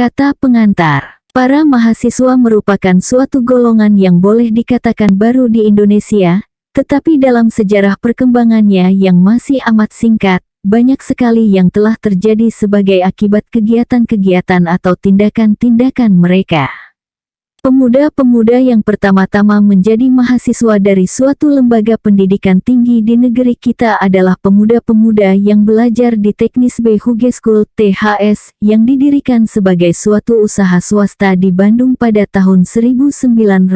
Kata pengantar. Para mahasiswa merupakan suatu golongan yang boleh dikatakan baru di Indonesia, tetapi dalam sejarah perkembangannya yang masih amat singkat, banyak sekali yang telah terjadi sebagai akibat kegiatan-kegiatan atau tindakan-tindakan mereka. Pemuda-pemuda yang pertama-tama menjadi mahasiswa dari suatu lembaga pendidikan tinggi di negeri kita adalah pemuda-pemuda yang belajar di Teknis B Hogeschool (THS) yang didirikan sebagai suatu usaha swasta di Bandung pada tahun 1920.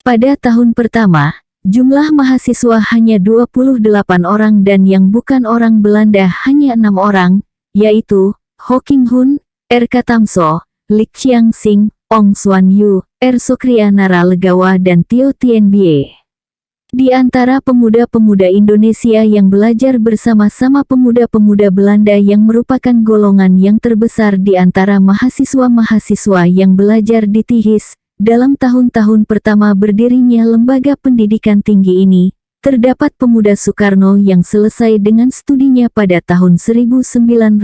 Pada tahun pertama, jumlah mahasiswa hanya 28 orang dan yang bukan orang Belanda hanya 6 orang, yaitu Ho King Hun, R. Katamso, Lik Chiang Sing, Ong Xuan Yu, R. Sokria Naralegawa dan Tio Tien Bie. Di antara pemuda-pemuda Indonesia yang belajar bersama-sama pemuda-pemuda Belanda yang merupakan golongan yang terbesar di antara mahasiswa-mahasiswa yang belajar di THS, dalam tahun-tahun pertama berdirinya lembaga pendidikan tinggi ini, terdapat pemuda Soekarno yang selesai dengan studinya pada tahun 1926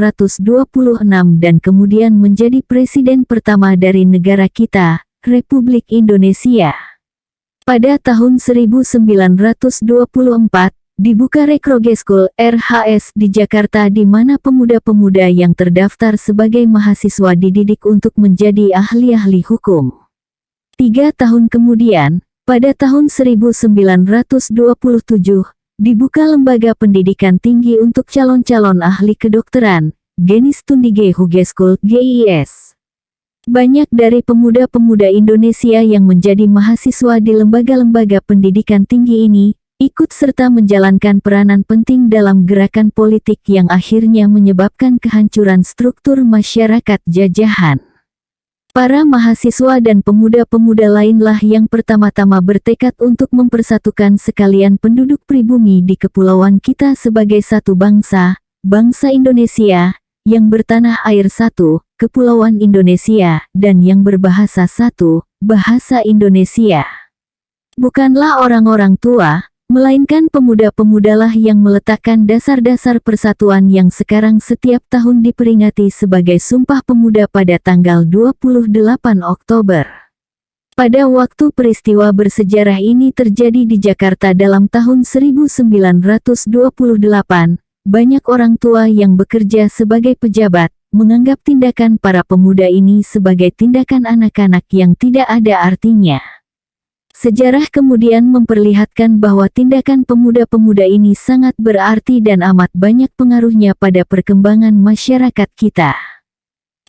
dan kemudian menjadi presiden pertama dari negara kita, Republik Indonesia. Pada tahun 1924, dibuka Rekrogeschool (RHS) di Jakarta di mana pemuda-pemuda yang terdaftar sebagai mahasiswa dididik untuk menjadi ahli-ahli hukum. 3 tahun kemudian, pada tahun 1927, dibuka Lembaga Pendidikan Tinggi untuk calon-calon ahli kedokteran, Genis Tundige Hogeschool (GIS). Banyak dari pemuda-pemuda Indonesia yang menjadi mahasiswa di lembaga-lembaga pendidikan tinggi ini, ikut serta menjalankan peranan penting dalam gerakan politik yang akhirnya menyebabkan kehancuran struktur masyarakat jajahan. Para mahasiswa dan pemuda-pemuda lainlah yang pertama-tama bertekad untuk mempersatukan sekalian penduduk pribumi di kepulauan kita sebagai satu bangsa, bangsa Indonesia, yang bertanah air satu, Kepulauan Indonesia, dan yang berbahasa satu, bahasa Indonesia. Bukanlah orang-orang tua, melainkan pemuda-pemudalah yang meletakkan dasar-dasar persatuan yang sekarang setiap tahun diperingati sebagai Sumpah Pemuda pada tanggal 28 Oktober. Pada waktu peristiwa bersejarah ini terjadi di Jakarta dalam tahun 1928, banyak orang tua yang bekerja sebagai pejabat, menganggap tindakan para pemuda ini sebagai tindakan anak-anak yang tidak ada artinya. Sejarah kemudian memperlihatkan bahwa tindakan pemuda-pemuda ini sangat berarti dan amat banyak pengaruhnya pada perkembangan masyarakat kita.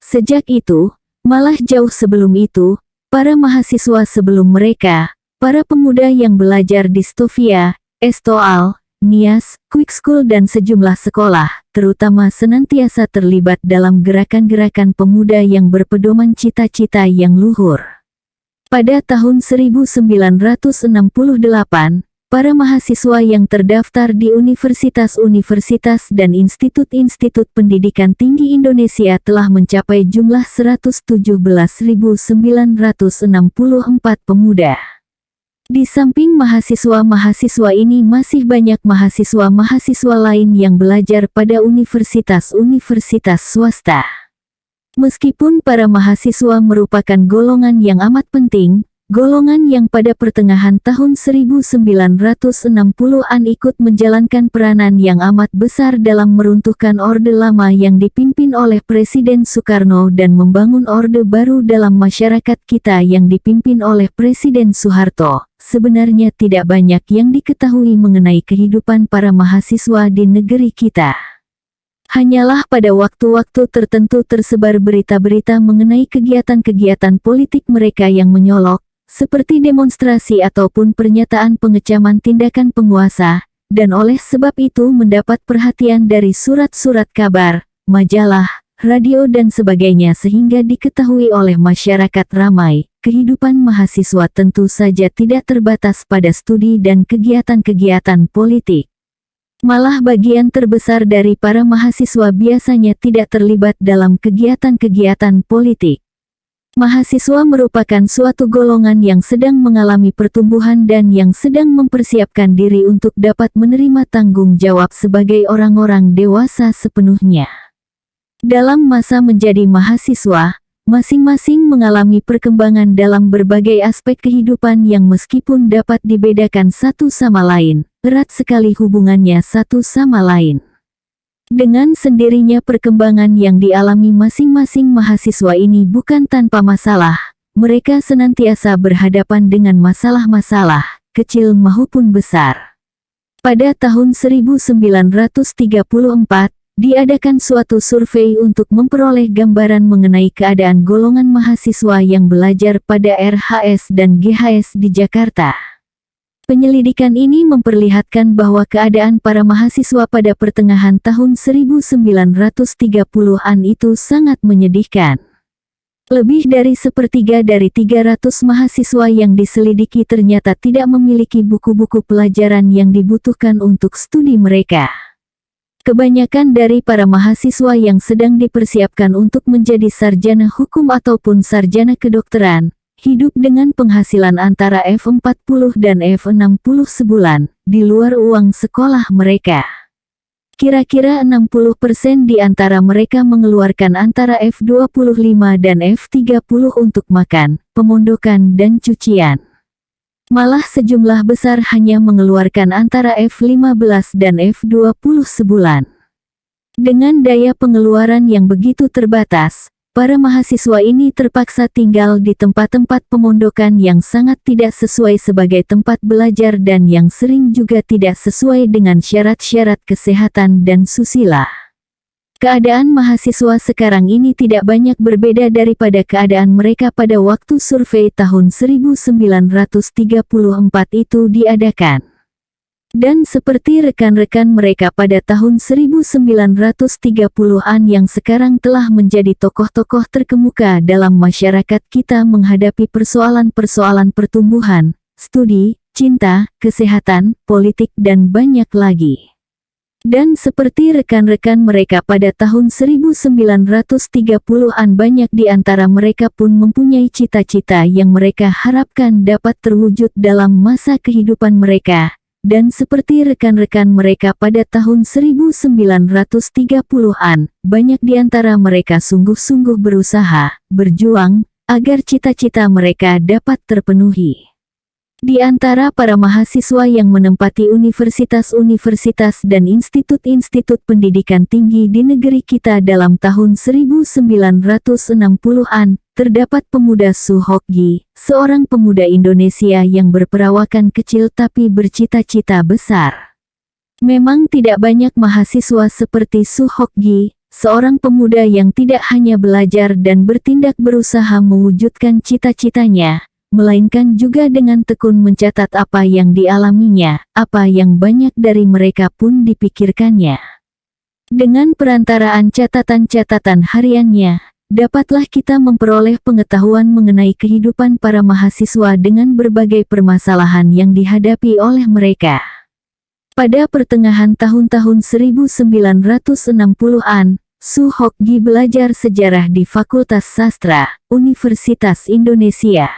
Sejak itu, malah jauh sebelum itu, para mahasiswa sebelum mereka, para pemuda yang belajar di Stovia, Estoal, Nias, Quick School dan sejumlah sekolah, terutama senantiasa terlibat dalam gerakan-gerakan pemuda yang berpedoman cita-cita yang luhur. Pada tahun 1968, para mahasiswa yang terdaftar di universitas-universitas dan institut-institut pendidikan tinggi Indonesia telah mencapai jumlah 117.964 pemuda. Di samping mahasiswa-mahasiswa ini masih banyak mahasiswa-mahasiswa lain yang belajar pada universitas-universitas swasta. Meskipun para mahasiswa merupakan golongan yang amat penting, golongan yang pada pertengahan tahun 1960-an ikut menjalankan peranan yang amat besar dalam meruntuhkan Orde Lama yang dipimpin oleh Presiden Soekarno dan membangun Orde Baru dalam masyarakat kita yang dipimpin oleh Presiden Soeharto, sebenarnya tidak banyak yang diketahui mengenai kehidupan para mahasiswa di negeri kita. Hanyalah pada waktu-waktu tertentu tersebar berita-berita mengenai kegiatan-kegiatan politik mereka yang menyolok, seperti demonstrasi ataupun pernyataan pengecaman tindakan penguasa, dan oleh sebab itu mendapat perhatian dari surat-surat kabar, majalah, radio dan sebagainya sehingga diketahui oleh masyarakat ramai. Kehidupan mahasiswa tentu saja tidak terbatas pada studi dan kegiatan-kegiatan politik. Malah bagian terbesar dari para mahasiswa biasanya tidak terlibat dalam kegiatan-kegiatan politik. Mahasiswa merupakan suatu golongan yang sedang mengalami pertumbuhan dan yang sedang mempersiapkan diri untuk dapat menerima tanggung jawab sebagai orang-orang dewasa sepenuhnya. Dalam masa menjadi mahasiswa, masing-masing mengalami perkembangan dalam berbagai aspek kehidupan yang meskipun dapat dibedakan satu sama lain, erat sekali hubungannya satu sama lain. Dengan sendirinya perkembangan yang dialami masing-masing mahasiswa ini bukan tanpa masalah, mereka senantiasa berhadapan dengan masalah-masalah, kecil maupun besar. Pada tahun 1934, diadakan suatu survei untuk memperoleh gambaran mengenai keadaan golongan mahasiswa yang belajar pada RHS dan GHS di Jakarta. Penyelidikan ini memperlihatkan bahwa keadaan para mahasiswa pada pertengahan tahun 1930-an itu sangat menyedihkan. Lebih dari sepertiga dari 300 mahasiswa yang diselidiki ternyata tidak memiliki buku-buku pelajaran yang dibutuhkan untuk studi mereka. Kebanyakan dari para mahasiswa yang sedang dipersiapkan untuk menjadi sarjana hukum ataupun sarjana kedokteran, hidup dengan penghasilan antara F40 dan F60 sebulan, di luar uang sekolah mereka. Kira-kira 60% di antara mereka mengeluarkan antara F25 dan F30 untuk makan, pemondokan dan cucian. Malah sejumlah besar hanya mengeluarkan antara F15 dan F20 sebulan. Dengan daya pengeluaran yang begitu terbatas, para mahasiswa ini terpaksa tinggal di tempat-tempat pemondokan yang sangat tidak sesuai sebagai tempat belajar dan yang sering juga tidak sesuai dengan syarat-syarat kesehatan dan susila. Keadaan mahasiswa sekarang ini tidak banyak berbeda daripada keadaan mereka pada waktu survei tahun 1934 itu diadakan. Dan seperti rekan-rekan mereka pada tahun 1930-an yang sekarang telah menjadi tokoh-tokoh terkemuka dalam masyarakat kita menghadapi persoalan-persoalan pertumbuhan, studi, cinta, kesehatan, politik dan banyak lagi. Dan seperti rekan-rekan mereka pada tahun 1930-an banyak di antara mereka pun mempunyai cita-cita yang mereka harapkan dapat terwujud dalam masa kehidupan mereka. Dan seperti rekan-rekan mereka pada tahun 1930-an, banyak di antara mereka sungguh-sungguh berusaha, berjuang, agar cita-cita mereka dapat terpenuhi. Di antara para mahasiswa yang menempati universitas-universitas dan institut-institut pendidikan tinggi di negeri kita dalam tahun 1960-an, terdapat pemuda Suhokgi, seorang pemuda Indonesia yang berperawakan kecil tapi bercita-cita besar. Memang tidak banyak mahasiswa seperti Suhokgi, seorang pemuda yang tidak hanya belajar dan bertindak berusaha mewujudkan cita-citanya, melainkan juga dengan tekun mencatat apa yang dialaminya, apa yang banyak dari mereka pun dipikirkannya. Dengan perantaraan catatan-catatan hariannya, dapatlah kita memperoleh pengetahuan mengenai kehidupan para mahasiswa dengan berbagai permasalahan yang dihadapi oleh mereka. Pada pertengahan tahun-tahun 1960-an, Suhokgi belajar sejarah di Fakultas Sastra, Universitas Indonesia.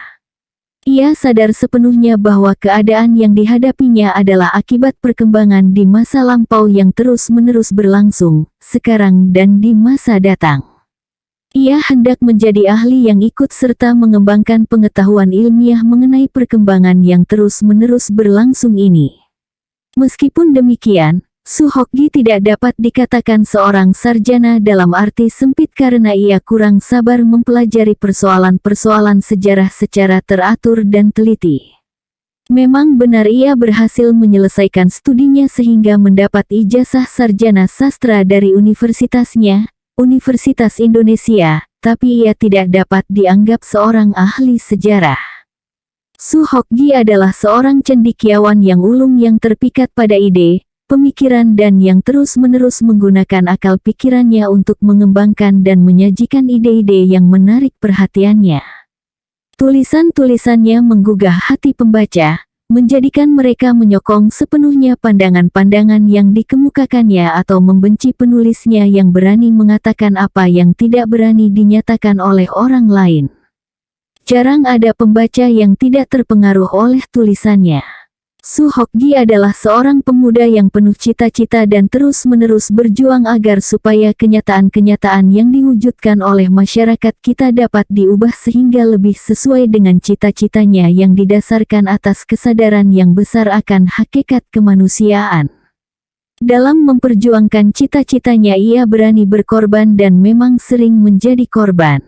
Ia sadar sepenuhnya bahwa keadaan yang dihadapinya adalah akibat perkembangan di masa lampau yang terus-menerus berlangsung, sekarang dan di masa datang. Ia hendak menjadi ahli yang ikut serta mengembangkan pengetahuan ilmiah mengenai perkembangan yang terus-menerus berlangsung ini. Meskipun demikian, Suhokgi tidak dapat dikatakan seorang sarjana dalam arti sempit karena ia kurang sabar mempelajari persoalan-persoalan sejarah secara teratur dan teliti. Memang benar ia berhasil menyelesaikan studinya sehingga mendapat ijazah sarjana sastra dari universitasnya, Universitas Indonesia, tapi ia tidak dapat dianggap seorang ahli sejarah. Suhokgi adalah seorang cendekiawan yang ulung yang terpikat pada ide, pemikiran dan yang terus-menerus menggunakan akal pikirannya untuk mengembangkan dan menyajikan ide-ide yang menarik perhatiannya. Tulisan-tulisannya menggugah hati pembaca, menjadikan mereka menyokong sepenuhnya pandangan-pandangan yang dikemukakannya atau membenci penulisnya yang berani mengatakan apa yang tidak berani dinyatakan oleh orang lain. Jarang ada pembaca yang tidak terpengaruh oleh tulisannya. Su Hokgi adalah seorang pemuda yang penuh cita-cita dan terus-menerus berjuang agar supaya kenyataan-kenyataan yang diwujudkan oleh masyarakat kita dapat diubah sehingga lebih sesuai dengan cita-citanya yang didasarkan atas kesadaran yang besar akan hakikat kemanusiaan. Dalam memperjuangkan cita-citanya ia berani berkorban dan memang sering menjadi korban.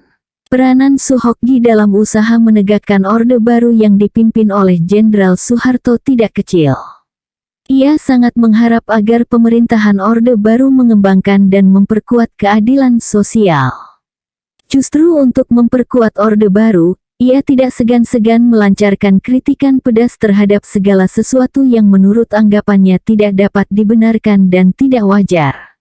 Peranan Su Hokgi dalam usaha menegakkan Orde Baru yang dipimpin oleh Jenderal Soeharto tidak kecil. Ia sangat mengharap agar pemerintahan Orde Baru mengembangkan dan memperkuat keadilan sosial. Justru untuk memperkuat Orde Baru, ia tidak segan-segan melancarkan kritikan pedas terhadap segala sesuatu yang menurut anggapannya tidak dapat dibenarkan dan tidak wajar.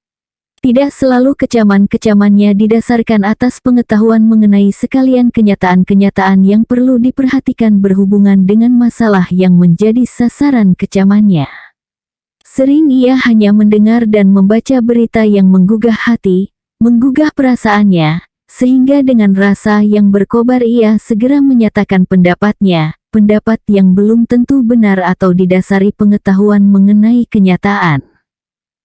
Tidak selalu kecaman-kecamannya didasarkan atas pengetahuan mengenai sekalian kenyataan-kenyataan yang perlu diperhatikan berhubungan dengan masalah yang menjadi sasaran kecamannya. Sering ia hanya mendengar dan membaca berita yang menggugah hati, menggugah perasaannya, sehingga dengan rasa yang berkobar ia segera menyatakan pendapatnya, pendapat yang belum tentu benar atau didasari pengetahuan mengenai kenyataan.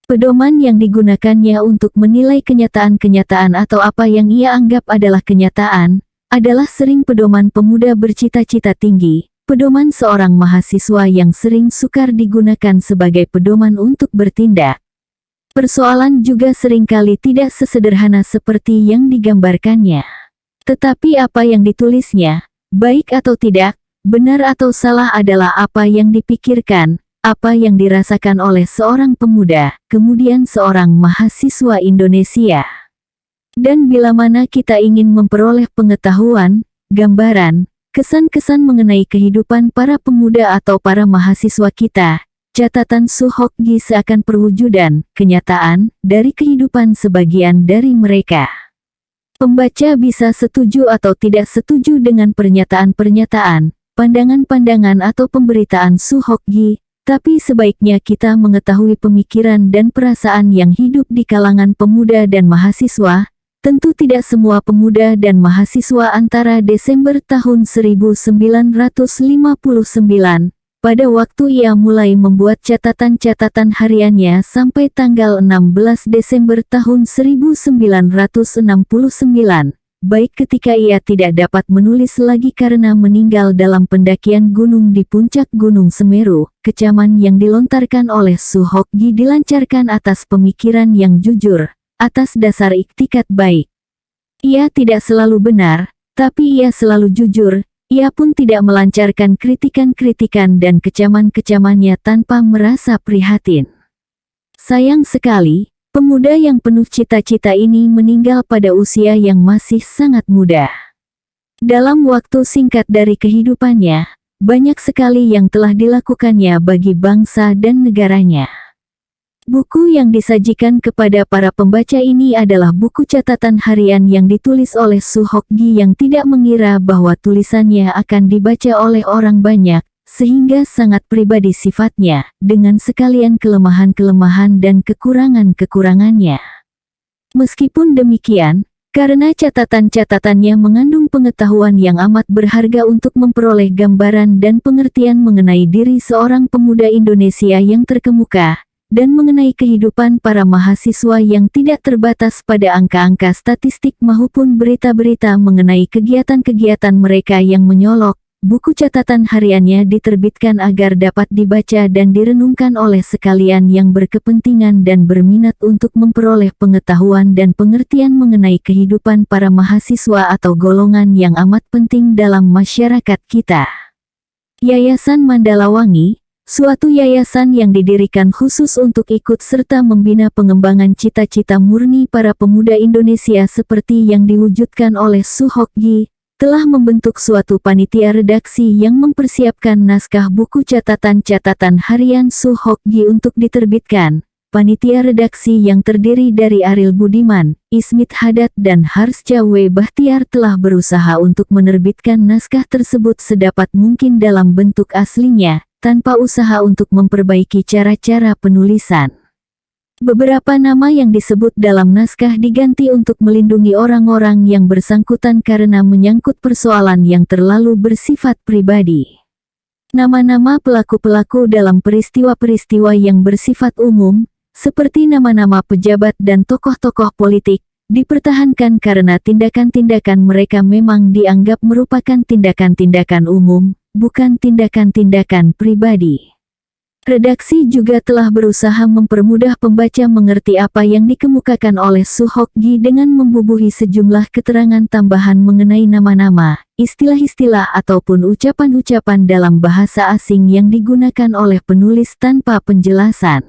Pedoman yang digunakannya untuk menilai kenyataan-kenyataan atau apa yang ia anggap adalah kenyataan, adalah sering pedoman pemuda bercita-cita tinggi, pedoman seorang mahasiswa yang sering sukar digunakan sebagai pedoman untuk bertindak. Persoalan juga seringkali tidak sesederhana seperti yang digambarkannya. Tetapi apa yang ditulisnya, baik atau tidak, benar atau salah adalah apa yang dipikirkan, apa yang dirasakan oleh seorang pemuda, kemudian seorang mahasiswa Indonesia. Dan bila mana kita ingin memperoleh pengetahuan, gambaran, kesan-kesan mengenai kehidupan para pemuda atau para mahasiswa kita, catatan Su Hokgi seakan perwujudan, kenyataan, dari kehidupan sebagian dari mereka. Pembaca bisa setuju atau tidak setuju dengan pernyataan-pernyataan, pandangan-pandangan atau pemberitaan Su Hokgi, tapi sebaiknya kita mengetahui pemikiran dan perasaan yang hidup di kalangan pemuda dan mahasiswa. Tentu tidak semua pemuda dan mahasiswa antara Desember tahun 1959, pada waktu ia mulai membuat catatan-catatan hariannya sampai tanggal 16 Desember tahun 1969. Baik ketika ia tidak dapat menulis lagi karena meninggal dalam pendakian gunung di puncak Gunung Semeru, kecaman yang dilontarkan oleh Su Hokgi dilancarkan atas pemikiran yang jujur, atas dasar iktikat baik. Ia tidak selalu benar, tapi ia selalu jujur, ia pun tidak melancarkan kritikan-kritikan dan kecaman-kecamannya tanpa merasa prihatin. Sayang sekali, pemuda yang penuh cita-cita ini meninggal pada usia yang masih sangat muda. Dalam waktu singkat dari kehidupannya, banyak sekali yang telah dilakukannya bagi bangsa dan negaranya. Buku yang disajikan kepada para pembaca ini adalah buku catatan harian yang ditulis oleh Su Hokgi yang tidak mengira bahwa tulisannya akan dibaca oleh orang banyak, sehingga sangat pribadi sifatnya, dengan sekalian kelemahan-kelemahan dan kekurangan-kekurangannya. Meskipun demikian, karena catatan-catatannya mengandung pengetahuan yang amat berharga untuk memperoleh gambaran dan pengertian mengenai diri seorang pemuda Indonesia yang terkemuka, dan mengenai kehidupan para mahasiswa yang tidak terbatas pada angka-angka statistik maupun berita-berita mengenai kegiatan-kegiatan mereka yang menyolok, buku catatan hariannya diterbitkan agar dapat dibaca dan direnungkan oleh sekalian yang berkepentingan dan berminat untuk memperoleh pengetahuan dan pengertian mengenai kehidupan para mahasiswa atau golongan yang amat penting dalam masyarakat kita. Yayasan Mandalawangi, suatu yayasan yang didirikan khusus untuk ikut serta membina pengembangan cita-cita murni para pemuda Indonesia seperti yang diwujudkan oleh Su Hokgi, telah membentuk suatu panitia redaksi yang mempersiapkan naskah buku catatan-catatan harian Su Hokgi untuk diterbitkan. Panitia redaksi yang terdiri dari Ariel Budiman, Ismit Haddad dan Harsca W. Bahtiar telah berusaha untuk menerbitkan naskah tersebut sedapat mungkin dalam bentuk aslinya, tanpa usaha untuk memperbaiki cara-cara penulisan. Beberapa nama yang disebut dalam naskah diganti untuk melindungi orang-orang yang bersangkutan karena menyangkut persoalan yang terlalu bersifat pribadi. Nama-nama pelaku-pelaku dalam peristiwa-peristiwa yang bersifat umum, seperti nama-nama pejabat dan tokoh-tokoh politik, dipertahankan karena tindakan-tindakan mereka memang dianggap merupakan tindakan-tindakan umum, bukan tindakan-tindakan pribadi. Redaksi juga telah berusaha mempermudah pembaca mengerti apa yang dikemukakan oleh Su Hokgi dengan membubuhi sejumlah keterangan tambahan mengenai nama-nama, istilah-istilah ataupun ucapan-ucapan dalam bahasa asing yang digunakan oleh penulis tanpa penjelasan.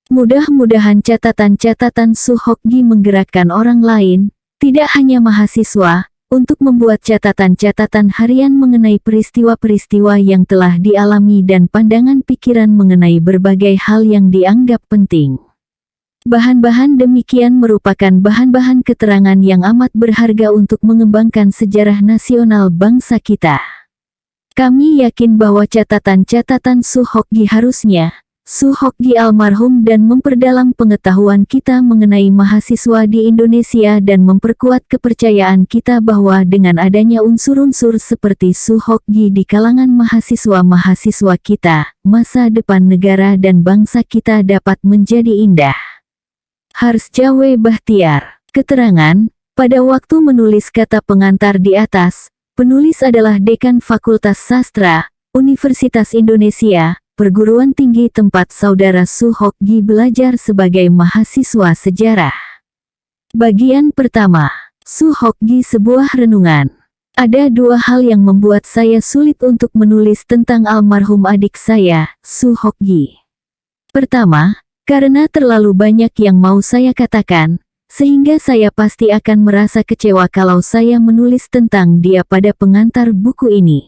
Mudah-mudahan catatan-catatan Su Hokgi menggerakkan orang lain, tidak hanya mahasiswa, untuk membuat catatan-catatan harian mengenai peristiwa-peristiwa yang telah dialami dan pandangan pikiran mengenai berbagai hal yang dianggap penting. Bahan-bahan demikian merupakan bahan-bahan keterangan yang amat berharga untuk mengembangkan sejarah nasional bangsa kita. Kami yakin bahwa catatan-catatan Su Hokgi harusnya Su Hokgi almarhum dan memperdalam pengetahuan kita mengenai mahasiswa di Indonesia dan memperkuat kepercayaan kita bahwa dengan adanya unsur-unsur seperti Su Hokgi di kalangan mahasiswa-mahasiswa kita, masa depan negara dan bangsa kita dapat menjadi indah. Harsjawe Bahtiar. Keterangan, pada waktu menulis kata pengantar di atas, penulis adalah Dekan Fakultas Sastra, Universitas Indonesia, perguruan tinggi tempat saudara Su Hokgi belajar sebagai mahasiswa sejarah. Bagian pertama, Su Hokgi sebuah renungan. Ada dua hal yang membuat saya sulit untuk menulis tentang almarhum adik saya, Su Hokgi. Pertama, karena terlalu banyak yang mau saya katakan, sehingga saya pasti akan merasa kecewa kalau saya menulis tentang dia pada pengantar buku ini.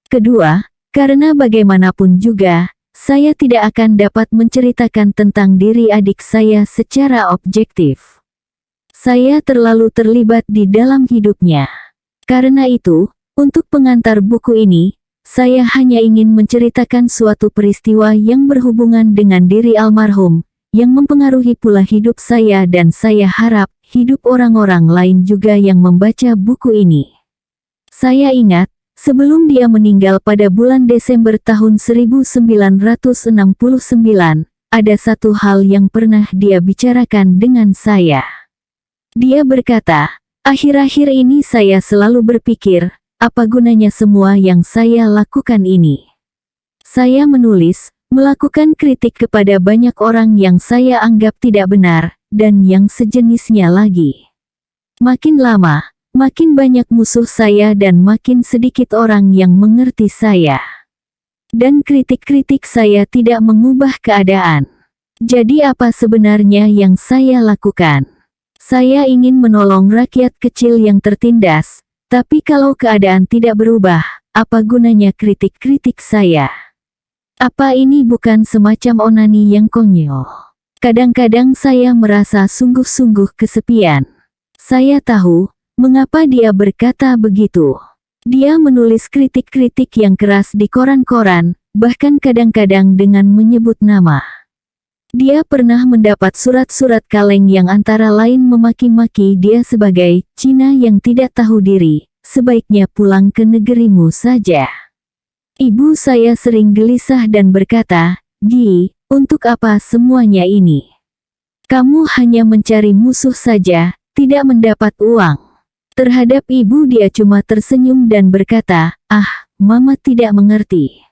Kedua, karena bagaimanapun juga, saya tidak akan dapat menceritakan tentang diri adik saya secara objektif. Saya terlalu terlibat di dalam hidupnya. Karena itu, untuk pengantar buku ini, saya hanya ingin menceritakan suatu peristiwa yang berhubungan dengan diri almarhum, yang mempengaruhi pula hidup saya dan saya harap hidup orang-orang lain juga yang membaca buku ini. Saya ingat, sebelum dia meninggal pada bulan Desember tahun 1969, ada satu hal yang pernah dia bicarakan dengan saya. Dia berkata, akhir-akhir ini saya selalu berpikir, apa gunanya semua yang saya lakukan ini? Saya menulis, melakukan kritik kepada banyak orang yang saya anggap tidak benar, dan yang sejenisnya lagi. Makin lama, makin banyak musuh saya dan makin sedikit orang yang mengerti saya. Dan kritik-kritik saya tidak mengubah keadaan. Jadi apa sebenarnya yang saya lakukan? Saya ingin menolong rakyat kecil yang tertindas, tapi kalau keadaan tidak berubah, apa gunanya kritik-kritik saya? Apa ini bukan semacam onani yang konyol? Kadang-kadang saya merasa sungguh-sungguh kesepian. Saya tahu mengapa dia berkata begitu. Dia menulis kritik-kritik yang keras di koran-koran, bahkan kadang-kadang dengan menyebut nama. Dia pernah mendapat surat-surat kaleng yang antara lain memaki-maki dia sebagai Cina yang tidak tahu diri, sebaiknya pulang ke negerimu saja. Ibu saya sering gelisah dan berkata, Gi, untuk apa semuanya ini? Kamu hanya mencari musuh saja, tidak mendapat uang. Terhadap ibu dia cuma tersenyum dan berkata, Mama tidak mengerti.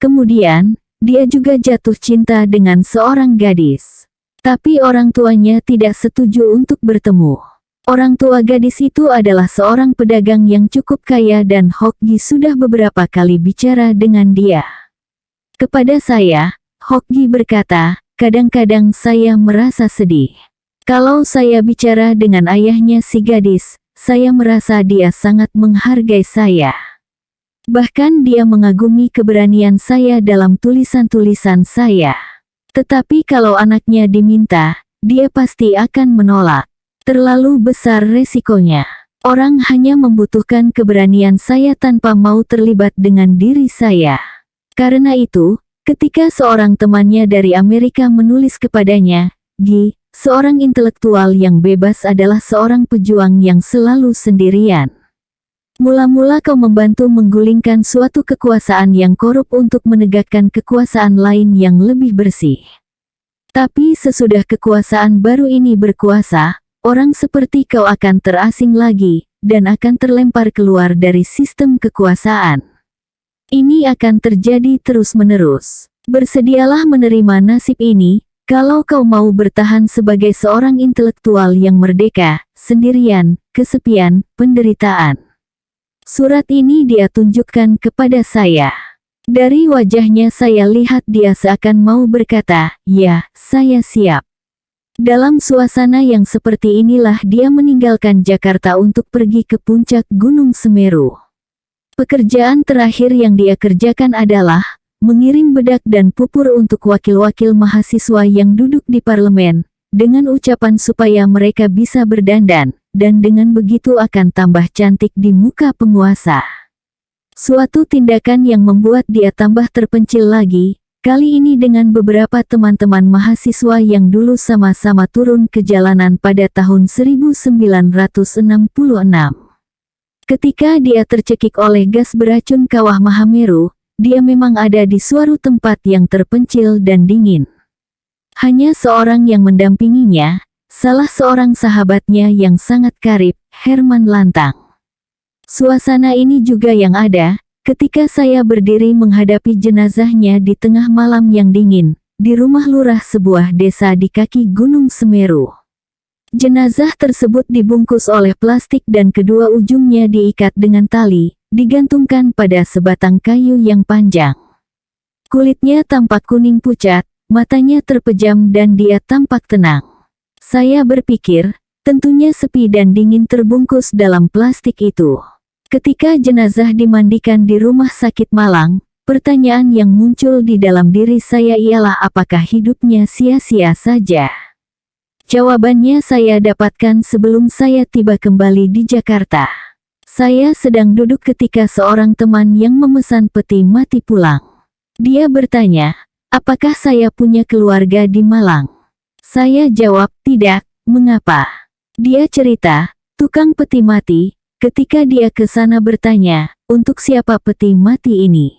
Kemudian, dia juga jatuh cinta dengan seorang gadis. Tapi orang tuanya tidak setuju untuk bertemu. Orang tua gadis itu adalah seorang pedagang yang cukup kaya dan Hokgi sudah beberapa kali bicara dengan dia. Kepada saya, Hokgi berkata, kadang-kadang saya merasa sedih. Kalau saya bicara dengan ayahnya si gadis, saya merasa dia sangat menghargai saya. Bahkan dia mengagumi keberanian saya dalam tulisan-tulisan saya. Tetapi kalau anaknya diminta, dia pasti akan menolak. Terlalu besar resikonya. Orang hanya membutuhkan keberanian saya tanpa mau terlibat dengan diri saya. Karena itu, ketika seorang temannya dari Amerika menulis kepadanya, Gi, seorang intelektual yang bebas adalah seorang pejuang yang selalu sendirian. Mula-mula kau membantu menggulingkan suatu kekuasaan yang korup untuk menegakkan kekuasaan lain yang lebih bersih. Tapi sesudah kekuasaan baru ini berkuasa, orang seperti kau akan terasing lagi, dan akan terlempar keluar dari sistem kekuasaan. Ini akan terjadi terus-menerus. Bersedialah menerima nasib ini, kalau kau mau bertahan sebagai seorang intelektual yang merdeka, sendirian, kesepian, penderitaan. Surat ini dia tunjukkan kepada saya. Dari wajahnya saya lihat dia seakan mau berkata, "Ya, saya siap." Dalam suasana yang seperti inilah dia meninggalkan Jakarta untuk pergi ke puncak Gunung Semeru. Pekerjaan terakhir yang dia kerjakan adalah mengirim bedak dan pupur untuk wakil-wakil mahasiswa yang duduk di parlemen, dengan ucapan supaya mereka bisa berdandan, dan dengan begitu akan tambah cantik di muka penguasa. Suatu tindakan yang membuat dia tambah terpencil lagi, kali ini dengan beberapa teman-teman mahasiswa yang dulu sama-sama turun ke jalanan pada tahun 1966. Ketika dia tercekik oleh gas beracun kawah Mahameru, dia memang ada di suatu tempat yang terpencil dan dingin. Hanya seorang yang mendampinginya, salah seorang sahabatnya yang sangat karib, Herman Lantang. Suasana ini juga yang ada, ketika saya berdiri menghadapi jenazahnya di tengah malam yang dingin, di rumah lurah sebuah desa di kaki Gunung Semeru. Jenazah tersebut dibungkus oleh plastik dan kedua ujungnya diikat dengan tali, digantungkan pada sebatang kayu yang panjang. Kulitnya tampak kuning pucat, matanya terpejam dan dia tampak tenang. Saya berpikir, tentunya sepi dan dingin terbungkus dalam plastik itu. Ketika jenazah dimandikan di rumah sakit Malang, pertanyaan yang muncul di dalam diri saya ialah apakah hidupnya sia-sia saja. Jawabannya saya dapatkan sebelum saya tiba kembali di Jakarta. Saya sedang duduk ketika seorang teman yang memesan peti mati pulang. Dia bertanya, apakah saya punya keluarga di Malang? Saya jawab, tidak, mengapa? Dia cerita, tukang peti mati, ketika dia ke sana bertanya, untuk siapa peti mati ini?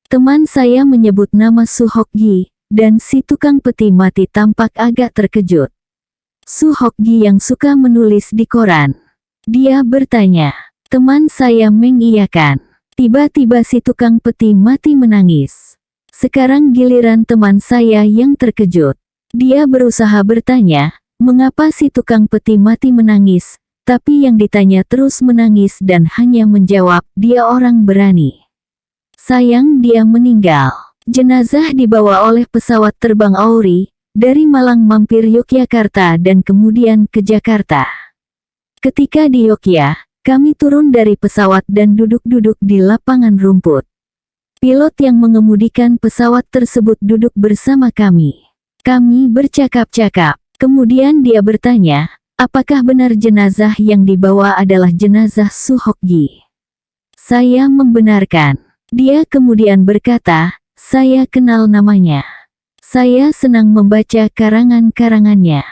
Teman saya menyebut nama Suhokgi, dan si tukang peti mati tampak agak terkejut. Suhokgi yang suka menulis di koran. Dia bertanya, teman saya mengiyakan. Tiba-tiba si tukang peti mati menangis. Sekarang giliran teman saya yang terkejut. Dia berusaha bertanya, mengapa si tukang peti mati menangis, tapi yang ditanya terus menangis dan hanya menjawab, dia orang berani. Sayang dia meninggal. Jenazah dibawa oleh pesawat terbang Auri, dari Malang mampir Yogyakarta dan kemudian ke Jakarta. Ketika di Yogyakarta, kami turun dari pesawat dan duduk-duduk di lapangan rumput. Pilot yang mengemudikan pesawat tersebut duduk bersama kami. Kami bercakap-cakap. Kemudian dia bertanya, apakah benar jenazah yang dibawa adalah jenazah Suhokgi? Saya membenarkan. Dia kemudian berkata, saya kenal namanya. Saya senang membaca karangan-karangannya.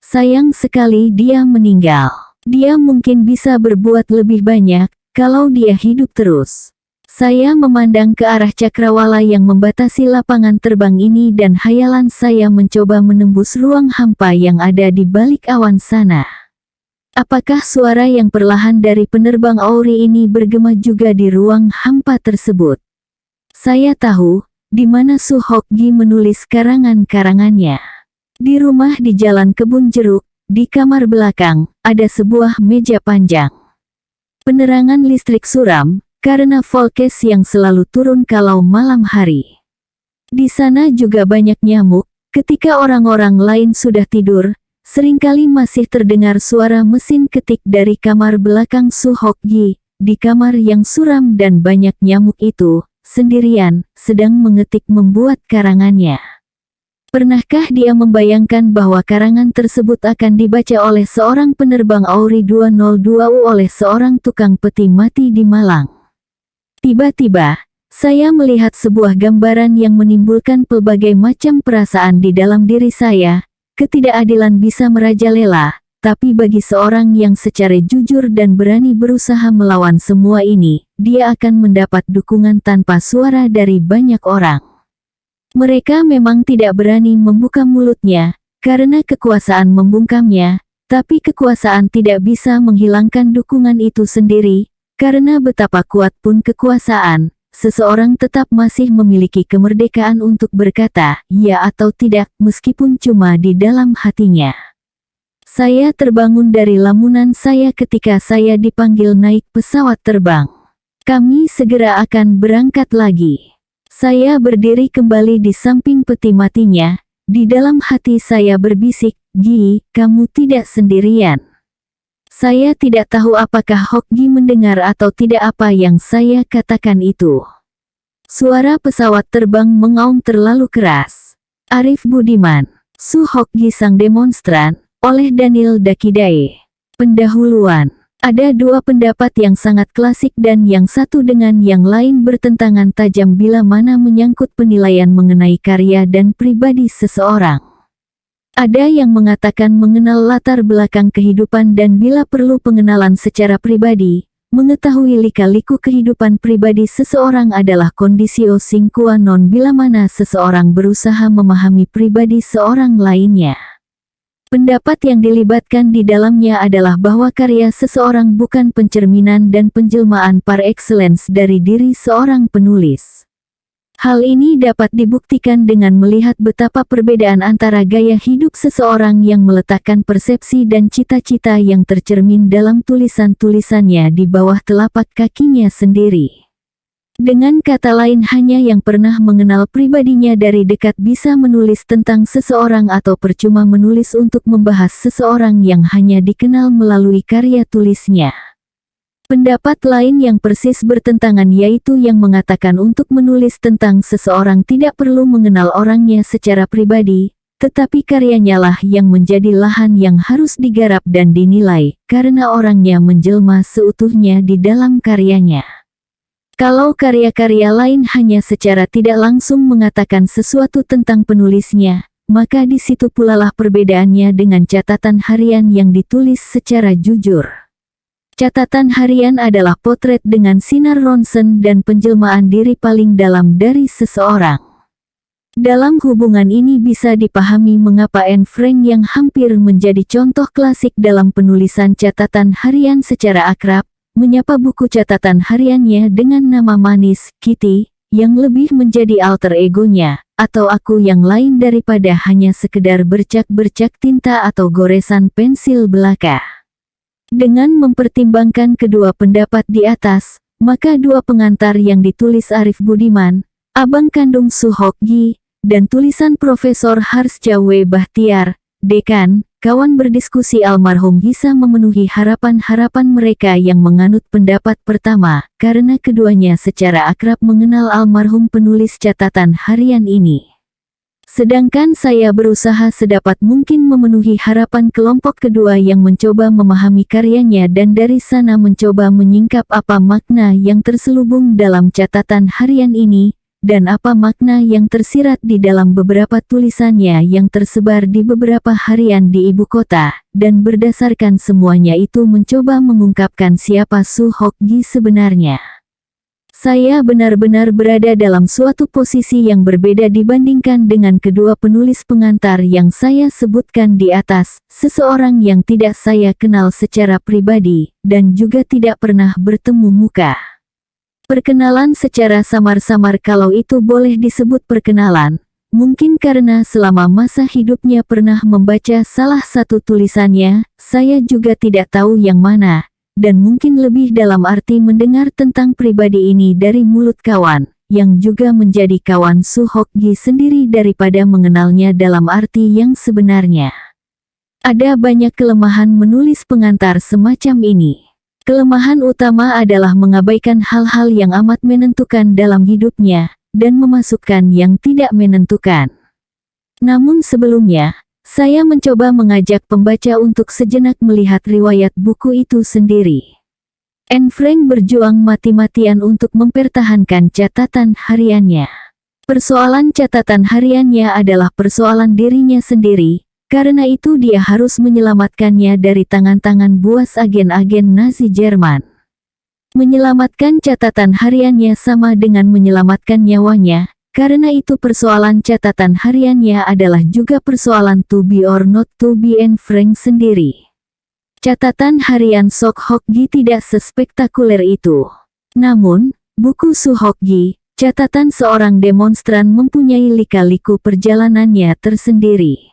Sayang sekali dia meninggal. Dia mungkin bisa berbuat lebih banyak, kalau dia hidup terus. Saya memandang ke arah cakrawala yang membatasi lapangan terbang ini dan hayalan saya mencoba menembus ruang hampa yang ada di balik awan sana. Apakah suara yang perlahan dari penerbang Auri ini bergema juga di ruang hampa tersebut? Saya tahu, di mana Suhokgi menulis karangan-karangannya. Di rumah di Jalan Kebun Jeruk, di kamar belakang, ada sebuah meja panjang. Penerangan listrik suram, karena volkes yang selalu turun kalau malam hari. Di sana juga banyak nyamuk, ketika orang-orang lain sudah tidur, seringkali masih terdengar suara mesin ketik dari kamar belakang Suhokgi, di kamar yang suram dan banyak nyamuk itu, sendirian, sedang mengetik membuat karangannya. Pernahkah dia membayangkan bahwa karangan tersebut akan dibaca oleh seorang penerbang Auri 202U oleh seorang tukang peti mati di Malang? Tiba-tiba, saya melihat sebuah gambaran yang menimbulkan pelbagai macam perasaan di dalam diri saya. Ketidakadilan bisa merajalela, tapi bagi seorang yang secara jujur dan berani berusaha melawan semua ini, dia akan mendapat dukungan tanpa suara dari banyak orang. Mereka memang tidak berani membuka mulutnya, karena kekuasaan membungkamnya, tapi kekuasaan tidak bisa menghilangkan dukungan itu sendiri, karena betapa kuat pun kekuasaan, seseorang tetap masih memiliki kemerdekaan untuk berkata, ya atau tidak, meskipun cuma di dalam hatinya. Saya terbangun dari lamunan saya ketika saya dipanggil naik pesawat terbang. Kami segera akan berangkat lagi. Saya berdiri kembali di samping peti matinya. Di dalam hati saya berbisik, Gi, kamu tidak sendirian. Saya tidak tahu apakah Hokgi mendengar atau tidak apa yang saya katakan itu. Suara pesawat terbang mengaum terlalu keras. Arif Budiman, Su Hokgi sang demonstran, oleh Daniel Dakidae. Pendahuluan. Ada dua pendapat yang sangat klasik dan yang satu dengan yang lain bertentangan tajam bila mana menyangkut penilaian mengenai karya dan pribadi seseorang. Ada yang mengatakan mengenal latar belakang kehidupan dan bila perlu pengenalan secara pribadi, mengetahui lika-liku kehidupan pribadi seseorang adalah kondisio sine qua non bila mana seseorang berusaha memahami pribadi seorang lainnya. Pendapat yang dilibatkan di dalamnya adalah bahwa karya seseorang bukan pencerminan dan penjelmaan par excellence dari diri seorang penulis. Hal ini dapat dibuktikan dengan melihat betapa perbedaan antara gaya hidup seseorang yang meletakkan persepsi dan cita-cita yang tercermin dalam tulisan-tulisannya di bawah telapak kakinya sendiri. Dengan kata lain, hanya yang pernah mengenal pribadinya dari dekat bisa menulis tentang seseorang atau percuma menulis untuk membahas seseorang yang hanya dikenal melalui karya tulisnya. Pendapat lain yang persis bertentangan yaitu yang mengatakan untuk menulis tentang seseorang tidak perlu mengenal orangnya secara pribadi, tetapi karyanya lah yang menjadi lahan yang harus digarap dan dinilai, karena orangnya menjelma seutuhnya di dalam karyanya. Kalau karya-karya lain hanya secara tidak langsung mengatakan sesuatu tentang penulisnya, maka di situ pulalah perbedaannya dengan catatan harian yang ditulis secara jujur. Catatan harian adalah potret dengan sinar ronsen dan penjelmaan diri paling dalam dari seseorang. Dalam hubungan ini bisa dipahami mengapa Anne Frank yang hampir menjadi contoh klasik dalam penulisan catatan harian secara akrab, menyapa buku catatan hariannya dengan nama manis, Kitty, yang lebih menjadi alter egonya, atau aku yang lain daripada hanya sekedar bercak-bercak tinta atau goresan pensil belaka. Dengan mempertimbangkan kedua pendapat di atas, maka dua pengantar yang ditulis Arif Budiman, abang kandung Su Hokgi, dan tulisan Profesor Harsha W. Bahtiar, dekan, kawan berdiskusi almarhum bisa memenuhi harapan-harapan mereka yang menganut pendapat pertama, karena keduanya secara akrab mengenal almarhum penulis catatan harian ini. Sedangkan saya berusaha sedapat mungkin memenuhi harapan kelompok kedua yang mencoba memahami karyanya dan dari sana mencoba menyingkap apa makna yang terselubung dalam catatan harian ini, dan apa makna yang tersirat di dalam beberapa tulisannya yang tersebar di beberapa harian di ibu kota, dan berdasarkan semuanya itu mencoba mengungkapkan siapa Su Hokgi sebenarnya. Saya benar-benar berada dalam suatu posisi yang berbeda dibandingkan dengan kedua penulis pengantar yang saya sebutkan di atas, seseorang yang tidak saya kenal secara pribadi, dan juga tidak pernah bertemu muka. Perkenalan secara samar-samar kalau itu boleh disebut perkenalan, mungkin karena selama masa hidupnya pernah membaca salah satu tulisannya, saya juga tidak tahu yang mana, dan mungkin lebih dalam arti mendengar tentang pribadi ini dari mulut kawan, yang juga menjadi kawan Su Hokgi sendiri daripada mengenalnya dalam arti yang sebenarnya. Ada banyak kelemahan menulis pengantar semacam ini. Kelemahan utama adalah mengabaikan hal-hal yang amat menentukan dalam hidupnya, dan memasukkan yang tidak menentukan. Namun sebelumnya, saya mencoba mengajak pembaca untuk sejenak melihat riwayat buku itu sendiri. Anne Frank berjuang mati-matian untuk mempertahankan catatan hariannya. Persoalan catatan hariannya adalah persoalan dirinya sendiri, Karena itu dia harus menyelamatkannya dari tangan-tangan buas agen-agen Nazi Jerman. Menyelamatkan catatan hariannya sama dengan menyelamatkan nyawanya, karena itu persoalan catatan hariannya adalah juga persoalan to be or not to be and Frank sendiri. Catatan harian Sok Hokgi tidak sespektakuler itu. Namun, buku Su Hokgi, catatan seorang demonstran mempunyai lika-liku perjalanannya tersendiri.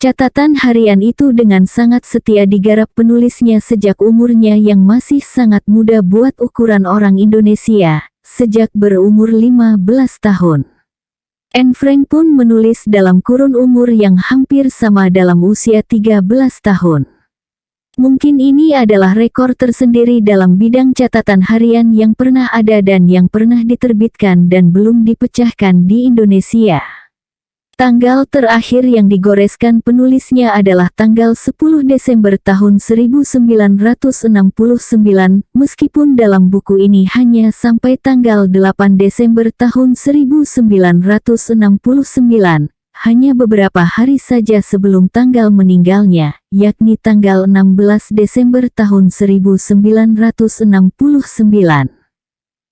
Catatan harian itu dengan sangat setia digarap penulisnya sejak umurnya yang masih sangat muda buat ukuran orang Indonesia, sejak berumur 15 tahun. Anne Frank pun menulis dalam kurun umur yang hampir sama dalam usia 13 tahun. Mungkin ini adalah rekor tersendiri dalam bidang catatan harian yang pernah ada dan yang pernah diterbitkan dan belum dipecahkan di Indonesia. Tanggal terakhir yang digoreskan penulisnya adalah tanggal 10 Desember tahun 1969, meskipun dalam buku ini hanya sampai tanggal 8 Desember tahun 1969, hanya beberapa hari saja sebelum tanggal meninggalnya, yakni tanggal 16 Desember tahun 1969.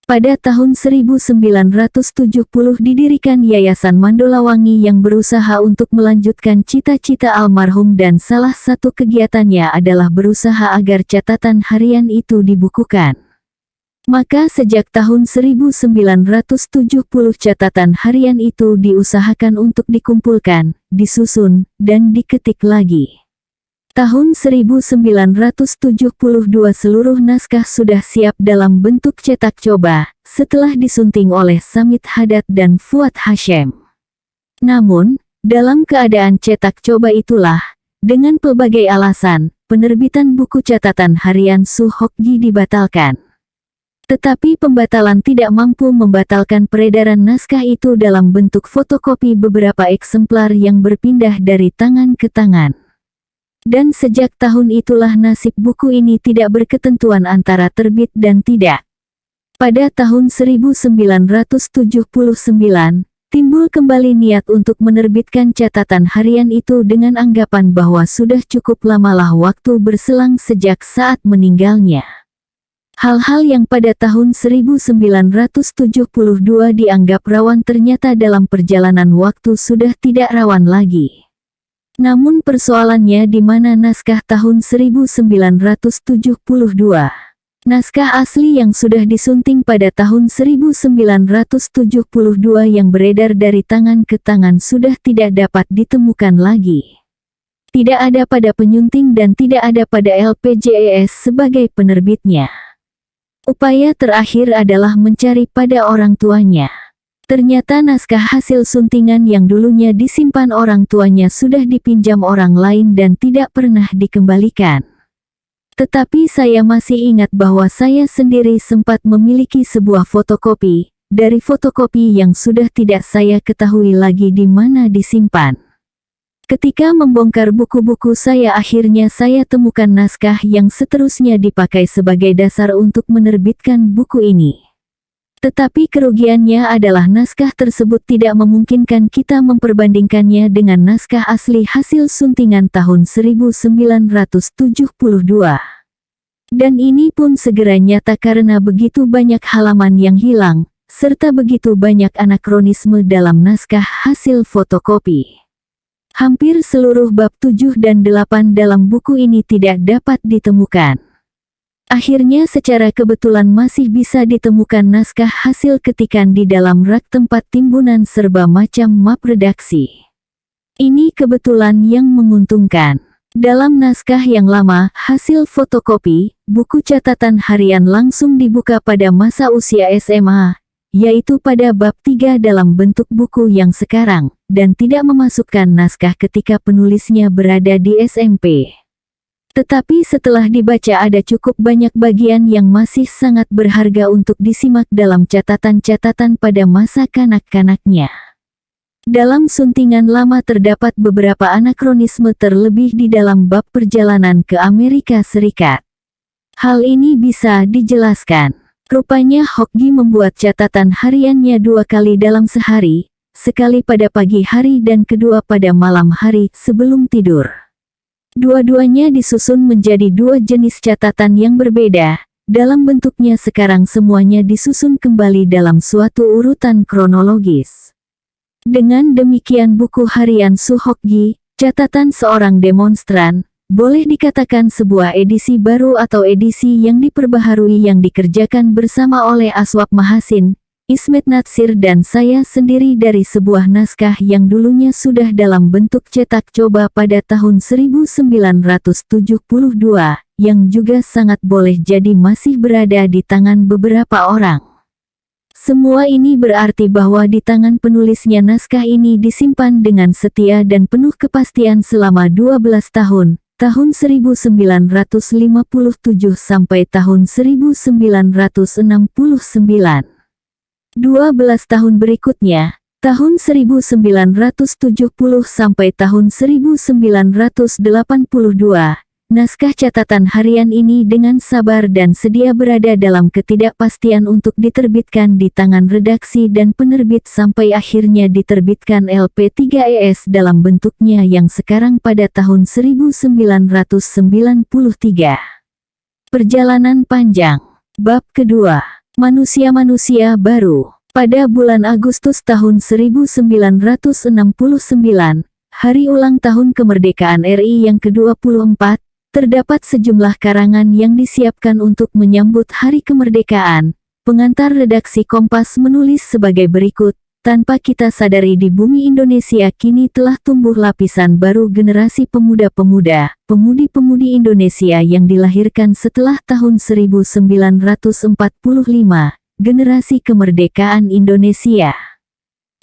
Pada tahun 1970 didirikan Yayasan Mandolawangi yang berusaha untuk melanjutkan cita-cita almarhum dan salah satu kegiatannya adalah berusaha agar catatan harian itu dibukukan. Maka sejak tahun 1970 catatan harian itu diusahakan untuk dikumpulkan, disusun, dan diketik lagi. Tahun 1972 seluruh naskah sudah siap dalam bentuk cetak coba, setelah disunting oleh Samit Haddad dan Fuad Hasyem. Namun, dalam keadaan cetak coba itulah, dengan pelbagai alasan, penerbitan buku catatan harian Su Hokgi dibatalkan. Tetapi pembatalan tidak mampu membatalkan peredaran naskah itu dalam bentuk fotokopi beberapa eksemplar yang berpindah dari tangan ke tangan. Dan sejak tahun itulah nasib buku ini tidak berketentuan antara terbit dan tidak. Pada tahun 1979, timbul kembali niat untuk menerbitkan catatan harian itu dengan anggapan bahwa sudah cukup lamalah waktu berselang sejak saat meninggalnya. Hal-hal yang pada tahun 1972 dianggap rawan ternyata dalam perjalanan waktu sudah tidak rawan lagi. Namun persoalannya di mana naskah tahun 1972. Naskah asli yang sudah disunting pada tahun 1972 yang beredar dari tangan ke tangan sudah tidak dapat ditemukan lagi. Tidak ada pada penyunting dan tidak ada pada LPJES sebagai penerbitnya. Upaya terakhir adalah mencari pada orang tuanya. Ternyata naskah hasil suntingan yang dulunya disimpan orang tuanya sudah dipinjam orang lain dan tidak pernah dikembalikan. Tetapi saya masih ingat bahwa saya sendiri sempat memiliki sebuah fotokopi, dari fotokopi yang sudah tidak saya ketahui lagi di mana disimpan. Ketika membongkar buku-buku saya akhirnya saya temukan naskah yang seterusnya dipakai sebagai dasar untuk menerbitkan buku ini. Tetapi kerugiannya adalah naskah tersebut tidak memungkinkan kita memperbandingkannya dengan naskah asli hasil suntingan tahun 1972. Dan ini pun segera nyata karena begitu banyak halaman yang hilang, serta begitu banyak anakronisme dalam naskah hasil fotokopi. Hampir seluruh bab 7 dan 8 dalam buku ini tidak dapat ditemukan. Akhirnya secara kebetulan masih bisa ditemukan naskah hasil ketikan di dalam rak tempat timbunan serba macam map redaksi. Ini kebetulan yang menguntungkan. Dalam naskah yang lama, hasil fotokopi, buku catatan harian langsung dibuka pada masa usia SMA, yaitu pada bab 3 dalam bentuk buku yang sekarang, dan tidak memasukkan naskah ketika penulisnya berada di SMP. Tetapi setelah dibaca ada cukup banyak bagian yang masih sangat berharga untuk disimak dalam catatan-catatan pada masa kanak-kanaknya. Dalam suntingan lama terdapat beberapa anakronisme terlebih di dalam bab perjalanan ke Amerika Serikat. Hal ini bisa dijelaskan. Rupanya Hokgi membuat catatan hariannya 2 kali dalam sehari, sekali pada pagi hari dan kedua pada malam hari sebelum tidur. Dua-duanya disusun menjadi dua jenis catatan yang berbeda. Dalam bentuknya sekarang semuanya disusun kembali dalam suatu urutan kronologis. Dengan demikian buku harian Suhokgi, catatan seorang demonstran, boleh dikatakan sebuah edisi baru atau edisi yang diperbaharui yang dikerjakan bersama oleh Aswab Mahasin, Ismet Natsir dan saya sendiri dari sebuah naskah yang dulunya sudah dalam bentuk cetak coba pada tahun 1972, yang juga sangat boleh jadi masih berada di tangan beberapa orang. Semua ini berarti bahwa di tangan penulisnya naskah ini disimpan dengan setia dan penuh kepastian selama 12 tahun, tahun 1957 sampai tahun 1969. 12 tahun berikutnya, tahun 1970 sampai tahun 1982, naskah catatan harian ini dengan sabar dan sedia berada dalam ketidakpastian untuk diterbitkan di tangan redaksi dan penerbit sampai akhirnya diterbitkan LP3ES dalam bentuknya yang sekarang pada tahun 1993. Perjalanan panjang. Bab kedua. Manusia-manusia baru. Pada bulan Agustus tahun 1969, hari ulang tahun kemerdekaan RI yang ke-24, terdapat sejumlah karangan yang disiapkan untuk menyambut hari kemerdekaan. Pengantar redaksi Kompas menulis sebagai berikut, tanpa kita sadari di bumi Indonesia kini telah tumbuh lapisan baru generasi pemuda-pemuda, pemudi-pemudi Indonesia yang dilahirkan setelah tahun 1945, generasi kemerdekaan Indonesia.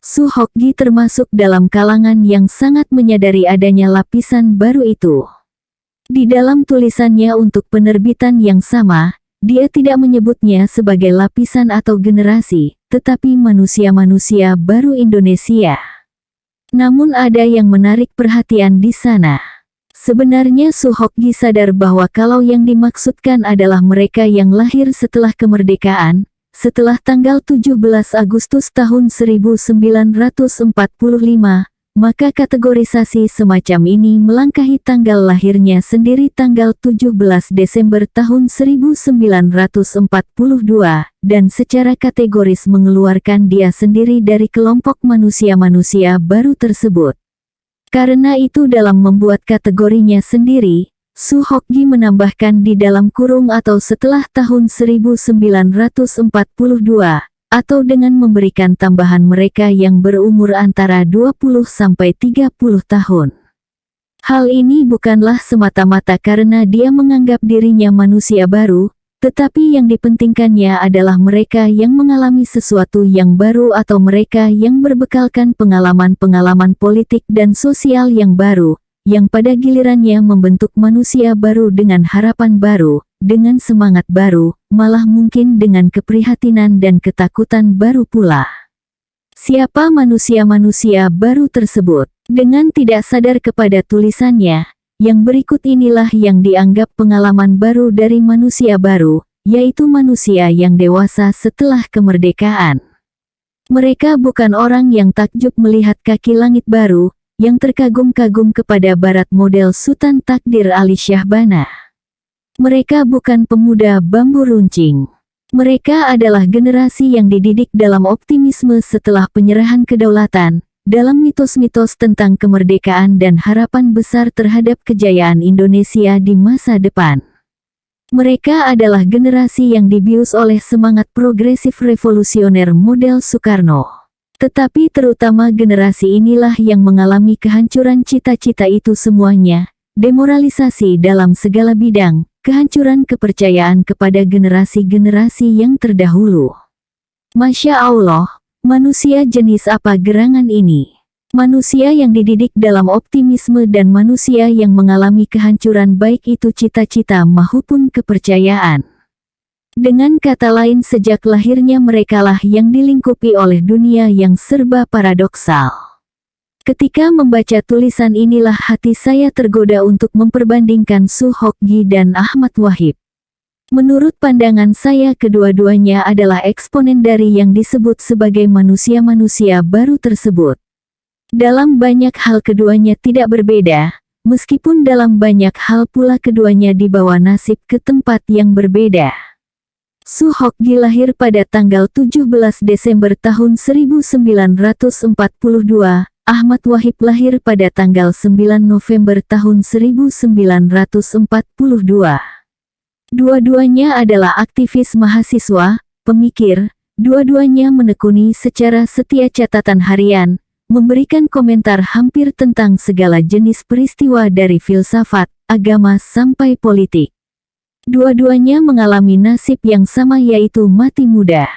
Suhokgi termasuk dalam kalangan yang sangat menyadari adanya lapisan baru itu. Di dalam tulisannya untuk penerbitan yang sama, dia tidak menyebutnya sebagai lapisan atau generasi, tetapi manusia-manusia baru Indonesia. Namun ada yang menarik perhatian di sana. Sebenarnya Suhokgi sadar bahwa kalau yang dimaksudkan adalah mereka yang lahir setelah kemerdekaan, setelah tanggal 17 Agustus tahun 1945, maka kategorisasi semacam ini melangkahi tanggal lahirnya sendiri tanggal 17 Desember tahun 1942, dan secara kategoris mengeluarkan dia sendiri dari kelompok manusia-manusia baru tersebut. Karena itu dalam membuat kategorinya sendiri, Suhokgi menambahkan di dalam kurung atau setelah tahun 1942, atau dengan memberikan tambahan mereka yang berumur antara 20 sampai 30 tahun. Hal ini bukanlah semata-mata karena dia menganggap dirinya manusia baru, tetapi yang dipentingkannya adalah mereka yang mengalami sesuatu yang baru atau mereka yang berbekalkan pengalaman-pengalaman politik dan sosial yang baru, yang pada gilirannya membentuk manusia baru dengan harapan baru, dengan semangat baru, malah mungkin dengan keprihatinan dan ketakutan baru pula. Siapa manusia-manusia baru tersebut? Dengan tidak sadar kepada tulisannya, yang berikut inilah yang dianggap pengalaman baru dari manusia baru, yaitu manusia yang dewasa setelah kemerdekaan. Mereka bukan orang yang takjub melihat kaki langit baru, yang terkagum-kagum kepada barat model Sultan Takdir Ali Syahbana. Mereka bukan pemuda bambu runcing. Mereka adalah generasi yang dididik dalam optimisme setelah penyerahan kedaulatan, dalam mitos-mitos tentang kemerdekaan dan harapan besar terhadap kejayaan Indonesia di masa depan. Mereka adalah generasi yang dibius oleh semangat progresif revolusioner model Soekarno. Tetapi terutama generasi inilah yang mengalami kehancuran cita-cita itu semuanya, demoralisasi dalam segala bidang, kehancuran kepercayaan kepada generasi-generasi yang terdahulu. Masya Allah, manusia jenis apa gerangan ini? Manusia yang dididik dalam optimisme dan manusia yang mengalami kehancuran baik itu cita-cita maupun kepercayaan. Dengan kata lain sejak lahirnya merekalah yang dilingkupi oleh dunia yang serba paradoksal. Ketika membaca tulisan inilah hati saya tergoda untuk memperbandingkan Suhokgi dan Ahmad Wahid. Menurut pandangan saya kedua-duanya adalah eksponen dari yang disebut sebagai manusia-manusia baru tersebut. Dalam banyak hal keduanya tidak berbeda, meskipun dalam banyak hal pula keduanya dibawa nasib ke tempat yang berbeda. Su Hokgi lahir pada tanggal 17 Desember tahun 1942, Ahmad Wahib lahir pada tanggal 9 November tahun 1942. Dua-duanya adalah aktivis mahasiswa, pemikir, dua-duanya menekuni secara setia catatan harian, memberikan komentar hampir tentang segala jenis peristiwa dari filsafat, agama sampai politik. Dua-duanya mengalami nasib yang sama yaitu mati muda.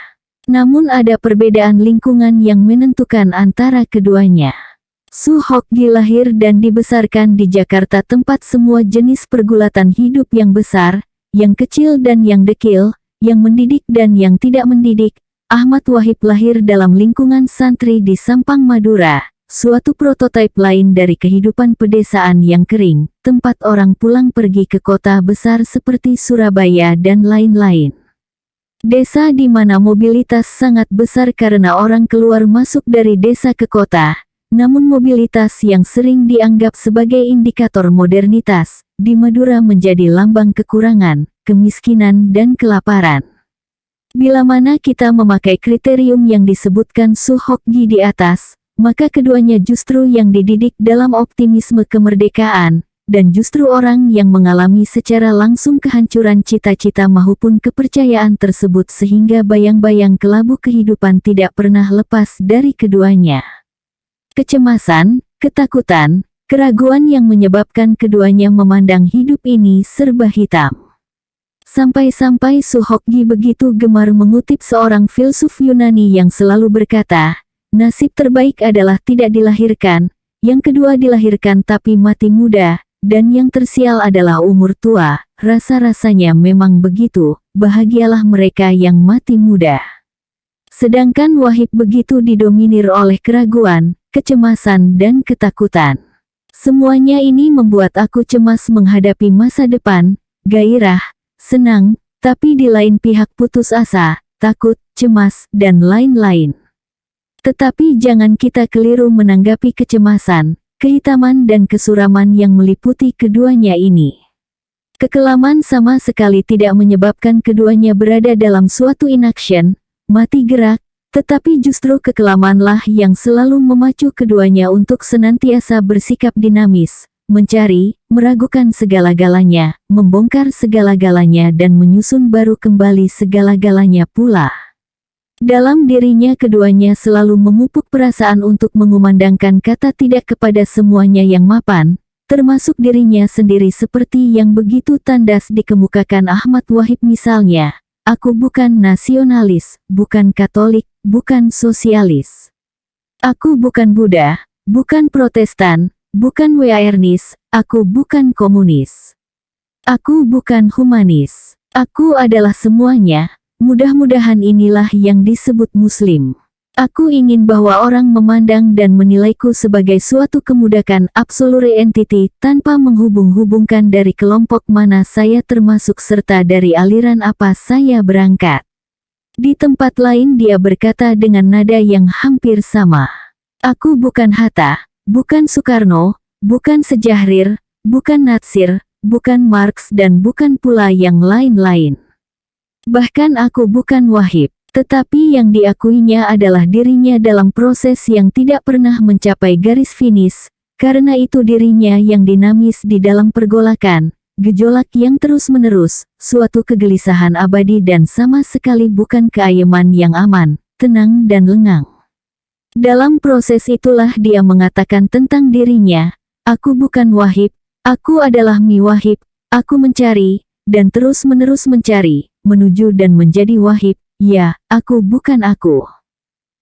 Namun ada perbedaan lingkungan yang menentukan antara keduanya. Su Hokgi lahir dan dibesarkan di Jakarta tempat semua jenis pergulatan hidup yang besar, yang kecil dan yang dekil, yang mendidik dan yang tidak mendidik. Ahmad Wahib lahir dalam lingkungan santri di Sampang Madura, suatu prototipe lain dari kehidupan pedesaan yang kering, tempat orang pulang pergi ke kota besar seperti Surabaya dan lain-lain. Desa di mana mobilitas sangat besar karena orang keluar masuk dari desa ke kota, namun mobilitas yang sering dianggap sebagai indikator modernitas, di Madura menjadi lambang kekurangan, kemiskinan dan kelaparan. Bila mana kita memakai kriterium yang disebutkan Su Hokgi di atas, maka keduanya justru yang dididik dalam optimisme kemerdekaan, dan justru orang yang mengalami secara langsung kehancuran cita-cita maupun kepercayaan tersebut sehingga bayang-bayang kelabu kehidupan tidak pernah lepas dari keduanya. Kecemasan, ketakutan, keraguan yang menyebabkan keduanya memandang hidup ini serba hitam. Sampai-sampai Su Hokgi begitu gemar mengutip seorang filsuf Yunani yang selalu berkata, nasib terbaik adalah tidak dilahirkan, yang kedua dilahirkan tapi mati muda, dan yang tersial adalah umur tua. Rasa-rasanya memang begitu, bahagialah mereka yang mati muda. Sedangkan Wahib begitu didominir oleh keraguan, kecemasan dan ketakutan. Semuanya ini membuat aku cemas menghadapi masa depan, gairah, senang, tapi di lain pihak putus asa, takut, cemas, dan lain-lain. Tetapi jangan kita keliru menanggapi kecemasan, kehitaman dan kesuraman yang meliputi keduanya ini. Kekelaman sama sekali tidak menyebabkan keduanya berada dalam suatu inaction, mati gerak, tetapi justru kekelamanlah yang selalu memacu keduanya untuk senantiasa bersikap dinamis, mencari, meragukan segala-galanya, membongkar segala-galanya dan menyusun baru kembali segala-galanya pula. Dalam dirinya keduanya selalu memupuk perasaan untuk mengumandangkan kata tidak kepada semuanya yang mapan, termasuk dirinya sendiri seperti yang begitu tandas dikemukakan Ahmad Wahib misalnya, aku bukan nasionalis, bukan Katolik, bukan sosialis. Aku bukan Buddha, bukan Protestan, bukan Weaernis, aku bukan komunis. Aku bukan humanis. Aku adalah semuanya. Mudah-mudahan inilah yang disebut Muslim. Aku ingin bahwa orang memandang dan menilaiku sebagai suatu kemudakan absolute entity tanpa menghubung-hubungkan dari kelompok mana saya termasuk serta dari aliran apa saya berangkat. Di tempat lain dia berkata dengan nada yang hampir sama. Aku bukan Hatta, bukan Soekarno, bukan Sejahrir, bukan Natsir, bukan Marx dan bukan pula yang lain-lain. Bahkan aku bukan Wahib, tetapi yang diakuinya adalah dirinya dalam proses yang tidak pernah mencapai garis finish, karena itu dirinya yang dinamis di dalam pergolakan, gejolak yang terus-menerus, suatu kegelisahan abadi dan sama sekali bukan keayeman yang aman, tenang dan lengang. Dalam proses itulah dia mengatakan tentang dirinya, aku bukan Wahib, aku adalah Mi Wahib, aku mencari, dan terus-menerus mencari, menuju dan menjadi Wahib, ya, aku bukan aku.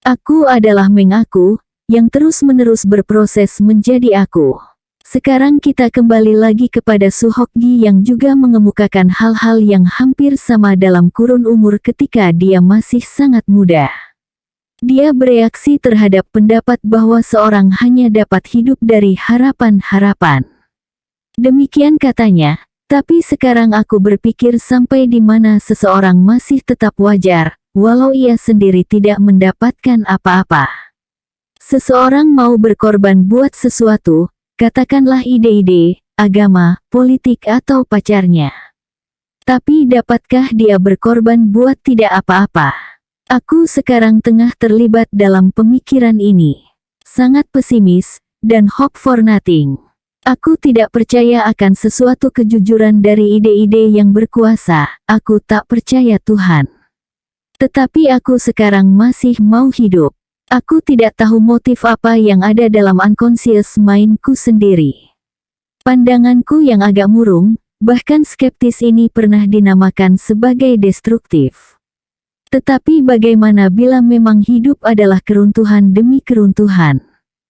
Aku adalah mengaku, yang terus-menerus berproses menjadi aku. Sekarang kita kembali lagi kepada Su Hokgi yang juga mengemukakan hal-hal yang hampir sama dalam kurun umur ketika dia masih sangat muda. Dia bereaksi terhadap pendapat bahwa seorang hanya dapat hidup dari harapan-harapan. Demikian katanya, Tapi sekarang aku berpikir sampai di mana seseorang masih tetap wajar, walau ia sendiri tidak mendapatkan apa-apa. Seseorang mau berkorban buat sesuatu, katakanlah ide-ide, agama, politik atau pacarnya. Tapi dapatkah dia berkorban buat tidak apa-apa? Aku sekarang tengah terlibat dalam pemikiran ini. Sangat pesimis, dan hope for nothing. Aku tidak percaya akan sesuatu kejujuran dari ide-ide yang berkuasa. Aku tak percaya Tuhan. Tetapi aku sekarang masih mau hidup. Aku tidak tahu motif apa yang ada dalam unconscious mind-ku sendiri. Pandanganku yang agak murung, bahkan skeptis ini pernah dinamakan sebagai destruktif. Tetapi bagaimana bila memang hidup adalah keruntuhan demi keruntuhan?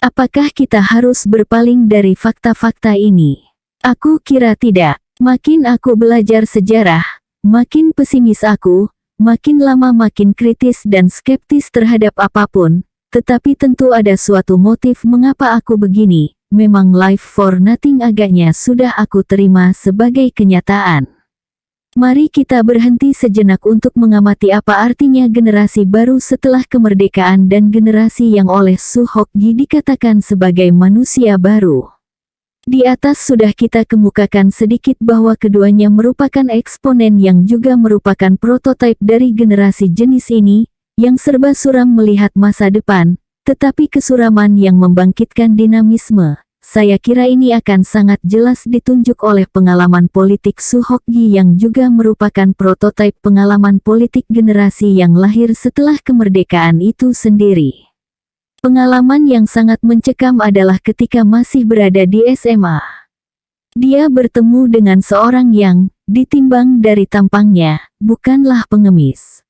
Apakah kita harus berpaling dari fakta-fakta ini? Aku kira tidak. Makin aku belajar sejarah, makin pesimis aku, makin lama makin kritis dan skeptis terhadap apapun. Tetapi tentu ada suatu motif mengapa aku begini. Memang life for nothing agaknya sudah aku terima sebagai kenyataan. Mari kita berhenti sejenak untuk mengamati apa artinya generasi baru setelah kemerdekaan dan generasi yang oleh Suhokgi dikatakan sebagai manusia baru. Di atas sudah kita kemukakan sedikit bahwa keduanya merupakan eksponen yang juga merupakan prototipe dari generasi jenis ini, yang serba suram melihat masa depan, tetapi kesuraman yang membangkitkan dinamisme. Saya kira ini akan sangat jelas ditunjuk oleh pengalaman politik Suhokgi yang juga merupakan prototipe pengalaman politik generasi yang lahir setelah kemerdekaan itu sendiri. Pengalaman yang sangat mencekam adalah ketika masih berada di SMA. Dia bertemu dengan seorang yang, ditimbang dari tampangnya, bukanlah pengemis.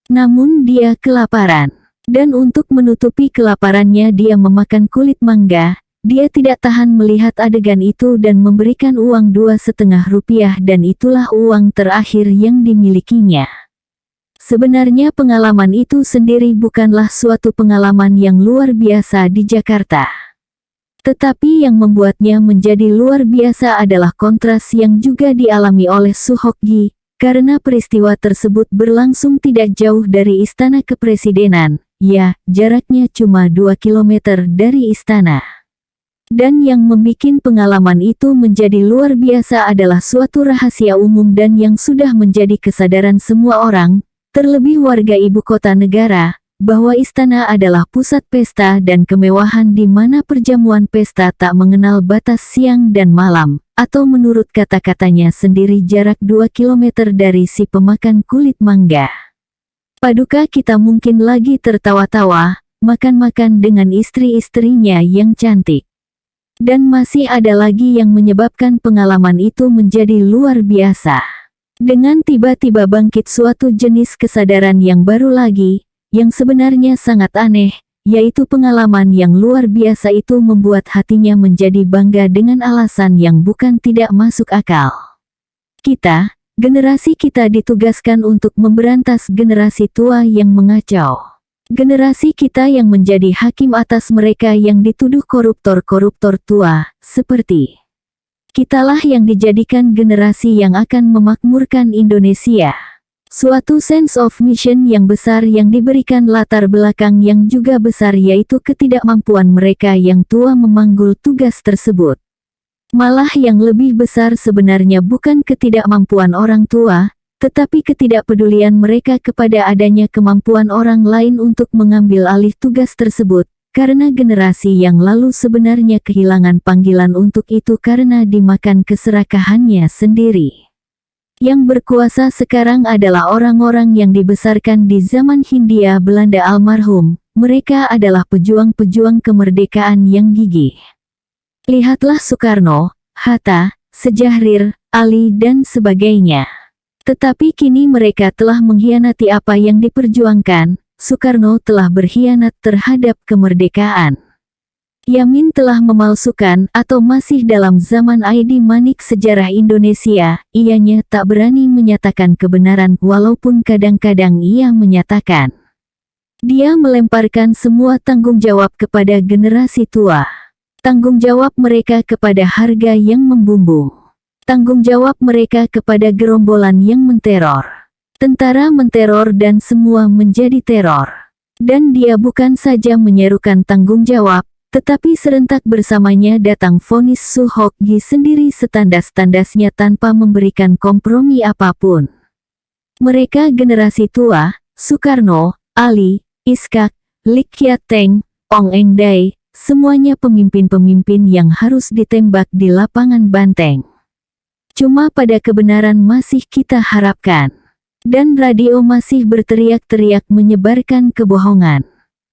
Namun dia kelaparan. Dan untuk menutupi kelaparannya dia memakan kulit mangga. Dia tidak tahan melihat adegan itu dan memberikan uang 2,5 rupiah dan itulah uang terakhir yang dimilikinya. Sebenarnya pengalaman itu sendiri bukanlah suatu pengalaman yang luar biasa di Jakarta. Tetapi yang membuatnya menjadi luar biasa adalah kontras yang juga dialami oleh Suhokgi, karena peristiwa tersebut berlangsung tidak jauh dari Istana Kepresidenan, ya, jaraknya cuma 2 kilometer dari istana. Dan yang membuat pengalaman itu menjadi luar biasa adalah suatu rahasia umum dan yang sudah menjadi kesadaran semua orang, terlebih warga ibu kota negara, bahwa istana adalah pusat pesta dan kemewahan di mana perjamuan pesta tak mengenal batas siang dan malam, atau menurut kata-katanya sendiri jarak 2 kilometer dari si pemakan kulit mangga. Paduka kita mungkin lagi tertawa-tawa, makan-makan dengan istri-istrinya yang cantik. Dan masih ada lagi yang menyebabkan pengalaman itu menjadi luar biasa. Dengan tiba-tiba bangkit suatu jenis kesadaran yang baru lagi, yang sebenarnya sangat aneh, yaitu pengalaman yang luar biasa itu membuat hatinya menjadi bangga dengan alasan yang bukan tidak masuk akal. Kita, generasi kita ditugaskan untuk memberantas generasi tua yang mengacau. Generasi kita yang menjadi hakim atas mereka yang dituduh koruptor-koruptor tua, seperti kitalah yang dijadikan generasi yang akan memakmurkan Indonesia. Suatu sense of mission yang besar yang diberikan latar belakang yang juga besar yaitu ketidakmampuan mereka yang tua memanggul tugas tersebut. Malah yang lebih besar sebenarnya bukan ketidakmampuan orang tua, tetapi ketidakpedulian mereka kepada adanya kemampuan orang lain untuk mengambil alih tugas tersebut, karena generasi yang lalu sebenarnya kehilangan panggilan untuk itu karena dimakan keserakahannya sendiri. Yang berkuasa sekarang adalah orang-orang yang dibesarkan di zaman Hindia Belanda almarhum, mereka adalah pejuang-pejuang kemerdekaan yang gigih. Lihatlah Soekarno, Hatta, Sejahrir, Ali dan sebagainya. Tetapi kini mereka telah mengkhianati apa yang diperjuangkan. Soekarno telah berkhianat terhadap kemerdekaan. Yamin telah memalsukan atau masih dalam zaman ID Manik sejarah Indonesia, ianya tak berani menyatakan kebenaran walaupun kadang-kadang ia menyatakan. Dia melemparkan semua tanggung jawab kepada generasi tua. Tanggung jawab mereka kepada harga yang membumbung. Tanggung jawab mereka kepada gerombolan yang menteror. Tentara menteror dan semua menjadi teror. Dan dia bukan saja menyerukan tanggung jawab, tetapi serentak bersamanya datang vonis Suhokgi sendiri setandas-tandasnya tanpa memberikan kompromi apapun. Mereka generasi tua, Soekarno, Ali, Iskak, Lik Kiat Teng, Ong Eng Dai, semuanya pemimpin-pemimpin yang harus ditembak di lapangan banteng. Cuma pada kebenaran masih kita harapkan. Dan radio masih berteriak-teriak menyebarkan kebohongan.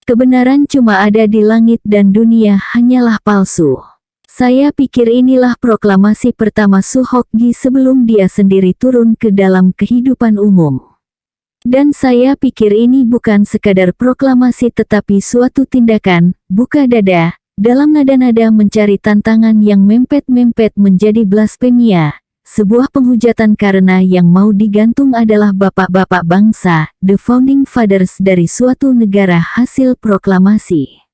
Kebenaran cuma ada di langit dan dunia hanyalah palsu. Saya pikir inilah proklamasi pertama Suhokgi sebelum dia sendiri turun ke dalam kehidupan umum. Dan saya pikir ini bukan sekadar proklamasi tetapi suatu tindakan, buka dada, dalam nada-nada mencari tantangan yang mempet-mempet menjadi blasfemia. Sebuah penghujatan karena yang mau digantung adalah bapak-bapak bangsa, the founding fathers dari suatu negara hasil proklamasi.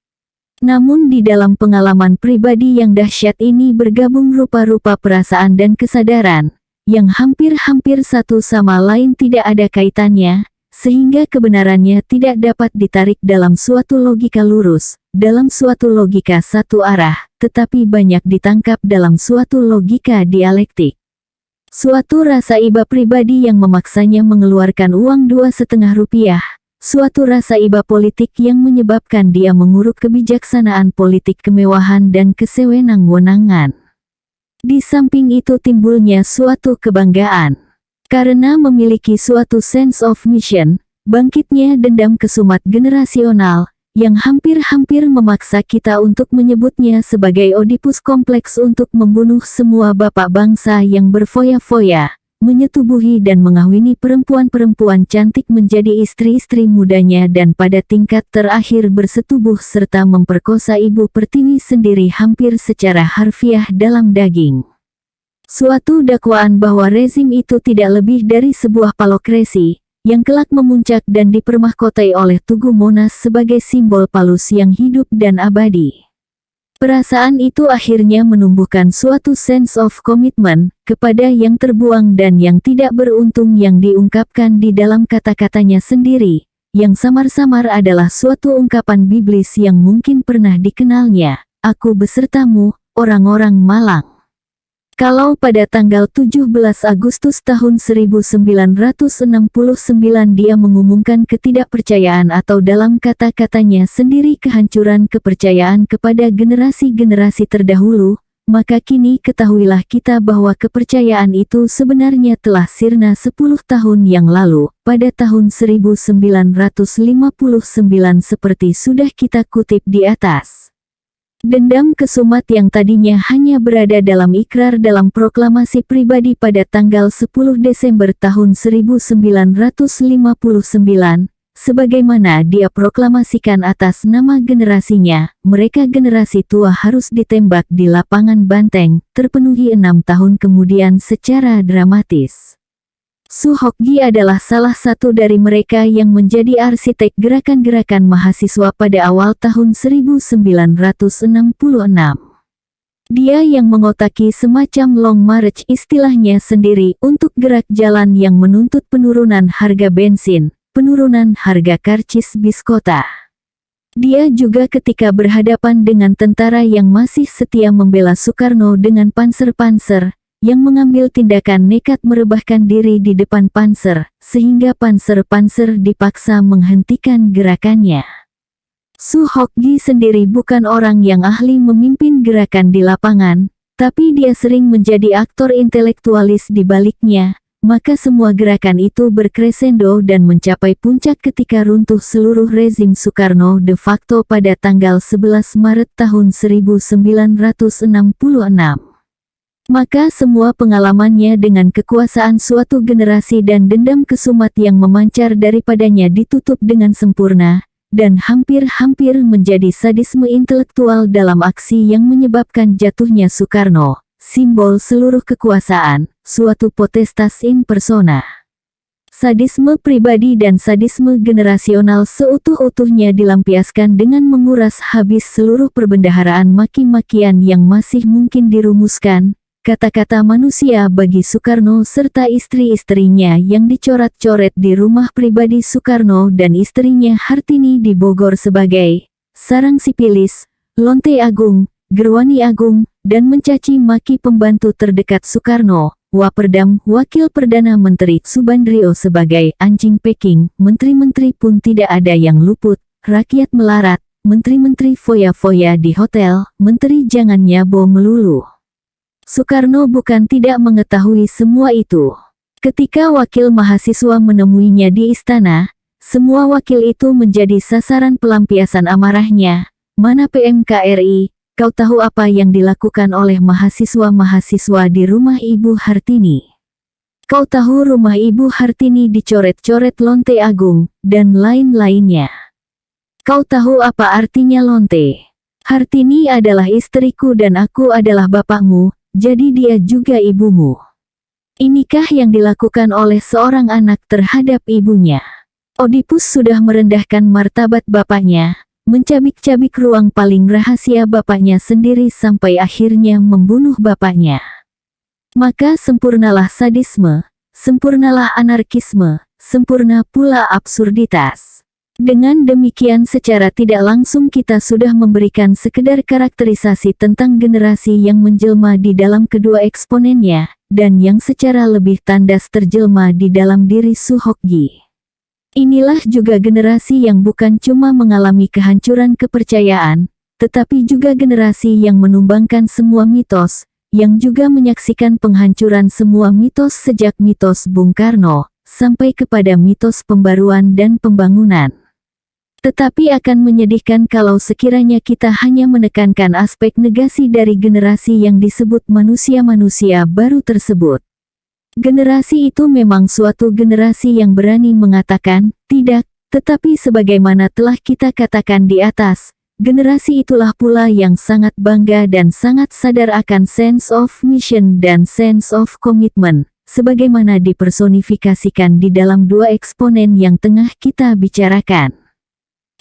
Namun di dalam pengalaman pribadi yang dahsyat ini bergabung rupa-rupa perasaan dan kesadaran, yang hampir-hampir satu sama lain tidak ada kaitannya, sehingga kebenarannya tidak dapat ditarik dalam suatu logika lurus, dalam suatu logika satu arah, tetapi banyak ditangkap dalam suatu logika dialektik. Suatu rasa iba pribadi yang memaksanya mengeluarkan uang 2,5 rupiah, suatu rasa iba politik yang menyebabkan dia menguruk kebijaksanaan politik kemewahan dan kesewenang-wenangan. Di samping itu timbulnya suatu kebanggaan. Karena memiliki suatu sense of mission, bangkitnya dendam kesumat generasional, yang hampir-hampir memaksa kita untuk menyebutnya sebagai Oedipus kompleks untuk membunuh semua bapak bangsa yang berfoya-foya, menyetubuhi dan mengawini perempuan-perempuan cantik menjadi istri-istri mudanya dan pada tingkat terakhir bersetubuh serta memperkosa ibu pertiwi sendiri hampir secara harfiah dalam daging. Suatu dakwaan bahwa rezim itu tidak lebih dari sebuah palokrasi, yang kelak memuncak dan dipermahkotai oleh Tugu Monas sebagai simbol palus yang hidup dan abadi. Perasaan itu akhirnya menumbuhkan suatu sense of commitment kepada yang terbuang dan yang tidak beruntung yang diungkapkan di dalam kata-katanya sendiri, yang samar-samar adalah suatu ungkapan biblis yang mungkin pernah dikenalnya, aku besertamu, orang-orang Malang. Kalau pada tanggal 17 Agustus tahun 1969 dia mengumumkan ketidakpercayaan atau dalam kata-katanya sendiri kehancuran kepercayaan kepada generasi-generasi terdahulu, maka kini ketahuilah kita bahwa kepercayaan itu sebenarnya telah sirna 10 tahun yang lalu, pada tahun 1959 seperti sudah kita kutip di atas. Dendam kesumat yang tadinya hanya berada dalam ikrar dalam proklamasi pribadi pada tanggal 10 Desember tahun 1959, sebagaimana dia proklamasikan atas nama generasinya, mereka generasi tua harus ditembak di lapangan banteng, terpenuhi 6 tahun kemudian secara dramatis. Suhokgi adalah salah satu dari mereka yang menjadi arsitek gerakan-gerakan mahasiswa pada awal tahun 1966. Dia yang mengotaki semacam long march istilahnya sendiri untuk gerak jalan yang menuntut penurunan harga bensin, penurunan harga karcis bis kota. Dia juga ketika berhadapan dengan tentara yang masih setia membela Soekarno dengan panser-panser, yang mengambil tindakan nekat merebahkan diri di depan panser, sehingga panser-panser dipaksa menghentikan gerakannya. Suhokgi sendiri bukan orang yang ahli memimpin gerakan di lapangan, tapi dia sering menjadi aktor intelektualis di baliknya, maka semua gerakan itu berkresendo dan mencapai puncak ketika runtuh seluruh rezim Soekarno de facto pada tanggal 11 Maret tahun 1966. Maka semua pengalamannya dengan kekuasaan suatu generasi dan dendam kesumat yang memancar daripadanya ditutup dengan sempurna, dan hampir-hampir menjadi sadisme intelektual dalam aksi yang menyebabkan jatuhnya Soekarno, simbol seluruh kekuasaan, suatu potestas in persona. Sadisme pribadi dan sadisme generasional seutuh-utuhnya dilampiaskan dengan menguras habis seluruh perbendaharaan maki-makian yang masih mungkin dirumuskan, kata-kata manusia bagi Soekarno serta istri-istrinya yang dicoret-coret di rumah pribadi Soekarno dan istrinya Hartini di Bogor sebagai sarang sipilis, lonte agung, gerwani agung, dan mencaci maki pembantu terdekat Soekarno, Waperdam, Wakil Perdana Menteri Subandrio sebagai anjing Peking, menteri-menteri pun tidak ada yang luput, rakyat melarat, menteri-menteri foya-foya di hotel, menteri jangan nyabo melulu. Soekarno bukan tidak mengetahui semua itu. Ketika wakil mahasiswa menemuinya di istana, semua wakil itu menjadi sasaran pelampiasan amarahnya. Mana PMKRI, kau tahu apa yang dilakukan oleh mahasiswa-mahasiswa di rumah Ibu Hartini? Kau tahu rumah Ibu Hartini dicoret-coret lonte agung, dan lain-lainnya. Kau tahu apa artinya lonte? Hartini adalah istriku dan aku adalah bapakmu. Jadi dia juga ibumu. Inikah yang dilakukan oleh seorang anak terhadap ibunya? Oedipus sudah merendahkan martabat bapaknya, mencabik-cabik ruang paling rahasia bapaknya sendiri sampai akhirnya membunuh bapaknya. Maka sempurnalah sadisme, sempurnalah anarkisme, sempurna pula absurditas. Dengan demikian secara tidak langsung kita sudah memberikan sekedar karakterisasi tentang generasi yang menjelma di dalam kedua eksponennya, dan yang secara lebih tandas terjelma di dalam diri Soehokgi. Inilah juga generasi yang bukan cuma mengalami kehancuran kepercayaan, tetapi juga generasi yang menumbangkan semua mitos, yang juga menyaksikan penghancuran semua mitos sejak mitos Bung Karno, sampai kepada mitos pembaruan dan pembangunan. Tetapi akan menyedihkan kalau sekiranya kita hanya menekankan aspek negasi dari generasi yang disebut manusia-manusia baru tersebut. Generasi itu memang suatu generasi yang berani mengatakan, tidak, tetapi sebagaimana telah kita katakan di atas, generasi itulah pula yang sangat bangga dan sangat sadar akan sense of mission dan sense of commitment, sebagaimana dipersonifikasikan di dalam dua eksponen yang tengah kita bicarakan.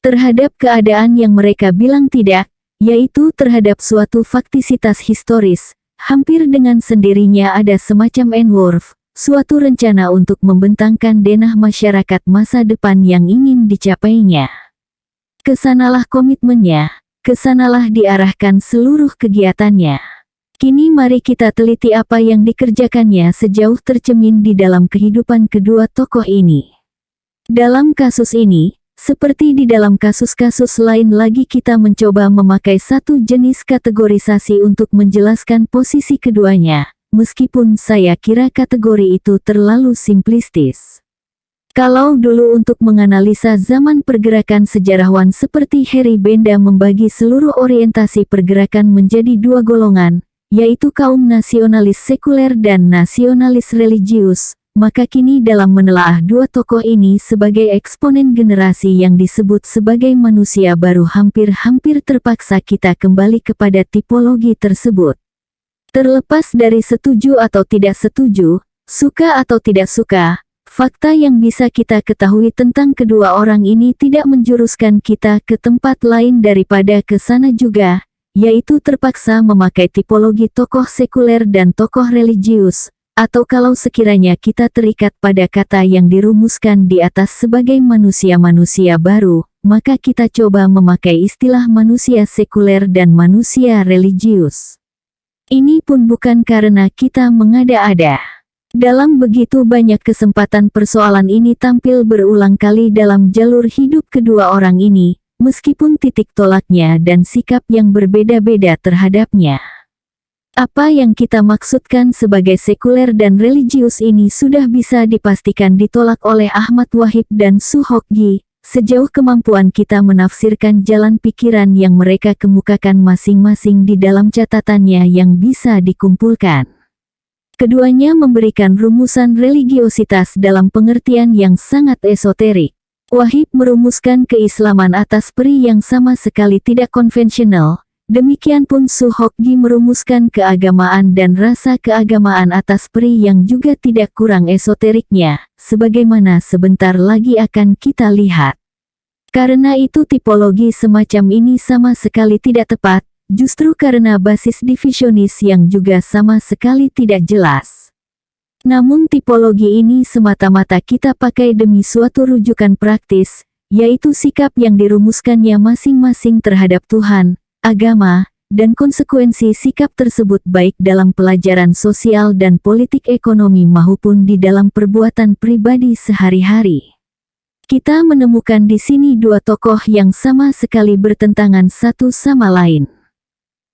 Terhadap keadaan yang mereka bilang tidak, yaitu terhadap suatu faktisitas historis, hampir dengan sendirinya ada semacam N-Wurf, suatu rencana untuk membentangkan denah masyarakat masa depan yang ingin dicapainya. Kesanalah komitmennya, kesanalah diarahkan seluruh kegiatannya. Kini mari kita teliti apa yang dikerjakannya sejauh tercemin di dalam kehidupan kedua tokoh ini. Dalam kasus ini, seperti di dalam kasus-kasus lain lagi kita mencoba memakai satu jenis kategorisasi untuk menjelaskan posisi keduanya, meskipun saya kira kategori itu terlalu simplistis. Kalau dulu untuk menganalisa zaman pergerakan sejarawan seperti Harry Benda membagi seluruh orientasi pergerakan menjadi dua golongan, yaitu kaum nasionalis sekuler dan nasionalis religius, maka kini dalam menelaah dua tokoh ini sebagai eksponen generasi yang disebut sebagai manusia baru hampir-hampir terpaksa kita kembali kepada tipologi tersebut. Terlepas dari setuju atau tidak setuju, suka atau tidak suka, fakta yang bisa kita ketahui tentang kedua orang ini tidak menjuruskan kita ke tempat lain daripada ke sana juga, yaitu terpaksa memakai tipologi tokoh sekuler dan tokoh religius. Atau kalau sekiranya kita terikat pada kata yang dirumuskan di atas sebagai manusia-manusia baru, maka kita coba memakai istilah manusia sekuler dan manusia religius. Ini pun bukan karena kita mengada-ada. Dalam begitu banyak kesempatan persoalan ini tampil berulang kali dalam jalur hidup kedua orang ini, meskipun titik tolaknya dan sikap yang berbeda-beda terhadapnya. Apa yang kita maksudkan sebagai sekuler dan religius ini sudah bisa dipastikan ditolak oleh Ahmad Wahid dan Soehokgi, sejauh kemampuan kita menafsirkan jalan pikiran yang mereka kemukakan masing-masing di dalam catatannya yang bisa dikumpulkan. Keduanya memberikan rumusan religiositas dalam pengertian yang sangat esoterik. Wahid merumuskan keislaman atas peri yang sama sekali tidak konvensional. Demikian pun Soehokgi merumuskan keagamaan dan rasa keagamaan atas peri yang juga tidak kurang esoteriknya, sebagaimana sebentar lagi akan kita lihat. Karena itu tipologi semacam ini sama sekali tidak tepat, justru karena basis divisionis yang juga sama sekali tidak jelas. Namun tipologi ini semata-mata kita pakai demi suatu rujukan praktis, yaitu sikap yang dirumuskannya masing-masing terhadap Tuhan, agama, dan konsekuensi sikap tersebut baik dalam pelajaran sosial dan politik ekonomi maupun di dalam perbuatan pribadi sehari-hari. Kita menemukan di sini dua tokoh yang sama sekali bertentangan satu sama lain.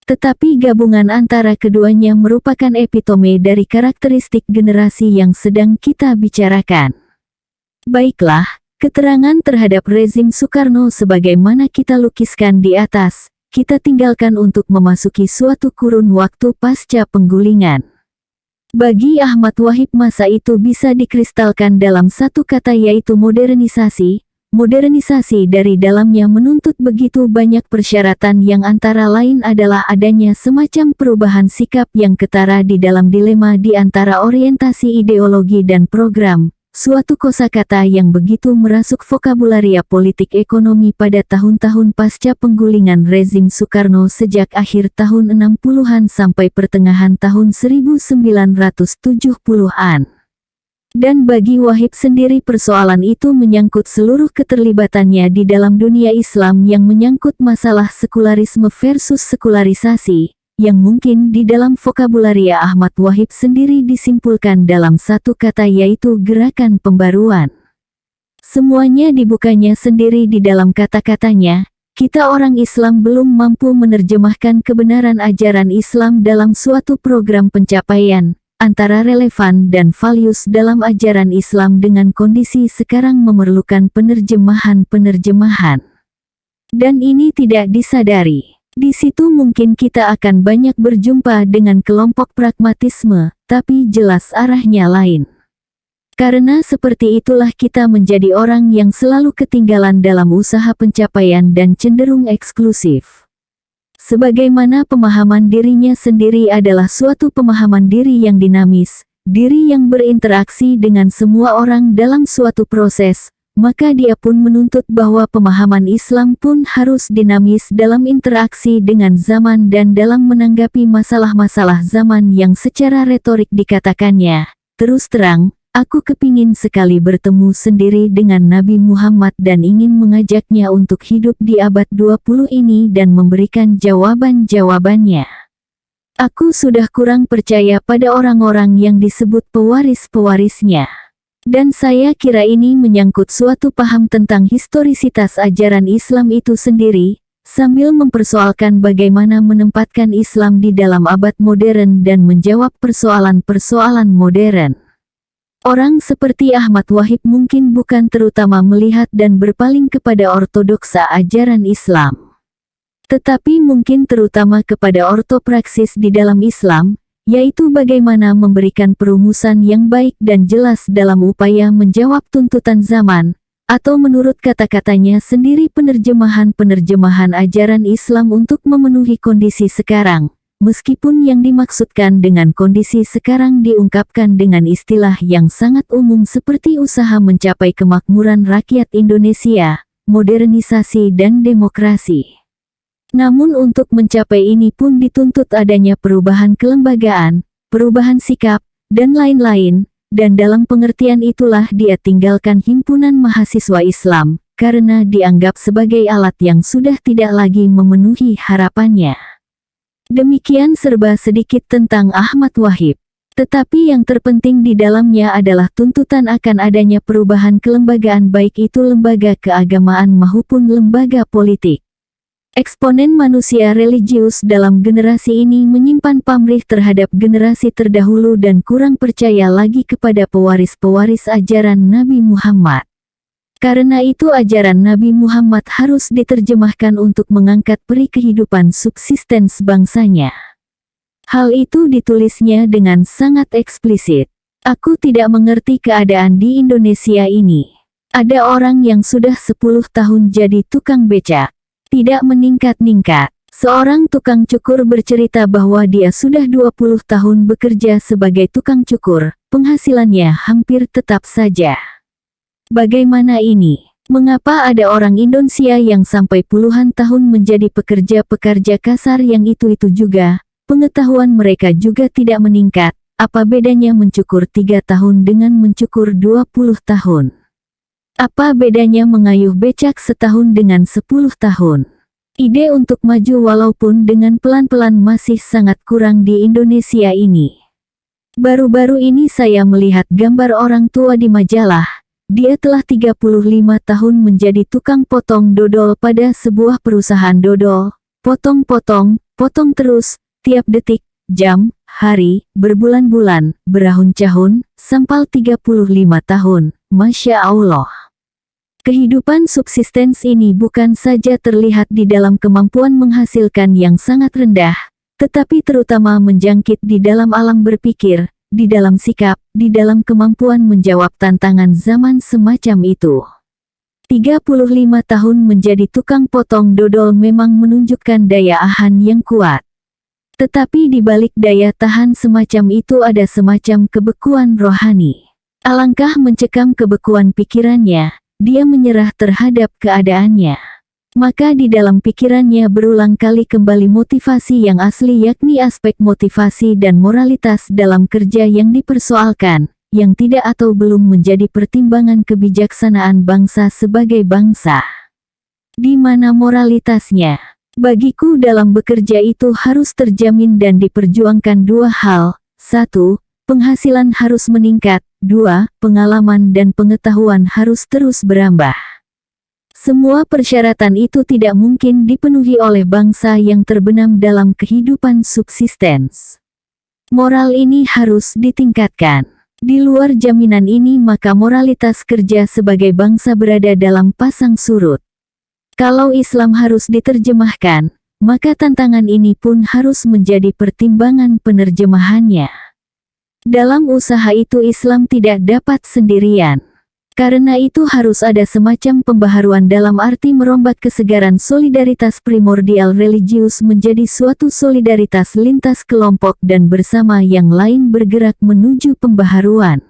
Tetapi gabungan antara keduanya merupakan epitome dari karakteristik generasi yang sedang kita bicarakan. Baiklah, keterangan terhadap rezim Soekarno sebagaimana kita lukiskan di atas, kita tinggalkan untuk memasuki suatu kurun waktu pasca penggulingan. Bagi Ahmad Wahid masa itu bisa dikristalkan dalam satu kata yaitu modernisasi. Modernisasi dari dalamnya menuntut begitu banyak persyaratan yang antara lain adalah adanya semacam perubahan sikap yang ketara di dalam dilema di antara orientasi ideologi dan program, suatu kosakata yang begitu merasuk vokabularia politik ekonomi pada tahun-tahun pasca penggulingan rezim Soekarno sejak akhir tahun 60-an sampai pertengahan tahun 1970-an. Dan bagi Wahid sendiri persoalan itu menyangkut seluruh keterlibatannya di dalam dunia Islam yang menyangkut masalah sekularisme versus sekularisasi, yang mungkin di dalam vokabularia Ahmad Wahid sendiri disimpulkan dalam satu kata yaitu gerakan pembaruan. Semuanya dibukanya sendiri di dalam kata-katanya, kita orang Islam belum mampu menerjemahkan kebenaran ajaran Islam dalam suatu program pencapaian, antara relevan dan values dalam ajaran Islam dengan kondisi sekarang memerlukan penerjemahan. Dan ini tidak disadari. Di situ mungkin kita akan banyak berjumpa dengan kelompok pragmatisme, tapi jelas arahnya lain. Karena seperti itulah kita menjadi orang yang selalu ketinggalan dalam usaha pencapaian dan cenderung eksklusif. Sebagaimana pemahaman dirinya sendiri adalah suatu pemahaman diri yang dinamis, diri yang berinteraksi dengan semua orang dalam suatu proses, maka dia pun menuntut bahwa pemahaman Islam pun harus dinamis dalam interaksi dengan zaman dan dalam menanggapi masalah-masalah zaman yang secara retorik dikatakannya. Terus terang, aku kepingin sekali bertemu sendiri dengan Nabi Muhammad dan ingin mengajaknya untuk hidup di abad 20 ini dan memberikan jawaban-jawabannya. Aku sudah kurang percaya pada orang-orang yang disebut pewaris-pewarisnya. Dan saya kira ini menyangkut suatu paham tentang historisitas ajaran Islam itu sendiri, sambil mempersoalkan bagaimana menempatkan Islam di dalam abad modern dan menjawab persoalan-persoalan modern. Orang seperti Ahmad Wahid mungkin bukan terutama melihat dan berpaling kepada ortodoksa ajaran Islam, tetapi mungkin terutama kepada ortopraksis di dalam Islam, yaitu bagaimana memberikan perumusan yang baik dan jelas dalam upaya menjawab tuntutan zaman, atau menurut kata-katanya sendiri penerjemahan-penerjemahan ajaran Islam untuk memenuhi kondisi sekarang. Meskipun yang dimaksudkan dengan kondisi sekarang diungkapkan dengan istilah yang sangat umum seperti usaha mencapai kemakmuran rakyat Indonesia, modernisasi dan demokrasi. Namun untuk mencapai ini pun dituntut adanya perubahan kelembagaan, perubahan sikap, dan lain-lain, dan dalam pengertian itulah dia tinggalkan himpunan mahasiswa Islam, karena dianggap sebagai alat yang sudah tidak lagi memenuhi harapannya. Demikian serba sedikit tentang Ahmad Wahid. Tetapi yang terpenting di dalamnya adalah tuntutan akan adanya perubahan kelembagaan baik itu lembaga keagamaan maupun lembaga politik. Eksponen manusia religius dalam generasi ini menyimpan pamrih terhadap generasi terdahulu dan kurang percaya lagi kepada pewaris-pewaris ajaran Nabi Muhammad. Karena itu ajaran Nabi Muhammad harus diterjemahkan untuk mengangkat peri kehidupan subsistens bangsanya. Hal itu ditulisnya dengan sangat eksplisit. Aku tidak mengerti keadaan di Indonesia ini. Ada orang yang sudah 10 tahun jadi tukang becak. Tidak meningkat-ningkat. Seorang tukang cukur bercerita bahwa dia sudah 20 tahun bekerja sebagai tukang cukur. Penghasilannya hampir tetap saja. Bagaimana ini? Mengapa ada orang Indonesia yang sampai puluhan tahun menjadi pekerja-pekerja kasar yang itu-itu juga, pengetahuan mereka juga tidak meningkat? Apa bedanya mencukur 3 tahun dengan mencukur 20 tahun? Apa bedanya mengayuh becak setahun dengan 10 tahun? Ide untuk maju walaupun dengan pelan-pelan masih sangat kurang di Indonesia ini. Baru-baru ini saya melihat gambar orang tua di majalah. Dia telah 35 tahun menjadi tukang potong dodol pada sebuah perusahaan dodol. Potong-potong, potong terus, tiap detik, jam, hari, berbulan-bulan, berahun-tahun, sampai 35 tahun. Masya Allah. Kehidupan subsistens ini bukan saja terlihat di dalam kemampuan menghasilkan yang sangat rendah, tetapi terutama menjangkit di dalam alam berpikir, di dalam sikap, di dalam kemampuan menjawab tantangan zaman semacam itu. 35 tahun menjadi tukang potong dodol memang menunjukkan daya tahan yang kuat. Tetapi di balik daya tahan semacam itu ada semacam kebekuan rohani. Alangkah mencekam kebekuan pikirannya, dia menyerah terhadap keadaannya. Maka di dalam pikirannya berulang kali kembali motivasi yang asli, yakni aspek motivasi dan moralitas dalam kerja yang dipersoalkan, yang tidak atau belum menjadi pertimbangan kebijaksanaan bangsa sebagai bangsa. Di mana moralitasnya? Bagiku dalam bekerja itu harus terjamin dan diperjuangkan dua hal. 1. Penghasilan harus meningkat. 2. Pengalaman dan pengetahuan harus terus berambah. Semua persyaratan itu tidak mungkin dipenuhi oleh bangsa yang terbenam dalam kehidupan subsistens. Moral ini harus ditingkatkan. Di luar jaminan ini maka moralitas kerja sebagai bangsa berada dalam pasang surut. Kalau Islam harus diterjemahkan, maka tantangan ini pun harus menjadi pertimbangan penerjemahannya. Dalam usaha itu Islam tidak dapat sendirian. Karena itu harus ada semacam pembaharuan dalam arti merombak kesegaran solidaritas primordial religius menjadi suatu solidaritas lintas kelompok dan bersama yang lain bergerak menuju pembaharuan.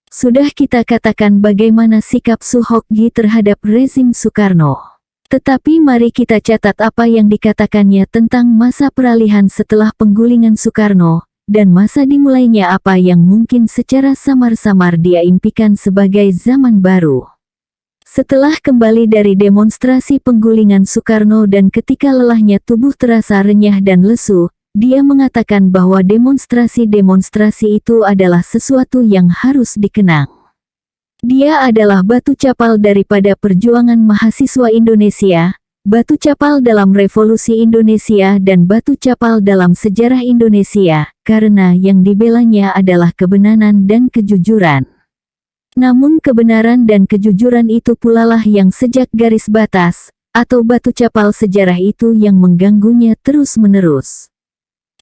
Sudah kita katakan bagaimana sikap Suhokgi terhadap rezim Soekarno. Tetapi mari kita catat apa yang dikatakannya tentang masa peralihan setelah penggulingan Soekarno, dan masa dimulainya apa yang mungkin secara samar-samar dia impikan sebagai zaman baru. Setelah kembali dari demonstrasi penggulingan Soekarno dan ketika lelahnya tubuh terasa renyah dan lesu, dia mengatakan bahwa demonstrasi-demonstrasi itu adalah sesuatu yang harus dikenang. Dia adalah batu capal daripada perjuangan mahasiswa Indonesia, batu capal dalam revolusi Indonesia dan batu capal dalam sejarah Indonesia, karena yang dibelanya adalah kebenaran dan kejujuran. Namun kebenaran dan kejujuran itu pula lah yang sejak garis batas, atau batu capal sejarah itu yang mengganggunya terus-menerus.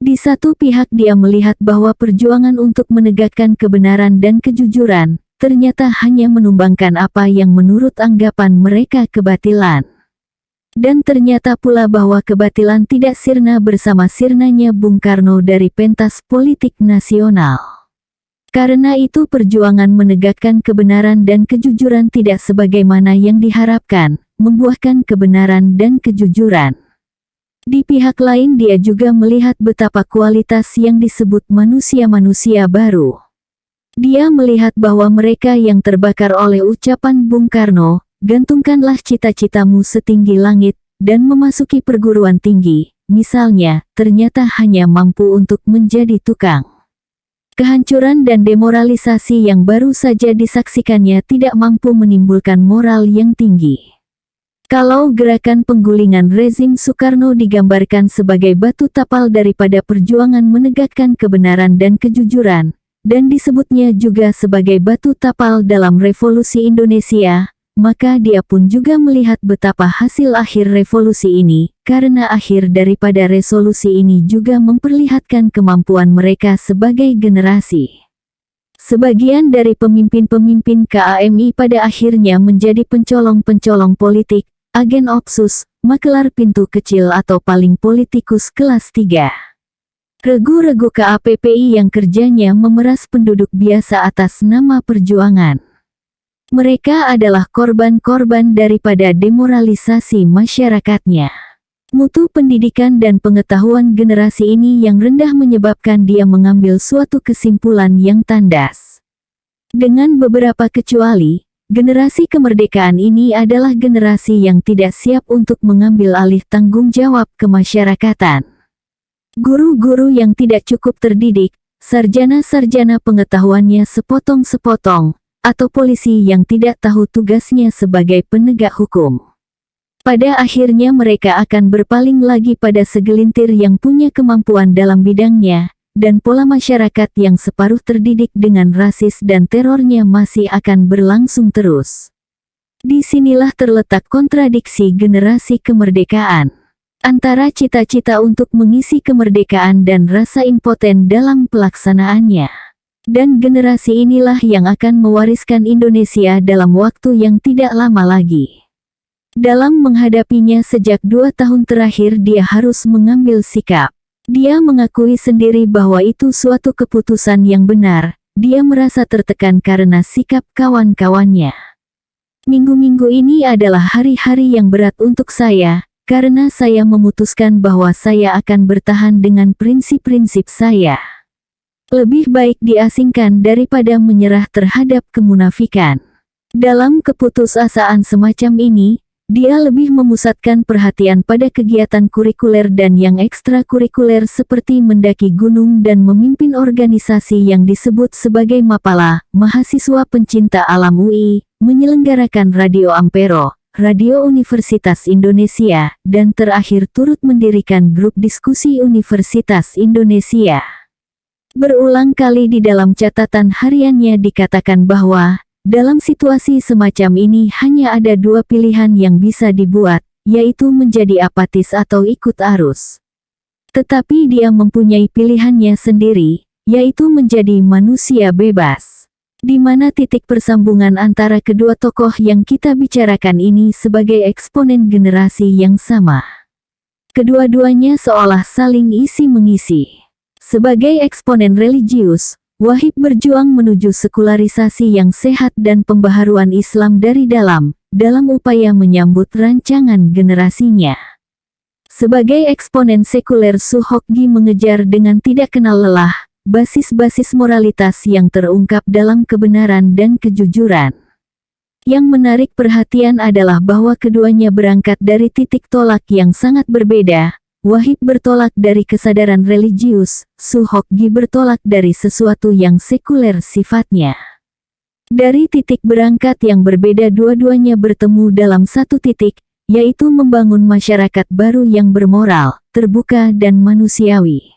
Di satu pihak dia melihat bahwa perjuangan untuk menegakkan kebenaran dan kejujuran, ternyata hanya menumbangkan apa yang menurut anggapan mereka kebatilan. Dan ternyata pula bahwa kebatilan tidak sirna bersama sirnanya Bung Karno dari pentas politik nasional. Karena itu perjuangan menegakkan kebenaran dan kejujuran tidak sebagaimana yang diharapkan, membuahkan kebenaran dan kejujuran. Di pihak lain dia juga melihat betapa kualitas yang disebut manusia-manusia baru. Dia melihat bahwa mereka yang terbakar oleh ucapan Bung Karno, gantungkanlah cita-citamu setinggi langit, dan memasuki perguruan tinggi, misalnya, ternyata hanya mampu untuk menjadi tukang. Kehancuran dan demoralisasi yang baru saja disaksikannya tidak mampu menimbulkan moral yang tinggi. Kalau gerakan penggulingan rezim Soekarno digambarkan sebagai batu tapal daripada perjuangan menegakkan kebenaran dan kejujuran, dan disebutnya juga sebagai batu tapal dalam revolusi Indonesia, maka dia pun juga melihat betapa hasil akhir revolusi ini, karena akhir daripada resolusi ini juga memperlihatkan kemampuan mereka sebagai generasi. Sebagian dari pemimpin-pemimpin KAMI pada akhirnya menjadi pencolong-pencolong politik, agen opsus, makelar pintu kecil atau paling politikus kelas 3. Regu-regu KAPPI yang kerjanya memeras penduduk biasa atas nama perjuangan. Mereka adalah korban-korban daripada demoralisasi masyarakatnya. Mutu pendidikan dan pengetahuan generasi ini yang rendah menyebabkan dia mengambil suatu kesimpulan yang tandas. Dengan beberapa kecuali, generasi kemerdekaan ini adalah generasi yang tidak siap untuk mengambil alih tanggung jawab kemasyarakatan. Guru-guru yang tidak cukup terdidik, sarjana-sarjana pengetahuannya sepotong-sepotong, atau polisi yang tidak tahu tugasnya sebagai penegak hukum. Pada akhirnya mereka akan berpaling lagi pada segelintir yang punya kemampuan dalam bidangnya, dan pola masyarakat yang separuh terdidik dengan rasis dan terornya masih akan berlangsung terus. Disinilah terletak kontradiksi generasi kemerdekaan antara cita-cita untuk mengisi kemerdekaan dan rasa impoten dalam pelaksanaannya. Dan generasi inilah yang akan mewariskan Indonesia dalam waktu yang tidak lama lagi. Dalam menghadapinya sejak 2 tahun terakhir dia harus mengambil sikap. Dia mengakui sendiri bahwa itu suatu keputusan yang benar. Dia merasa tertekan karena sikap kawan-kawannya. Minggu-minggu ini adalah hari-hari yang berat untuk saya, karena saya memutuskan bahwa saya akan bertahan dengan prinsip-prinsip saya. Lebih baik diasingkan daripada menyerah terhadap kemunafikan. Dalam keputusasaan semacam ini, dia lebih memusatkan perhatian pada kegiatan kurikuler dan yang ekstrakurikuler seperti mendaki gunung dan memimpin organisasi yang disebut sebagai Mapala, Mahasiswa Pencinta Alam UI, menyelenggarakan Radio Ampero, Radio Universitas Indonesia, dan terakhir turut mendirikan grup diskusi Universitas Indonesia. Berulang kali di dalam catatan hariannya dikatakan bahwa, dalam situasi semacam ini hanya ada 2 pilihan yang bisa dibuat, yaitu menjadi apatis atau ikut arus. Tetapi dia mempunyai pilihannya sendiri, yaitu menjadi manusia bebas. Di mana titik persambungan antara kedua tokoh yang kita bicarakan ini sebagai eksponen generasi yang sama. Kedua-duanya seolah saling isi-mengisi. Sebagai eksponen religius, Wahib berjuang menuju sekularisasi yang sehat dan pembaharuan Islam dari dalam upaya menyambut rancangan generasinya. Sebagai eksponen sekuler Suhokgi mengejar dengan tidak kenal lelah, basis-basis moralitas yang terungkap dalam kebenaran dan kejujuran. Yang menarik perhatian adalah bahwa keduanya berangkat dari titik tolak yang sangat berbeda. Wahib bertolak dari kesadaran religius, Suhokgi bertolak dari sesuatu yang sekuler sifatnya. Dari titik berangkat yang berbeda dua-duanya bertemu dalam satu titik, yaitu membangun masyarakat baru yang bermoral, terbuka dan manusiawi.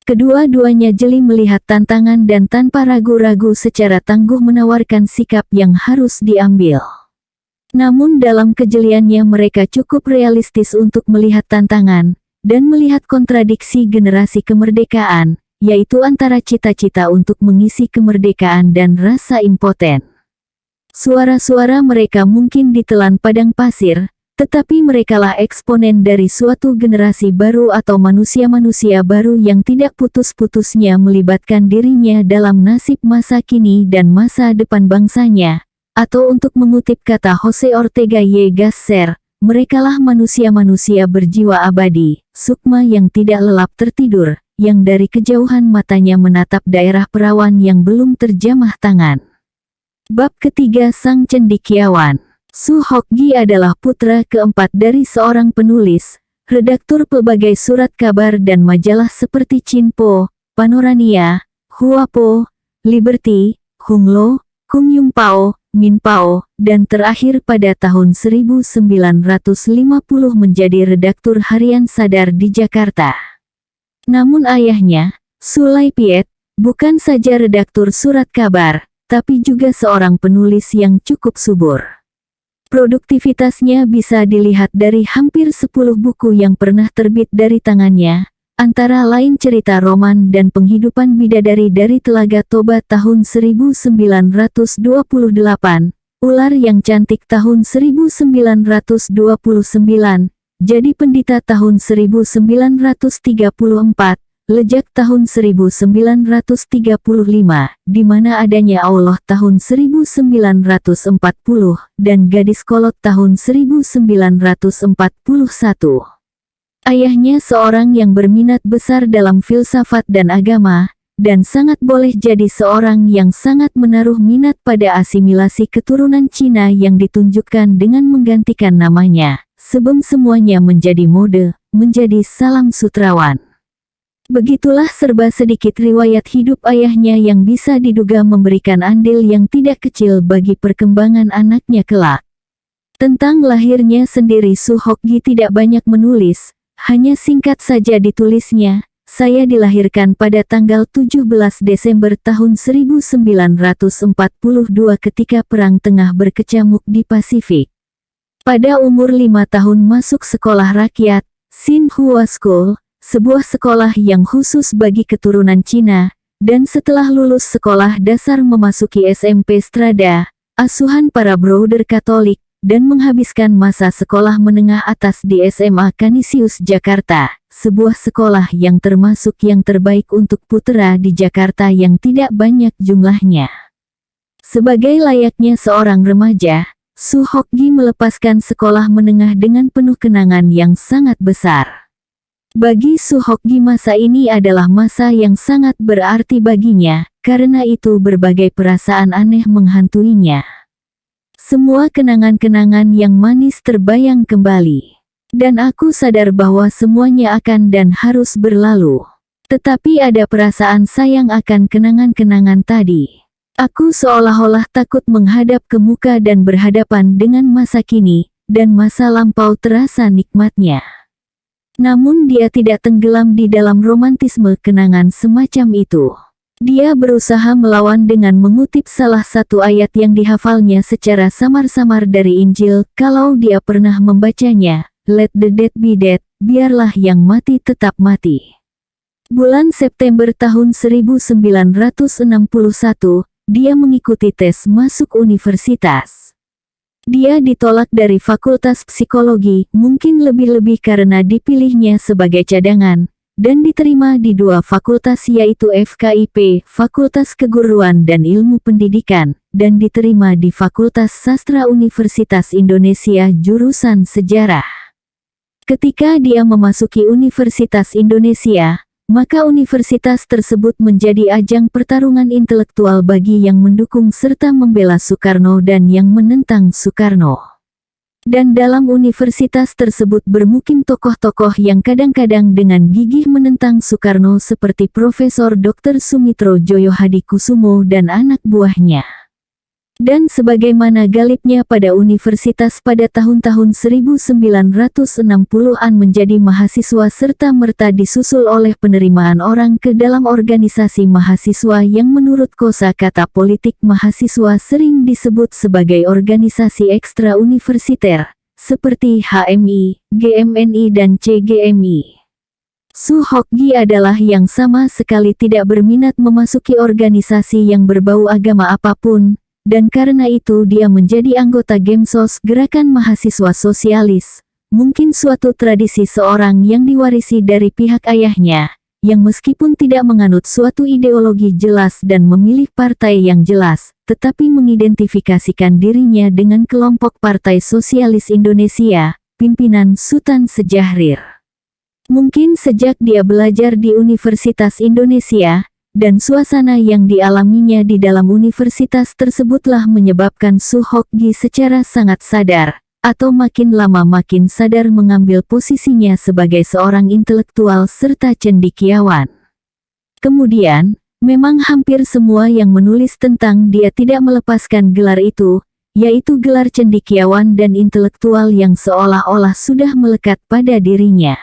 Kedua-duanya jeli melihat tantangan dan tanpa ragu-ragu secara tangguh menawarkan sikap yang harus diambil. Namun dalam kejeliannya mereka cukup realistis untuk melihat tantangan, dan melihat kontradiksi generasi kemerdekaan, yaitu antara cita-cita untuk mengisi kemerdekaan dan rasa impoten. Suara-suara mereka mungkin ditelan padang pasir, tetapi merekalah eksponen dari suatu generasi baru atau manusia-manusia baru yang tidak putus-putusnya melibatkan dirinya dalam nasib masa kini dan masa depan bangsanya, atau untuk mengutip kata Jose Ortega y Gasser, merekalah manusia-manusia berjiwa abadi, sukma yang tidak lelap tertidur, yang dari kejauhan matanya menatap daerah perawan yang belum terjamah tangan. Bab ketiga Sang Cendekiawan. Suhokgi adalah putra keempat dari seorang penulis, redaktur pelbagai surat kabar dan majalah seperti Chinpo, Panorania, Huapo, Liberty, Hunglo, Kungyungpao, Minpao, dan terakhir pada tahun 1950 menjadi redaktur harian Sadar di Jakarta. Namun ayahnya, Sulai Piet, bukan saja redaktur surat kabar, tapi juga seorang penulis yang cukup subur. Produktivitasnya bisa dilihat dari hampir 10 buku yang pernah terbit dari tangannya, antara lain cerita roman dan penghidupan bidadari dari Telaga Toba tahun 1928, Ular yang Cantik tahun 1929, Jadi Pendita tahun 1934, Lejak tahun 1935, di mana adanya Allah tahun 1940, dan Gadis Kolot tahun 1941. Ayahnya seorang yang berminat besar dalam filsafat dan agama, dan sangat boleh jadi seorang yang sangat menaruh minat pada asimilasi keturunan Cina yang ditunjukkan dengan menggantikan namanya, sebelum semuanya menjadi mode, menjadi Salam Sutrawan. Begitulah serba sedikit riwayat hidup ayahnya yang bisa diduga memberikan andil yang tidak kecil bagi perkembangan anaknya kelak. Tentang lahirnya sendiri Su Hokgi tidak banyak menulis, hanya singkat saja ditulisnya, "Saya dilahirkan pada tanggal 17 Desember tahun 1942 ketika Perang Tengah berkecamuk di Pasifik. Pada umur 5 tahun masuk sekolah rakyat, Xinhua School, sebuah sekolah yang khusus bagi keturunan Cina, dan setelah lulus sekolah dasar memasuki SMP Strada, asuhan para brother Katolik, dan menghabiskan masa sekolah menengah atas di SMA Canisius Jakarta, sebuah sekolah yang termasuk yang terbaik untuk putra di Jakarta yang tidak banyak jumlahnya. Sebagai layaknya seorang remaja, Su Hokgi melepaskan sekolah menengah dengan penuh kenangan yang sangat besar. Bagi Su Hokgi masa ini adalah masa yang sangat berarti baginya, karena itu berbagai perasaan aneh menghantuinya. Semua kenangan-kenangan yang manis terbayang kembali. Dan aku sadar bahwa semuanya akan dan harus berlalu. Tetapi ada perasaan sayang akan kenangan-kenangan tadi. Aku seolah-olah takut menghadap ke muka dan berhadapan dengan masa kini, dan masa lampau terasa nikmatnya. Namun dia tidak tenggelam di dalam romantisme kenangan semacam itu. Dia berusaha melawan dengan mengutip salah satu ayat yang dihafalnya secara samar-samar dari Injil, kalau dia pernah membacanya, "Let the dead be dead, biarlah yang mati tetap mati." Bulan September tahun 1961, dia mengikuti tes masuk universitas. Dia ditolak dari Fakultas Psikologi, mungkin lebih-lebih karena dipilihnya sebagai cadangan, dan diterima di dua fakultas yaitu FKIP, Fakultas Keguruan dan Ilmu Pendidikan, dan diterima di Fakultas Sastra Universitas Indonesia jurusan Sejarah. Ketika dia memasuki Universitas Indonesia, maka universitas tersebut menjadi ajang pertarungan intelektual bagi yang mendukung serta membela Soekarno dan yang menentang Soekarno. Dan dalam universitas tersebut bermukim tokoh-tokoh yang kadang-kadang dengan gigih menentang Soekarno seperti Profesor Dr. Sumitro Joyo Hadikusumo dan anak buahnya. Dan sebagaimana galibnya pada universitas pada tahun-tahun 1960-an menjadi mahasiswa serta-merta disusul oleh penerimaan orang ke dalam organisasi mahasiswa yang menurut kosakata politik mahasiswa sering disebut sebagai organisasi ekstra universiter, seperti HMI, GMNI dan CGMI. Su Hokgi adalah yang sama sekali tidak berminat memasuki organisasi yang berbau agama apapun, dan karena itu dia menjadi anggota Gemsos Gerakan Mahasiswa Sosialis, mungkin suatu tradisi seorang yang diwarisi dari pihak ayahnya, yang meskipun tidak menganut suatu ideologi jelas dan memilih partai yang jelas, tetapi mengidentifikasikan dirinya dengan kelompok Partai Sosialis Indonesia, pimpinan Sultan Sejahrir. Mungkin sejak dia belajar di Universitas Indonesia, dan suasana yang dialaminya di dalam universitas tersebutlah menyebabkan Su Hokgi secara sangat sadar, atau makin lama makin sadar mengambil posisinya sebagai seorang intelektual serta cendekiawan. Kemudian, memang hampir semua yang menulis tentang dia tidak melepaskan gelar itu, yaitu gelar cendekiawan dan intelektual yang seolah-olah sudah melekat pada dirinya.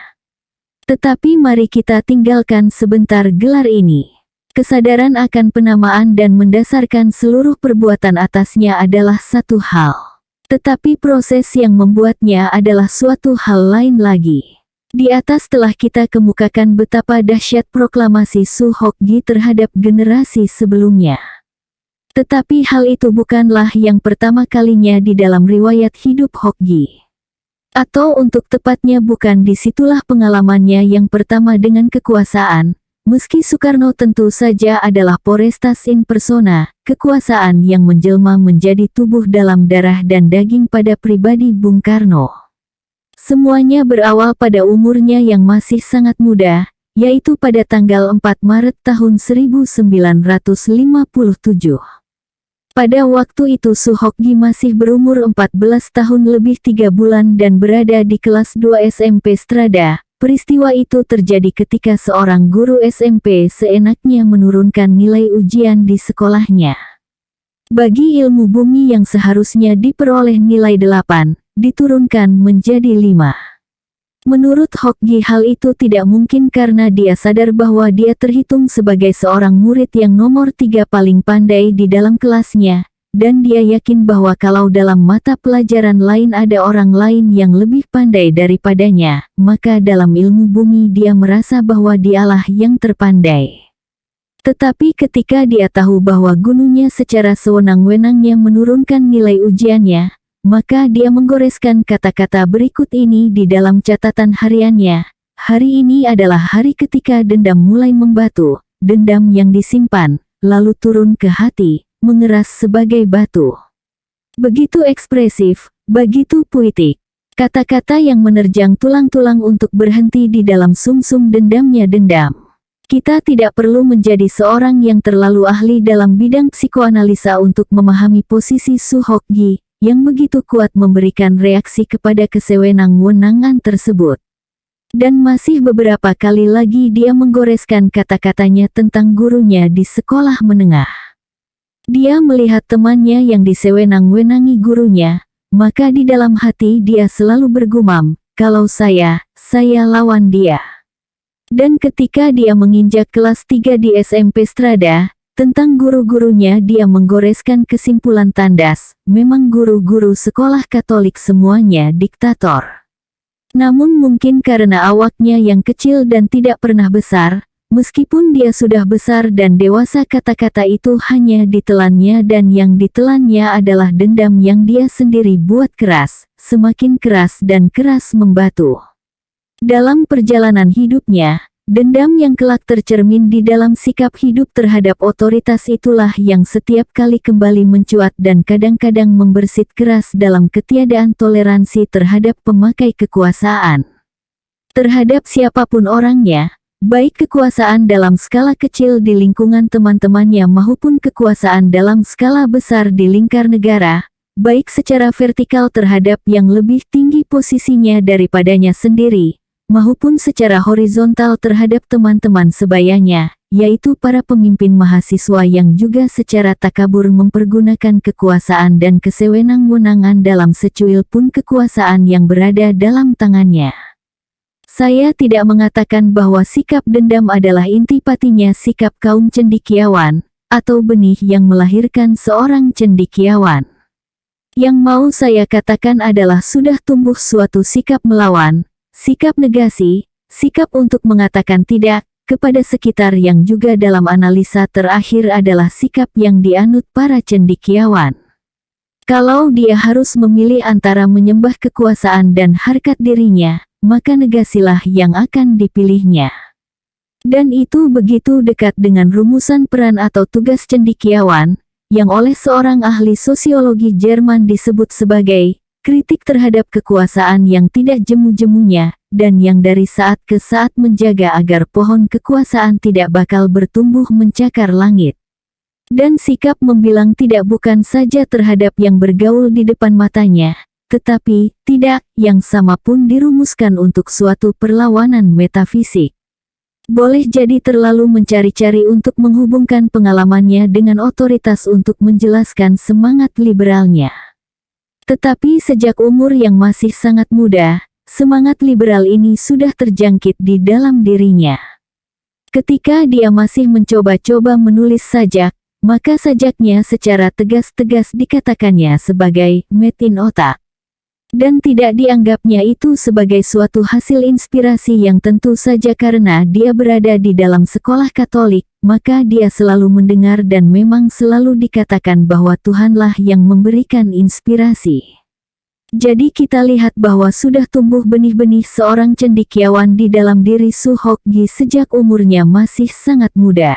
Tetapi mari kita tinggalkan sebentar gelar ini. Kesadaran akan penamaan dan mendasarkan seluruh perbuatan atasnya adalah satu hal. Tetapi proses yang membuatnya adalah suatu hal lain lagi. Di atas telah kita kemukakan betapa dahsyat proklamasi Su Hokgi terhadap generasi sebelumnya. Tetapi hal itu bukanlah yang pertama kalinya di dalam riwayat hidup Hokgi. Atau untuk tepatnya bukan disitulah pengalamannya yang pertama dengan kekuasaan, meski Soekarno tentu saja adalah Polrestas in persona, kekuasaan yang menjelma menjadi tubuh dalam darah dan daging pada pribadi Bung Karno. Semuanya berawal pada umurnya yang masih sangat muda, yaitu pada tanggal 4 Maret tahun 1957. Pada waktu itu Suhokgi masih berumur 14 tahun lebih 3 bulan dan berada di kelas 2 SMP Strada. Peristiwa itu terjadi ketika seorang guru SMP seenaknya menurunkan nilai ujian di sekolahnya. Bagi ilmu bumi yang seharusnya diperoleh nilai 8, diturunkan menjadi 5. Menurut Hokgi hal itu tidak mungkin karena dia sadar bahwa dia terhitung sebagai seorang murid yang nomor 3 paling pandai di dalam kelasnya, dan dia yakin bahwa kalau dalam mata pelajaran lain ada orang lain yang lebih pandai daripadanya, maka dalam ilmu bumi dia merasa bahwa dialah yang terpandai. Tetapi ketika dia tahu bahwa gurunya secara sewenang-wenangnya menurunkan nilai ujiannya, maka dia menggoreskan kata-kata berikut ini di dalam catatan hariannya. Hari ini adalah hari ketika dendam mulai membatu, dendam yang disimpan, lalu turun ke hati, mengeras sebagai batu. Begitu ekspresif, begitu puitik. Kata-kata yang menerjang tulang-tulang untuk berhenti di dalam sumsum dendamnya dendam. Kita tidak perlu menjadi seorang yang terlalu ahli dalam bidang psikoanalisa untuk memahami posisi Suhokgi yang begitu kuat memberikan reaksi kepada kesewenang-wenangan tersebut. Dan masih beberapa kali lagi dia menggoreskan kata-katanya tentang gurunya di sekolah menengah. Dia melihat temannya yang disewenang-wenangi gurunya, maka di dalam hati dia selalu bergumam, kalau saya lawan dia. Dan ketika dia menginjak kelas 3 di SMP Strada, tentang guru-gurunya dia menggoreskan kesimpulan tandas, memang guru-guru sekolah Katolik semuanya diktator. Namun mungkin karena awaknya yang kecil dan tidak pernah besar, meskipun dia sudah besar dan dewasa kata-kata itu hanya ditelannya dan yang ditelannya adalah dendam yang dia sendiri buat keras, semakin keras dan keras membatu. Dalam perjalanan hidupnya, dendam yang kelak tercermin di dalam sikap hidup terhadap otoritas itulah yang setiap kali kembali mencuat dan kadang-kadang membersit keras dalam ketiadaan toleransi terhadap pemakai kekuasaan. Terhadap siapapun orangnya, baik kekuasaan dalam skala kecil di lingkungan teman-temannya maupun kekuasaan dalam skala besar di lingkar negara, baik secara vertikal terhadap yang lebih tinggi posisinya daripadanya sendiri, maupun secara horizontal terhadap teman-teman sebayanya, yaitu para pemimpin mahasiswa yang juga secara takabur mempergunakan kekuasaan dan kesewenang-wenangan dalam secuil pun kekuasaan yang berada dalam tangannya. Saya tidak mengatakan bahwa sikap dendam adalah intipatinya sikap kaum cendekiawan, atau benih yang melahirkan seorang cendekiawan. Yang mau saya katakan adalah sudah tumbuh suatu sikap melawan, sikap negasi, sikap untuk mengatakan tidak, kepada sekitar yang juga dalam analisa terakhir adalah sikap yang dianut para cendekiawan. Kalau dia harus memilih antara menyembah kekuasaan dan harkat dirinya, maka negasilah yang akan dipilihnya. Dan itu begitu dekat dengan rumusan peran atau tugas cendekiawan, yang oleh seorang ahli sosiologi Jerman disebut sebagai kritik terhadap kekuasaan yang tidak jemu-jemunya, dan yang dari saat ke saat menjaga agar pohon kekuasaan tidak bakal bertumbuh mencakar langit. Dan sikap membilang tidak bukan saja terhadap yang bergaul di depan matanya, tetapi tidak yang sama pun dirumuskan untuk suatu perlawanan metafisik. Boleh jadi terlalu mencari-cari untuk menghubungkan pengalamannya dengan otoritas untuk menjelaskan semangat liberalnya. Tetapi sejak umur yang masih sangat muda, semangat liberal ini sudah terjangkit di dalam dirinya. Ketika dia masih mencoba-coba menulis sajak, maka sajaknya secara tegas-tegas dikatakannya sebagai made in otak. Dan tidak dianggapnya itu sebagai suatu hasil inspirasi yang tentu saja karena dia berada di dalam sekolah Katolik, maka dia selalu mendengar dan memang selalu dikatakan bahwa Tuhanlah yang memberikan inspirasi. Jadi kita lihat bahwa sudah tumbuh benih-benih seorang cendekiawan di dalam diri Su Hokgi sejak umurnya masih sangat muda.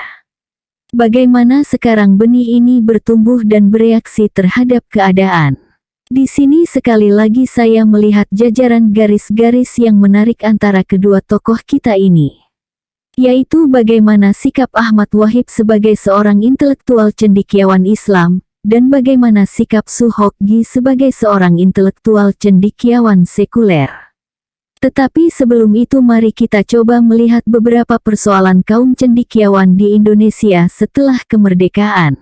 Bagaimana sekarang benih ini bertumbuh dan bereaksi terhadap keadaan? Di sini sekali lagi saya melihat jajaran garis-garis yang menarik antara kedua tokoh kita ini. Yaitu bagaimana sikap Ahmad Wahib sebagai seorang intelektual cendekiawan Islam, dan bagaimana sikap Su Hokgi sebagai seorang intelektual cendekiawan sekuler. Tetapi sebelum itu mari kita coba melihat beberapa persoalan kaum cendekiawan di Indonesia setelah kemerdekaan.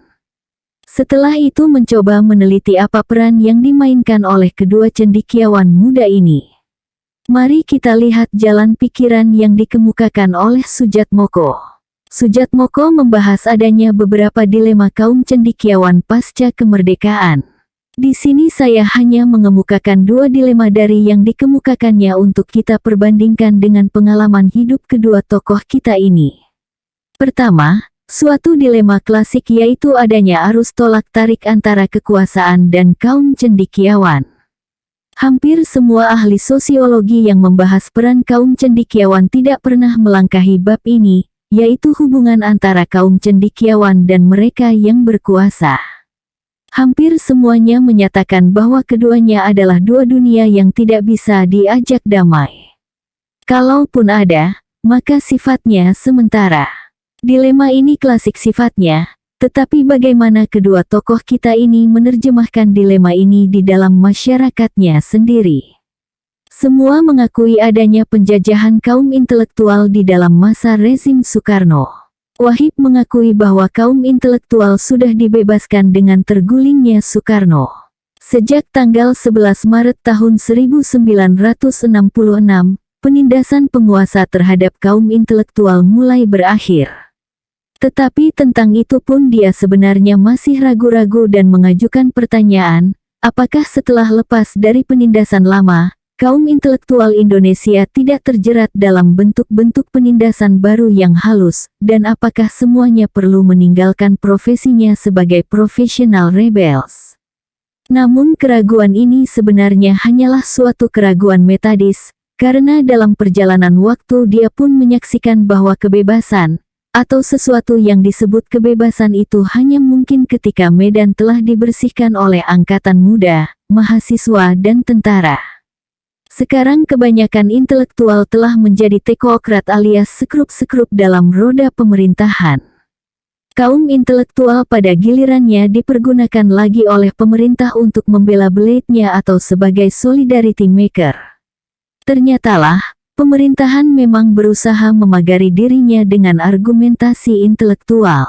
Setelah itu mencoba meneliti apa peran yang dimainkan oleh kedua cendekiawan muda ini. Mari kita lihat jalan pikiran yang dikemukakan oleh Sujatmoko. Sujatmoko membahas adanya beberapa dilema kaum cendekiawan pasca kemerdekaan. Di sini saya hanya mengemukakan dua dilema dari yang dikemukakannya untuk kita perbandingkan dengan pengalaman hidup kedua tokoh kita ini. Pertama, suatu dilema klasik yaitu adanya arus tolak-tarik antara kekuasaan dan kaum cendekiawan. Hampir semua ahli sosiologi yang membahas peran kaum cendekiawan tidak pernah melangkahi bab ini, yaitu hubungan antara kaum cendekiawan dan mereka yang berkuasa. Hampir semuanya menyatakan bahwa keduanya adalah dua dunia yang tidak bisa diajak damai. Kalaupun ada, maka sifatnya sementara. Dilema ini klasik sifatnya, tetapi bagaimana kedua tokoh kita ini menerjemahkan dilema ini di dalam masyarakatnya sendiri. Semua mengakui adanya penjajahan kaum intelektual di dalam masa rezim Soekarno. Wahib mengakui bahwa kaum intelektual sudah dibebaskan dengan tergulingnya Soekarno. Sejak tanggal 11 Maret tahun 1966, penindasan penguasa terhadap kaum intelektual mulai berakhir. Tetapi tentang itu pun dia sebenarnya masih ragu-ragu dan mengajukan pertanyaan, apakah setelah lepas dari penindasan lama, kaum intelektual Indonesia tidak terjerat dalam bentuk-bentuk penindasan baru yang halus, dan apakah semuanya perlu meninggalkan profesinya sebagai profesional rebels? Namun keraguan ini sebenarnya hanyalah suatu keraguan metodis, karena dalam perjalanan waktu dia pun menyaksikan bahwa kebebasan, atau sesuatu yang disebut kebebasan itu hanya mungkin ketika medan telah dibersihkan oleh angkatan muda, mahasiswa dan tentara. Sekarang kebanyakan intelektual telah menjadi teknokrat alias sekrup-sekrup dalam roda pemerintahan. Kaum intelektual pada gilirannya dipergunakan lagi oleh pemerintah untuk membela belitnya atau sebagai solidarity maker. Ternyatalah, pemerintahan memang berusaha memagari dirinya dengan argumentasi intelektual.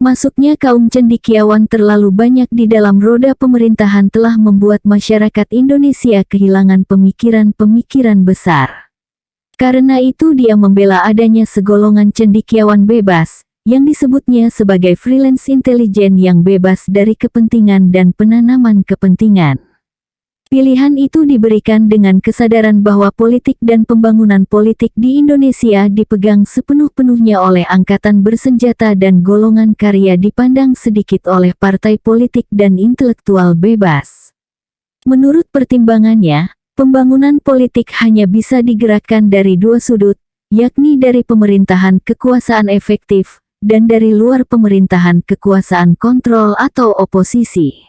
Masuknya kaum cendekiawan terlalu banyak di dalam roda pemerintahan telah membuat masyarakat Indonesia kehilangan pemikiran-pemikiran besar. Karena itu dia membela adanya segolongan cendekiawan bebas, yang disebutnya sebagai freelance intelijen yang bebas dari kepentingan dan penanaman kepentingan. Pilihan itu diberikan dengan kesadaran bahwa politik dan pembangunan politik di Indonesia dipegang sepenuh-penuhnya oleh angkatan bersenjata dan golongan karya dipandang sedikit oleh partai politik dan intelektual bebas. Menurut pertimbangannya, pembangunan politik hanya bisa digerakkan dari dua sudut, yakni dari pemerintahan kekuasaan efektif, dan dari luar pemerintahan kekuasaan kontrol atau oposisi.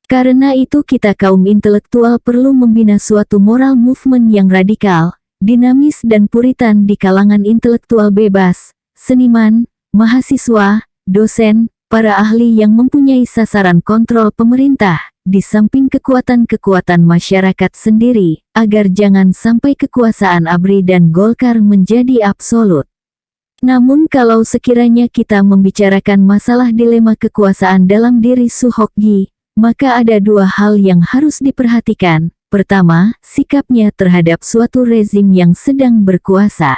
Karena itu kita kaum intelektual perlu membina suatu moral movement yang radikal, dinamis dan puritan di kalangan intelektual bebas, seniman, mahasiswa, dosen, para ahli yang mempunyai sasaran kontrol pemerintah, di samping kekuatan-kekuatan masyarakat sendiri, agar jangan sampai kekuasaan ABRI dan Golkar menjadi absolut. Namun kalau sekiranya kita membicarakan masalah dilema kekuasaan dalam diri Su Hokgi, maka ada dua hal yang harus diperhatikan. Pertama, sikapnya terhadap suatu rezim yang sedang berkuasa.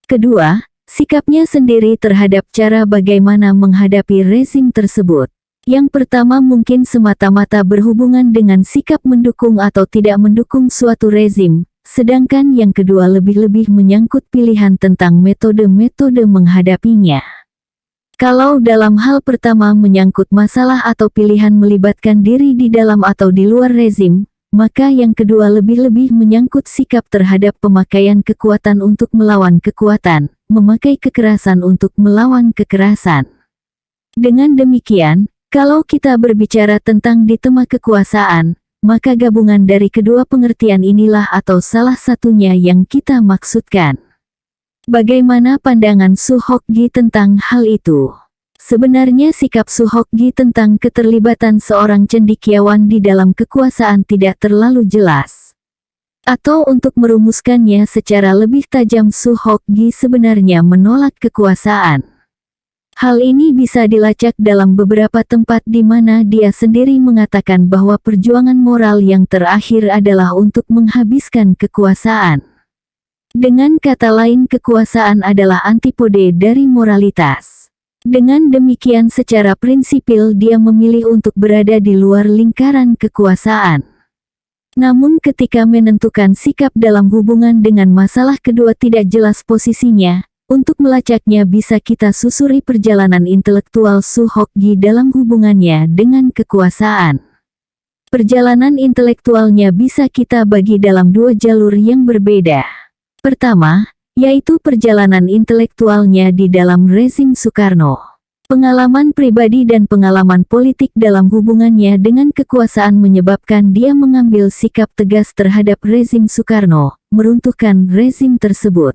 Kedua, sikapnya sendiri terhadap cara bagaimana menghadapi rezim tersebut. Yang pertama mungkin semata-mata berhubungan dengan sikap mendukung atau tidak mendukung suatu rezim, sedangkan yang kedua lebih-lebih menyangkut pilihan tentang metode-metode menghadapinya. Kalau dalam hal pertama menyangkut masalah atau pilihan melibatkan diri di dalam atau di luar rezim, maka yang kedua lebih-lebih menyangkut sikap terhadap pemakaian kekuatan untuk melawan kekuatan, memakai kekerasan untuk melawan kekerasan. Dengan demikian, kalau kita berbicara tentang ditema kekuasaan, maka gabungan dari kedua pengertian inilah atau salah satunya yang kita maksudkan. Bagaimana pandangan Su Hokgi tentang hal itu? Sebenarnya sikap Su Hokgi tentang keterlibatan seorang cendekiawan di dalam kekuasaan tidak terlalu jelas. Atau untuk merumuskannya secara lebih tajam, Su Hokgi sebenarnya menolak kekuasaan. Hal ini bisa dilacak dalam beberapa tempat di mana dia sendiri mengatakan bahwa perjuangan moral yang terakhir adalah untuk menghabiskan kekuasaan. Dengan kata lain, kekuasaan adalah antipode dari moralitas. Dengan demikian secara prinsipil dia memilih untuk berada di luar lingkaran kekuasaan. Namun ketika menentukan sikap dalam hubungan dengan masalah kedua tidak jelas posisinya. Untuk melacaknya bisa kita susuri perjalanan intelektual Su Hokgi dalam hubungannya dengan kekuasaan. Perjalanan intelektualnya bisa kita bagi dalam dua jalur yang berbeda. Pertama, yaitu perjalanan intelektualnya di dalam rezim Soekarno. Pengalaman pribadi dan pengalaman politik dalam hubungannya dengan kekuasaan menyebabkan dia mengambil sikap tegas terhadap rezim Soekarno, meruntuhkan rezim tersebut.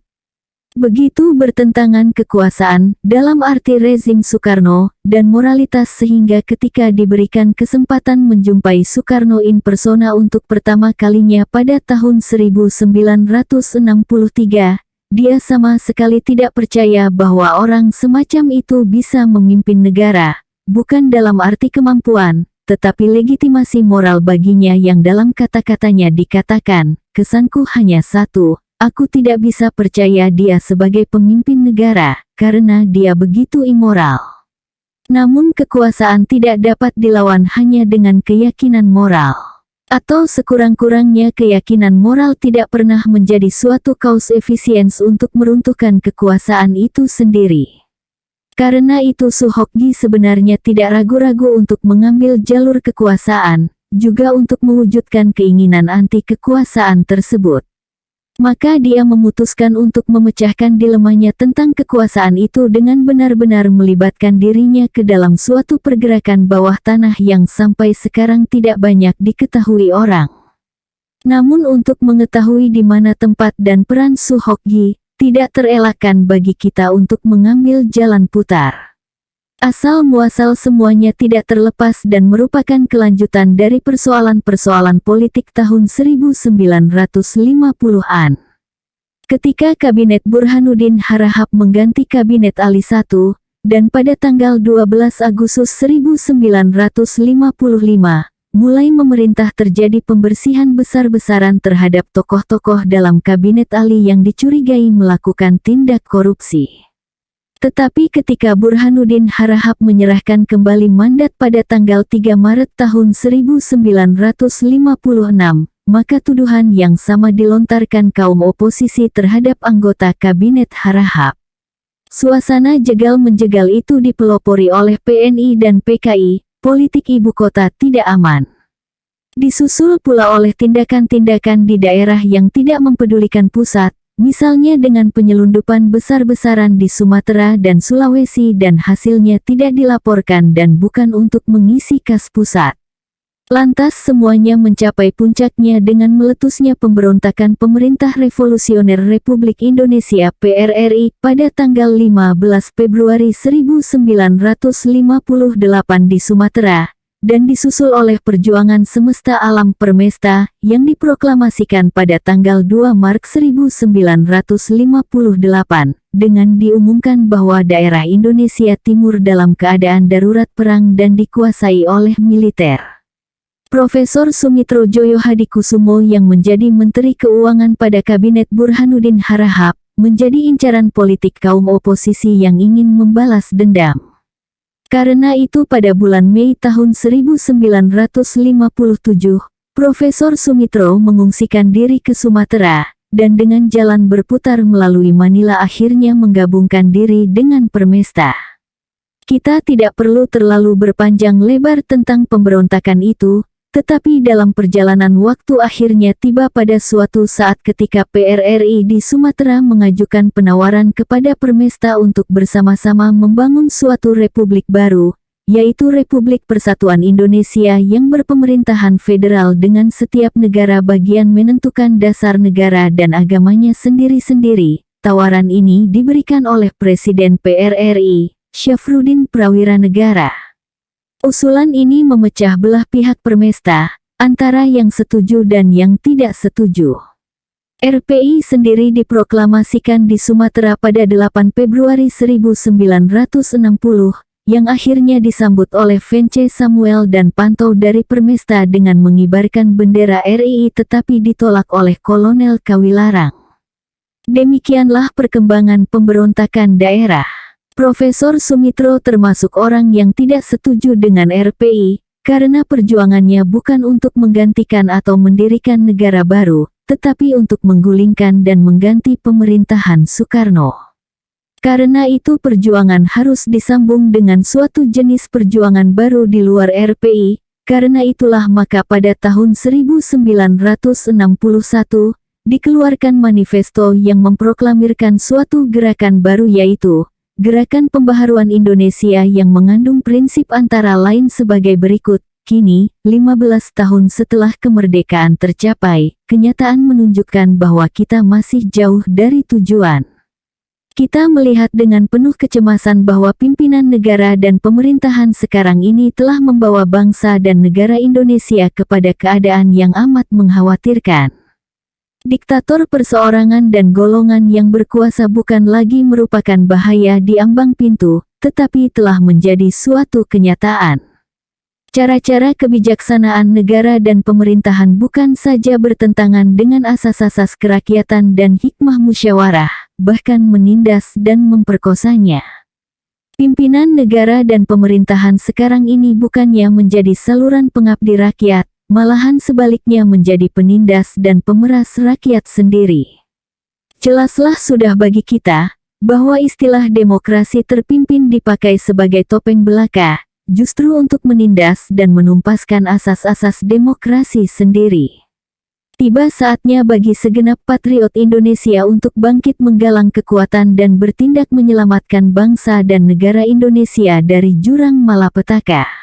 Begitu bertentangan kekuasaan, dalam arti rezim Soekarno, dan moralitas sehingga ketika diberikan kesempatan menjumpai Soekarno in persona untuk pertama kalinya pada tahun 1963, dia sama sekali tidak percaya bahwa orang semacam itu bisa memimpin negara, bukan dalam arti kemampuan, tetapi legitimasi moral baginya yang dalam kata-katanya dikatakan, kesanku hanya satu. Aku tidak bisa percaya dia sebagai pemimpin negara, karena dia begitu immoral. Namun kekuasaan tidak dapat dilawan hanya dengan keyakinan moral. Atau sekurang-kurangnya keyakinan moral tidak pernah menjadi suatu cause efficiens untuk meruntuhkan kekuasaan itu sendiri. Karena itu Su Hokgi sebenarnya tidak ragu-ragu untuk mengambil jalur kekuasaan, juga untuk mewujudkan keinginan anti kekuasaan tersebut. Maka dia memutuskan untuk memecahkan dilemanya tentang kekuasaan itu dengan benar-benar melibatkan dirinya ke dalam suatu pergerakan bawah tanah yang sampai sekarang tidak banyak diketahui orang. Namun untuk mengetahui di mana tempat dan peran Su Hokgi, tidak terelakkan bagi kita untuk mengambil jalan putar. Asal muasal semuanya tidak terlepas dan merupakan kelanjutan dari persoalan-persoalan politik tahun 1950-an. Ketika Kabinet Burhanuddin Harahap mengganti Kabinet Ali I, dan pada tanggal 12 Agustus 1955, mulai memerintah terjadi pembersihan besar-besaran terhadap tokoh-tokoh dalam Kabinet Ali yang dicurigai melakukan tindak korupsi. Tetapi ketika Burhanuddin Harahap menyerahkan kembali mandat pada tanggal 3 Maret tahun 1956, maka tuduhan yang sama dilontarkan kaum oposisi terhadap anggota Kabinet Harahap. Suasana jegal-menjegal itu dipelopori oleh PNI dan PKI, politik ibu kota tidak aman. Disusul pula oleh tindakan-tindakan di daerah yang tidak mempedulikan pusat, misalnya dengan penyelundupan besar-besaran di Sumatera dan Sulawesi dan hasilnya tidak dilaporkan dan bukan untuk mengisi kas pusat. Lantas semuanya mencapai puncaknya dengan meletusnya pemberontakan Pemerintah Revolusioner Republik Indonesia PRRI pada tanggal 15 Februari 1958 di Sumatera, dan disusul oleh perjuangan semesta alam Permesta yang diproklamasikan pada tanggal 2 Maret 1958 dengan diumumkan bahwa daerah Indonesia Timur dalam keadaan darurat perang dan dikuasai oleh militer. Profesor Sumitro Joyo Hadikusumo yang menjadi Menteri Keuangan pada Kabinet Burhanuddin Harahap menjadi incaran politik kaum oposisi yang ingin membalas dendam. Karena itu pada bulan Mei tahun 1957, Profesor Sumitro mengungsikan diri ke Sumatera, dan dengan jalan berputar melalui Manila akhirnya menggabungkan diri dengan Permesta. Kita tidak perlu terlalu berpanjang lebar tentang pemberontakan itu, Tetapi dalam perjalanan waktu akhirnya tiba pada suatu saat ketika PRRI di Sumatera mengajukan penawaran kepada Permesta untuk bersama-sama membangun suatu republik baru, yaitu Republik Persatuan Indonesia yang berpemerintahan federal dengan setiap negara bagian menentukan dasar negara dan agamanya sendiri-sendiri. Tawaran ini diberikan oleh Presiden PRRI, Syafruddin Prawiranegara. Usulan ini memecah belah pihak Permesta, antara yang setuju dan yang tidak setuju. RPI sendiri diproklamasikan di Sumatera pada 8 Februari 1960, yang akhirnya disambut oleh Vence Samuel dan Pantau dari Permesta dengan mengibarkan bendera RI tetapi ditolak oleh Kolonel Kawilarang. Demikianlah perkembangan pemberontakan daerah. Profesor Sumitro termasuk orang yang tidak setuju dengan RPI, karena perjuangannya bukan untuk menggantikan atau mendirikan negara baru, tetapi untuk menggulingkan dan mengganti pemerintahan Soekarno. Karena itu perjuangan harus disambung dengan suatu jenis perjuangan baru di luar RPI, karena itulah maka pada tahun 1961, dikeluarkan manifesto yang memproklamirkan suatu gerakan baru yaitu Gerakan Pembaharuan Indonesia yang mengandung prinsip antara lain sebagai berikut. Kini, 15 tahun setelah kemerdekaan tercapai, kenyataan menunjukkan bahwa kita masih jauh dari tujuan. Kita melihat dengan penuh kecemasan bahwa pimpinan negara dan pemerintahan sekarang ini telah membawa bangsa dan negara Indonesia kepada keadaan yang amat mengkhawatirkan. Diktator perseorangan dan golongan yang berkuasa bukan lagi merupakan bahaya di ambang pintu, tetapi telah menjadi suatu kenyataan. Cara-cara kebijaksanaan negara dan pemerintahan bukan saja bertentangan dengan asas-asas kerakyatan dan hikmah musyawarah, bahkan menindas dan memperkosanya. Pimpinan negara dan pemerintahan sekarang ini bukannya menjadi saluran pengabdi rakyat, malahan sebaliknya menjadi penindas dan pemeras rakyat sendiri. Jelaslah sudah bagi kita, bahwa istilah demokrasi terpimpin dipakai sebagai topeng belaka, justru untuk menindas dan menumpaskan asas-asas demokrasi sendiri. Tiba saatnya bagi segenap patriot Indonesia untuk bangkit menggalang kekuatan dan bertindak menyelamatkan bangsa dan negara Indonesia dari jurang malapetaka.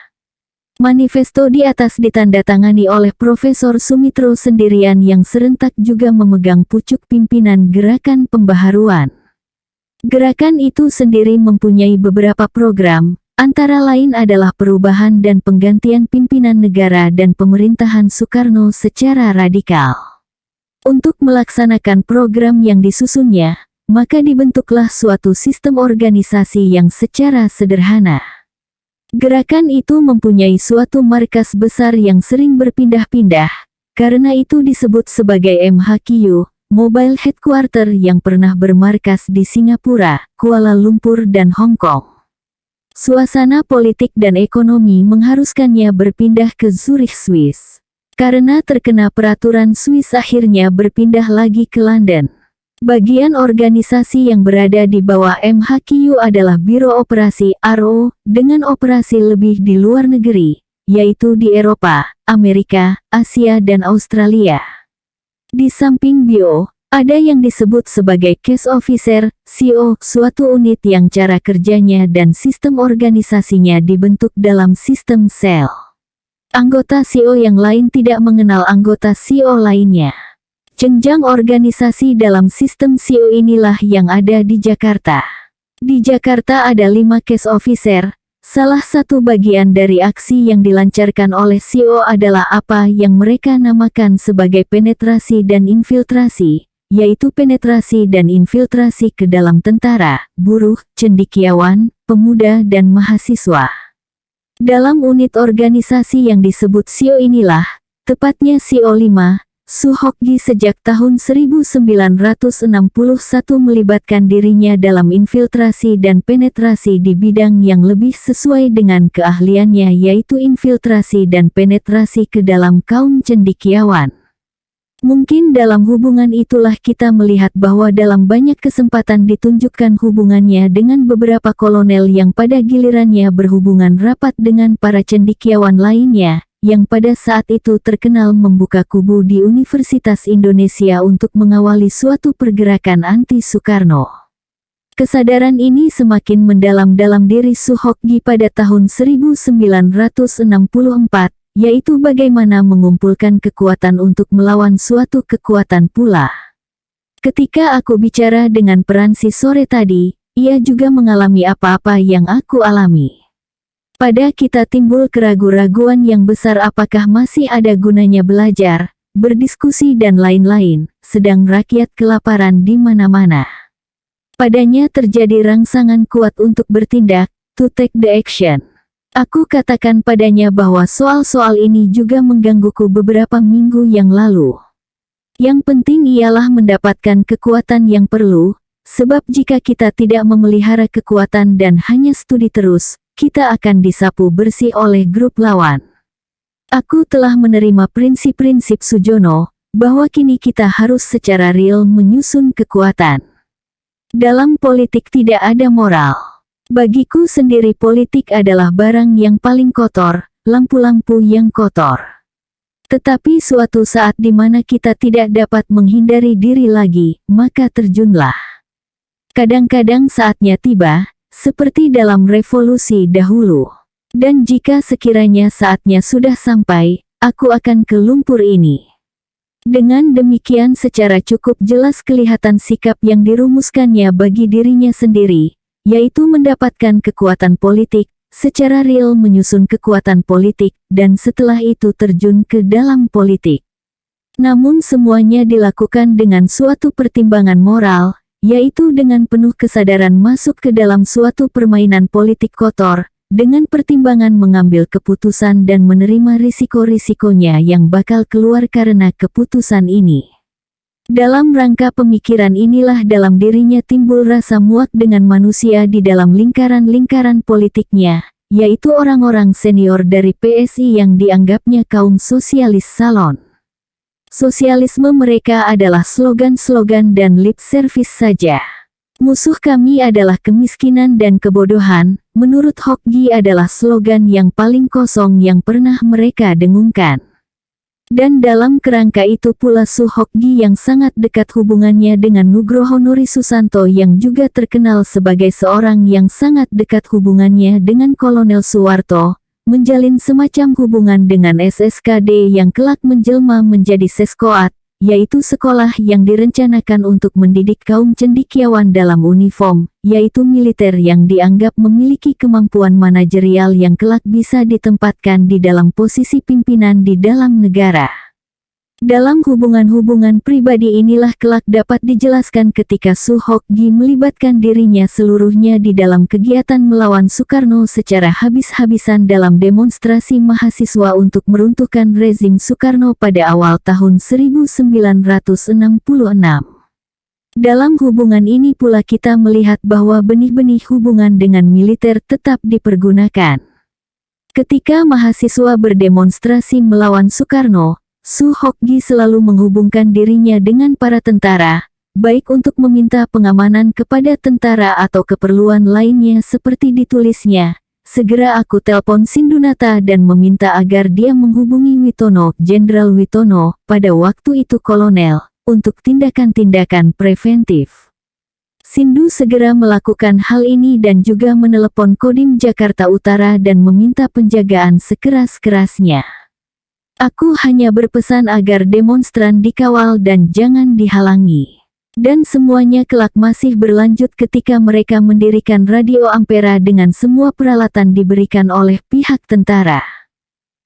Manifesto di atas ditandatangani oleh Profesor Sumitro sendirian yang serentak juga memegang pucuk pimpinan Gerakan Pembaharuan. Gerakan itu sendiri mempunyai beberapa program, antara lain adalah perubahan dan penggantian pimpinan negara dan pemerintahan Soekarno secara radikal. Untuk melaksanakan program yang disusunnya, maka dibentuklah suatu sistem organisasi yang secara sederhana. Gerakan itu mempunyai suatu markas besar yang sering berpindah-pindah, karena itu disebut sebagai MHQ, Mobile Headquarter yang pernah bermarkas di Singapura, Kuala Lumpur dan Hong Kong. Suasana politik dan ekonomi mengharuskannya berpindah ke Zurich, Swiss. Karena terkena peraturan Swiss akhirnya berpindah lagi ke London. Bagian organisasi yang berada di bawah MHQ adalah Biro Operasi (RO) dengan operasi lebih di luar negeri, yaitu di Eropa, Amerika, Asia dan Australia. Di samping BO, ada yang disebut sebagai Case Officer, CO, suatu unit yang cara kerjanya dan sistem organisasinya dibentuk dalam sistem sel. Anggota CO yang lain tidak mengenal anggota CO lainnya. Jenjang organisasi dalam sistem CO inilah yang ada di Jakarta. Di Jakarta ada 5 case officer. Salah satu bagian dari aksi yang dilancarkan oleh CO adalah apa yang mereka namakan sebagai penetrasi dan infiltrasi, yaitu penetrasi dan infiltrasi ke dalam tentara, buruh, cendekiawan, pemuda dan mahasiswa. Dalam unit organisasi yang disebut CO inilah, tepatnya CO 5, Suhokgi sejak tahun 1961 melibatkan dirinya dalam infiltrasi dan penetrasi di bidang yang lebih sesuai dengan keahliannya yaitu infiltrasi dan penetrasi ke dalam kaum cendekiawan. Mungkin dalam hubungan itulah kita melihat bahwa dalam banyak kesempatan ditunjukkan hubungannya dengan beberapa kolonel yang pada gilirannya berhubungan rapat dengan para cendekiawan lainnya, yang pada saat itu terkenal membuka kubu di Universitas Indonesia untuk mengawali suatu pergerakan anti-Soekarno. Kesadaran ini semakin mendalam dalam diri Soehokgi pada tahun 1964, yaitu bagaimana mengumpulkan kekuatan untuk melawan suatu kekuatan pula. Ketika aku bicara dengan Peransi sore tadi, ia juga mengalami apa-apa yang aku alami. Pada kita timbul keraguan-raguan yang besar apakah masih ada gunanya belajar, berdiskusi dan lain-lain, sedang rakyat kelaparan di mana-mana. Padanya terjadi rangsangan kuat untuk bertindak, to take the action. Aku katakan padanya bahwa soal-soal ini juga menggangguku beberapa minggu yang lalu. Yang penting ialah mendapatkan kekuatan yang perlu, sebab jika kita tidak memelihara kekuatan dan hanya studi terus, kita akan disapu bersih oleh grup lawan. Aku telah menerima prinsip-prinsip Sujono, bahwa kini kita harus secara real menyusun kekuatan. Dalam politik tidak ada moral. Bagiku sendiri politik adalah barang yang paling kotor, lampu-lampu yang kotor. Tetapi suatu saat di mana kita tidak dapat menghindari diri lagi, maka terjunlah. Kadang-kadang saatnya tiba, seperti dalam revolusi dahulu. Dan jika sekiranya saatnya sudah sampai, aku akan ke lumpur ini. Dengan demikian secara cukup jelas kelihatan sikap yang dirumuskannya bagi dirinya sendiri, yaitu mendapatkan kekuatan politik, secara real menyusun kekuatan politik, dan setelah itu terjun ke dalam politik. Namun semuanya dilakukan dengan suatu pertimbangan moral, yaitu dengan penuh kesadaran masuk ke dalam suatu permainan politik kotor, dengan pertimbangan mengambil keputusan dan menerima risiko-risikonya yang bakal keluar karena keputusan ini. Dalam rangka pemikiran inilah dalam dirinya timbul rasa muak dengan manusia di dalam lingkaran-lingkaran politiknya, yaitu orang-orang senior dari PSI yang dianggapnya kaum sosialis salon. Sosialisme mereka adalah slogan-slogan dan lip service saja. Musuh kami adalah kemiskinan dan kebodohan, menurut Hokgi adalah slogan yang paling kosong yang pernah mereka dengungkan. Dan dalam kerangka itu pula Soehokgi yang sangat dekat hubungannya dengan Nugroho Nuri Susanto yang juga terkenal sebagai seorang yang sangat dekat hubungannya dengan Kolonel Soeharto, menjalin semacam hubungan dengan SSKD yang kelak menjelma menjadi Seskoat, yaitu sekolah yang direncanakan untuk mendidik kaum cendekiawan dalam uniform, yaitu militer yang dianggap memiliki kemampuan manajerial yang kelak bisa ditempatkan di dalam posisi pimpinan di dalam negara. Dalam hubungan-hubungan pribadi inilah kelak dapat dijelaskan ketika Soehokgi melibatkan dirinya seluruhnya di dalam kegiatan melawan Soekarno secara habis-habisan dalam demonstrasi mahasiswa untuk meruntuhkan rezim Soekarno pada awal tahun 1966. Dalam hubungan ini pula kita melihat bahwa benih-benih hubungan dengan militer tetap dipergunakan. Ketika mahasiswa berdemonstrasi melawan Soekarno, Soehokgi selalu menghubungkan dirinya dengan para tentara, baik untuk meminta pengamanan kepada tentara atau keperluan lainnya seperti ditulisnya, segera aku telpon Sindunata dan meminta agar dia menghubungi Witono, Jenderal Witono, pada waktu itu kolonel, untuk tindakan-tindakan preventif. Sindu segera melakukan hal ini dan juga menelepon Kodim Jakarta Utara dan meminta penjagaan sekeras-kerasnya. Aku hanya berpesan agar demonstran dikawal dan jangan dihalangi. Dan semuanya kelak masih berlanjut ketika mereka mendirikan Radio Ampera dengan semua peralatan diberikan oleh pihak tentara.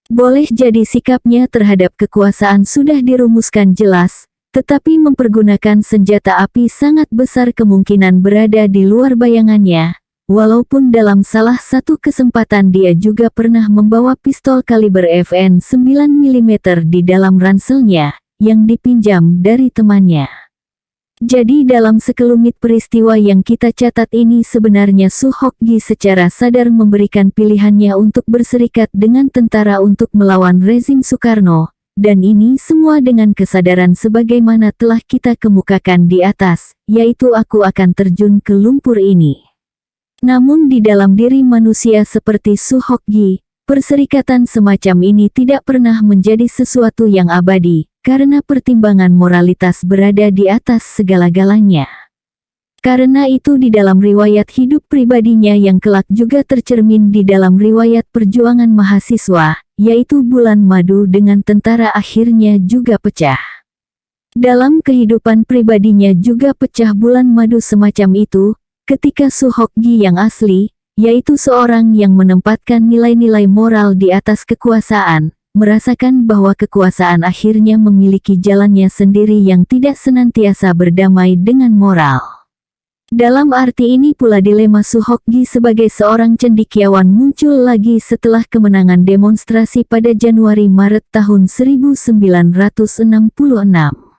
Boleh jadi sikapnya terhadap kekuasaan sudah dirumuskan jelas, tetapi mempergunakan senjata api sangat besar kemungkinan berada di luar bayangannya. Walaupun dalam salah satu kesempatan dia juga pernah membawa pistol kaliber FN 9 mm di dalam ranselnya, yang dipinjam dari temannya. Jadi dalam sekelumit peristiwa yang kita catat ini sebenarnya Soehokgi secara sadar memberikan pilihannya untuk berserikat dengan tentara untuk melawan rezim Soekarno, dan ini semua dengan kesadaran sebagaimana telah kita kemukakan di atas, yaitu aku akan terjun ke lumpur ini. Namun di dalam diri manusia seperti Soehokgi, Perserikatan semacam ini tidak pernah menjadi sesuatu yang abadi, karena pertimbangan moralitas berada di atas segala-galanya. Karena itu di dalam riwayat hidup pribadinya yang kelak juga tercermin di dalam riwayat perjuangan mahasiswa, yaitu Bulan Madu dengan tentara akhirnya juga pecah. Dalam kehidupan pribadinya juga pecah bulan madu semacam itu, ketika Suhokgi yang asli, yaitu seorang yang menempatkan nilai-nilai moral di atas kekuasaan, merasakan bahwa kekuasaan akhirnya memiliki jalannya sendiri yang tidak senantiasa berdamai dengan moral. Dalam arti ini pula dilema Suhokgi sebagai seorang cendekiawan muncul lagi setelah kemenangan demonstrasi pada Januari-Maret tahun 1966.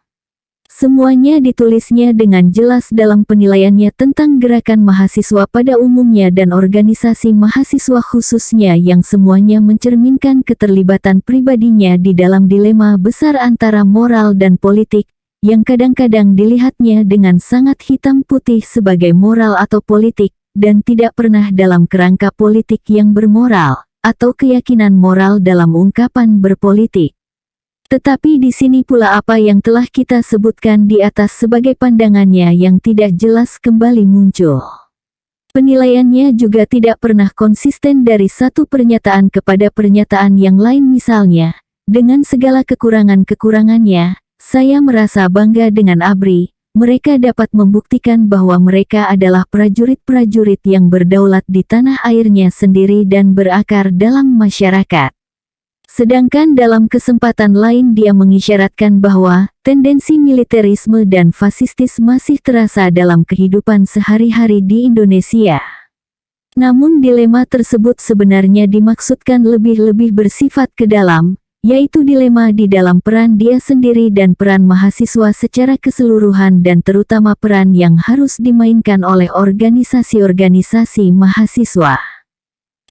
Semuanya ditulisnya dengan jelas dalam penilaiannya tentang gerakan mahasiswa pada umumnya dan organisasi mahasiswa khususnya yang semuanya mencerminkan keterlibatan pribadinya di dalam dilema besar antara moral dan politik, yang kadang-kadang dilihatnya dengan sangat hitam putih sebagai moral atau politik, dan tidak pernah dalam kerangka politik yang bermoral, atau keyakinan moral dalam ungkapan berpolitik. Tetapi di sini pula apa yang telah kita sebutkan di atas sebagai pandangannya yang tidak jelas kembali muncul. Penilaiannya juga tidak pernah konsisten dari satu pernyataan kepada pernyataan yang lain misalnya, dengan segala kekurangan-kekurangannya, saya merasa bangga dengan ABRI, mereka dapat membuktikan bahwa mereka adalah prajurit-prajurit yang berdaulat di tanah airnya sendiri dan berakar dalam masyarakat. Sedangkan dalam kesempatan lain dia mengisyaratkan bahwa tendensi militerisme dan fasistis masih terasa dalam kehidupan sehari-hari di Indonesia. Namun dilema tersebut sebenarnya dimaksudkan lebih-lebih bersifat ke dalam, yaitu dilema di dalam peran dia sendiri dan peran mahasiswa secara keseluruhan dan terutama peran yang harus dimainkan oleh organisasi-organisasi mahasiswa.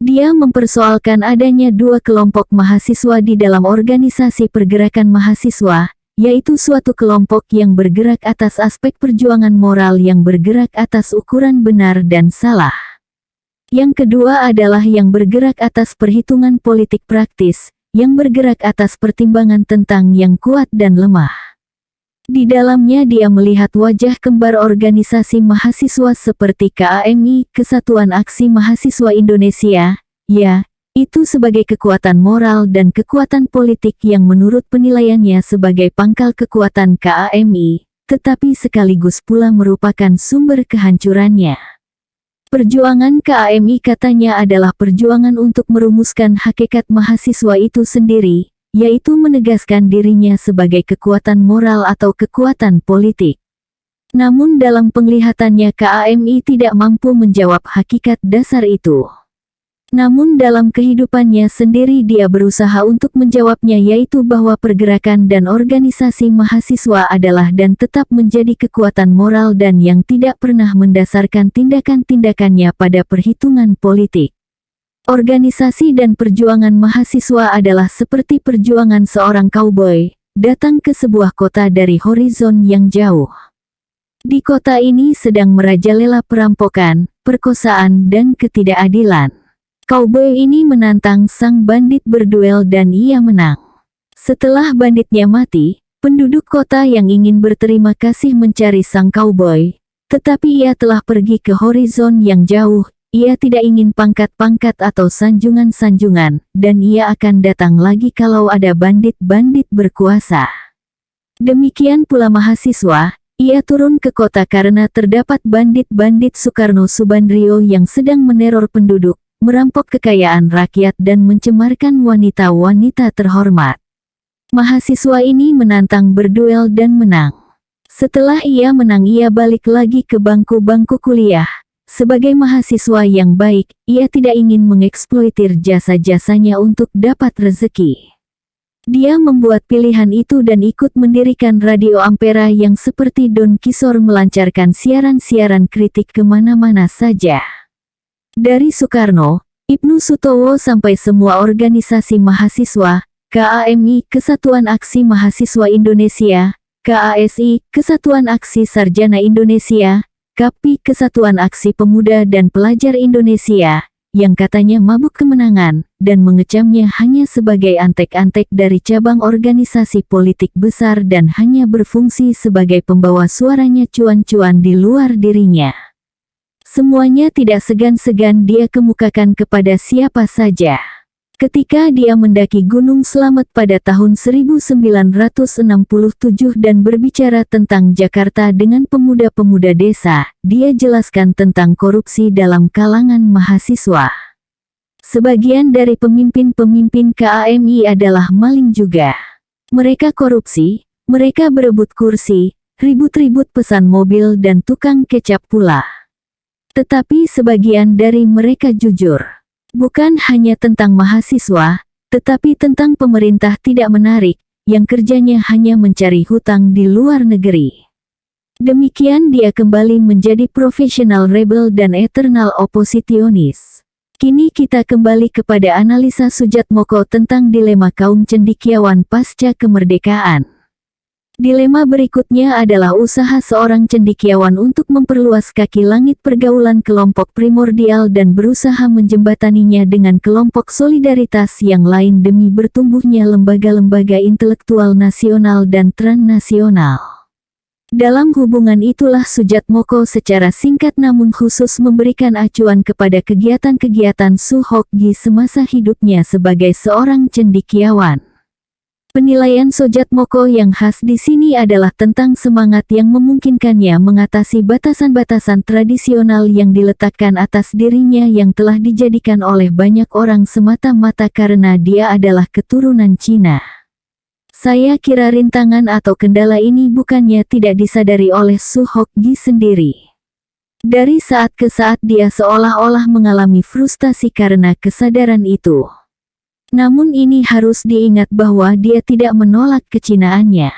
Dia mempersoalkan adanya dua kelompok mahasiswa di dalam organisasi pergerakan mahasiswa, yaitu suatu kelompok yang bergerak atas aspek perjuangan moral yang bergerak atas ukuran benar dan salah. Yang kedua adalah yang bergerak atas perhitungan politik praktis, yang bergerak atas pertimbangan tentang yang kuat dan lemah. Di dalamnya dia melihat wajah kembar organisasi mahasiswa seperti KAMI, Kesatuan Aksi Mahasiswa Indonesia, ya, itu sebagai kekuatan moral dan kekuatan politik yang menurut penilaiannya sebagai pangkal kekuatan KAMI, tetapi sekaligus pula merupakan sumber kehancurannya. Perjuangan KAMI katanya adalah perjuangan untuk merumuskan hakikat mahasiswa itu sendiri, yaitu menegaskan dirinya sebagai kekuatan moral atau kekuatan politik. Namun dalam penglihatannya KAMI tidak mampu menjawab hakikat dasar itu. Namun dalam kehidupannya sendiri dia berusaha untuk menjawabnya, yaitu bahwa pergerakan dan organisasi mahasiswa adalah dan tetap menjadi kekuatan moral dan yang tidak pernah mendasarkan tindakan-tindakannya pada perhitungan politik. Organisasi dan perjuangan mahasiswa adalah seperti perjuangan seorang cowboy, datang ke sebuah kota dari horizon yang jauh. Di kota ini sedang merajalela perampokan, perkosaan dan ketidakadilan. Cowboy ini menantang sang bandit berduel dan ia menang. Setelah banditnya mati, penduduk kota yang ingin berterima kasih mencari sang cowboy, tetapi ia telah pergi ke horizon yang jauh, ia tidak ingin pangkat-pangkat atau sanjungan-sanjungan, dan ia akan datang lagi kalau ada bandit-bandit berkuasa. Demikian pula mahasiswa, ia turun ke kota karena terdapat bandit-bandit Soekarno Subandrio yang sedang meneror penduduk, merampok kekayaan rakyat dan mencemarkan wanita-wanita terhormat. Mahasiswa ini menantang berduel dan menang. Setelah ia menang ia balik lagi ke bangku-bangku kuliah. Sebagai mahasiswa yang baik, ia tidak ingin mengeksploitir jasa-jasanya untuk dapat rezeki. Dia membuat pilihan itu dan ikut mendirikan Radio Ampera yang seperti Don Kisor melancarkan siaran-siaran kritik kemana-mana saja. Dari Soekarno, Ibnu Sutowo sampai semua organisasi mahasiswa, KAMI Kesatuan Aksi Mahasiswa Indonesia, KASI Kesatuan Aksi Sarjana Indonesia, KAPI Kesatuan Aksi Pemuda dan Pelajar Indonesia, yang katanya mabuk kemenangan, dan mengecamnya hanya sebagai antek-antek dari cabang organisasi politik besar dan hanya berfungsi sebagai pembawa suaranya cuan-cuan di luar dirinya. Semuanya tidak segan-segan dia kemukakan kepada siapa saja. Ketika dia mendaki Gunung Slamet pada tahun 1967 dan berbicara tentang Jakarta dengan pemuda-pemuda desa, dia jelaskan tentang korupsi dalam kalangan mahasiswa. Sebagian dari pemimpin-pemimpin KAMI adalah maling juga. Mereka korupsi, mereka berebut kursi, ribut-ribut pesan mobil dan tukang kecap pula. Tetapi sebagian dari mereka jujur. Bukan hanya tentang mahasiswa, tetapi tentang pemerintah tidak menarik, yang kerjanya hanya mencari hutang di luar negeri. Demikian dia kembali menjadi profesional rebel dan eternal oppositionis. Kini kita kembali kepada analisa Sujatmoko tentang dilema kaum cendekiawan pasca kemerdekaan. Dilema berikutnya adalah usaha seorang cendekiawan untuk memperluas kaki langit pergaulan kelompok primordial dan berusaha menjembataninya dengan kelompok solidaritas yang lain demi bertumbuhnya lembaga-lembaga intelektual nasional dan transnasional. Dalam hubungan itulah Sujatmoko secara singkat namun khusus memberikan acuan kepada kegiatan-kegiatan Suhokgi semasa hidupnya sebagai seorang cendekiawan. Penilaian Sujatmoko yang khas di sini adalah tentang semangat yang memungkinkannya mengatasi batasan-batasan tradisional yang diletakkan atas dirinya yang telah dijadikan oleh banyak orang semata-mata karena dia adalah keturunan Cina. Saya kira rintangan atau kendala ini bukannya tidak disadari oleh Suhokgi sendiri. Dari saat ke saat dia seolah-olah mengalami frustasi karena kesadaran itu. Namun ini harus diingat bahwa dia tidak menolak kecinaannya.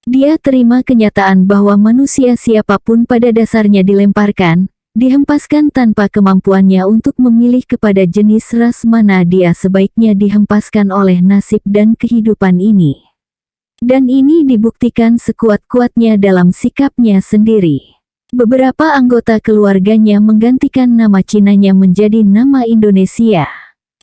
Dia terima kenyataan bahwa manusia siapapun pada dasarnya dilemparkan, dihempaskan tanpa kemampuannya untuk memilih kepada jenis ras mana dia sebaiknya dihempaskan oleh nasib dan kehidupan ini. Dan ini dibuktikan sekuat-kuatnya dalam sikapnya sendiri. Beberapa anggota keluarganya menggantikan nama Cinanya menjadi nama Indonesia.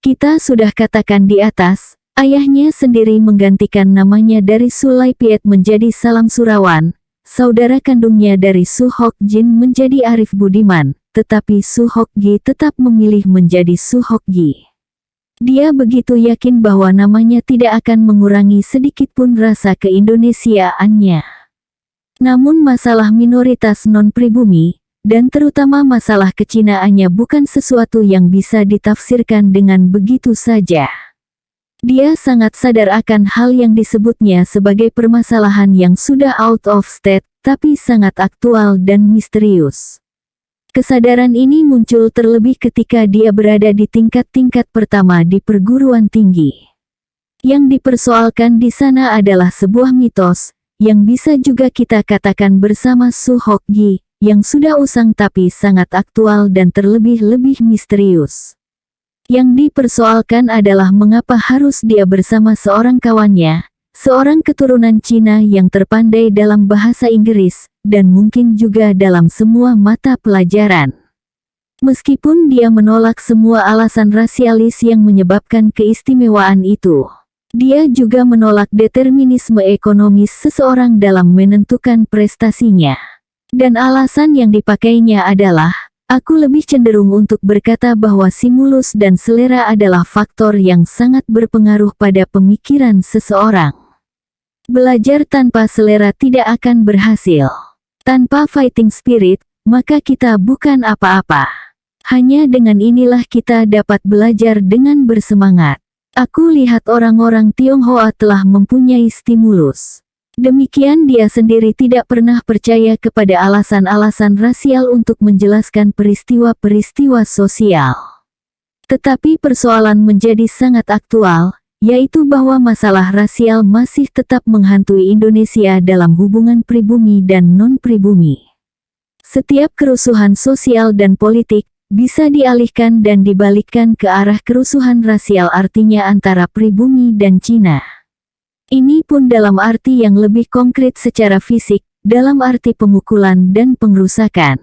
Kita sudah katakan di atas, ayahnya sendiri menggantikan namanya dari Sulaipiet menjadi Salam Surawan, saudara kandungnya dari Suhokjin menjadi Arif Budiman, tetapi Suhokgi tetap memilih menjadi Suhokgi. Dia begitu yakin bahwa namanya tidak akan mengurangi sedikitpun rasa keindonesiaannya. Namun masalah minoritas non-pribumi, dan terutama masalah kecinaannya bukan sesuatu yang bisa ditafsirkan dengan begitu saja. Dia sangat sadar akan hal yang disebutnya sebagai permasalahan yang sudah out of state, tapi sangat aktual dan misterius. Kesadaran ini muncul terlebih ketika dia berada di tingkat-tingkat pertama di perguruan tinggi. Yang dipersoalkan di sana adalah sebuah mitos, yang bisa juga kita katakan bersama Suhokgi, yang sudah usang tapi sangat aktual dan terlebih-lebih misterius. Yang dipersoalkan adalah mengapa harus dia bersama seorang kawannya, seorang keturunan Cina yang terpandai dalam bahasa Inggris, dan mungkin juga dalam semua mata pelajaran. Meskipun dia menolak semua alasan rasialis yang menyebabkan keistimewaan itu, dia juga menolak determinisme ekonomis seseorang dalam menentukan prestasinya. Dan alasan yang dipakainya adalah, aku lebih cenderung untuk berkata bahwa stimulus dan selera adalah faktor yang sangat berpengaruh pada pemikiran seseorang. Belajar tanpa selera tidak akan berhasil. Tanpa fighting spirit, maka kita bukan apa-apa. Hanya dengan inilah kita dapat belajar dengan bersemangat. Aku lihat orang-orang Tionghoa telah mempunyai stimulus. Demikian dia sendiri tidak pernah percaya kepada alasan-alasan rasial untuk menjelaskan peristiwa-peristiwa sosial. Tetapi persoalan menjadi sangat aktual, yaitu bahwa masalah rasial masih tetap menghantui Indonesia dalam hubungan pribumi dan non-pribumi. Setiap kerusuhan sosial dan politik bisa dialihkan dan dibalikkan ke arah kerusuhan rasial artinya antara pribumi dan Cina. Ini pun dalam arti yang lebih konkret secara fisik, dalam arti pemukulan dan pengrusakan.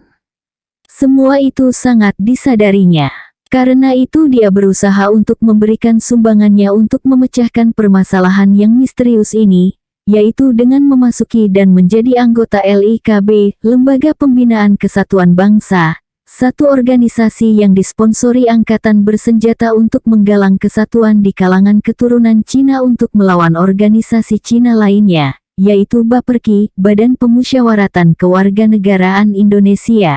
Semua itu sangat disadarinya. Karena itu dia berusaha untuk memberikan sumbangannya untuk memecahkan permasalahan yang misterius ini, yaitu dengan memasuki dan menjadi anggota LIKB, Lembaga Pembinaan Kesatuan Bangsa, satu organisasi yang disponsori angkatan bersenjata untuk menggalang kesatuan di kalangan keturunan Cina untuk melawan organisasi Cina lainnya, yaitu BAPERKI, Badan Pemusyawaratan Kewarganegaraan Indonesia.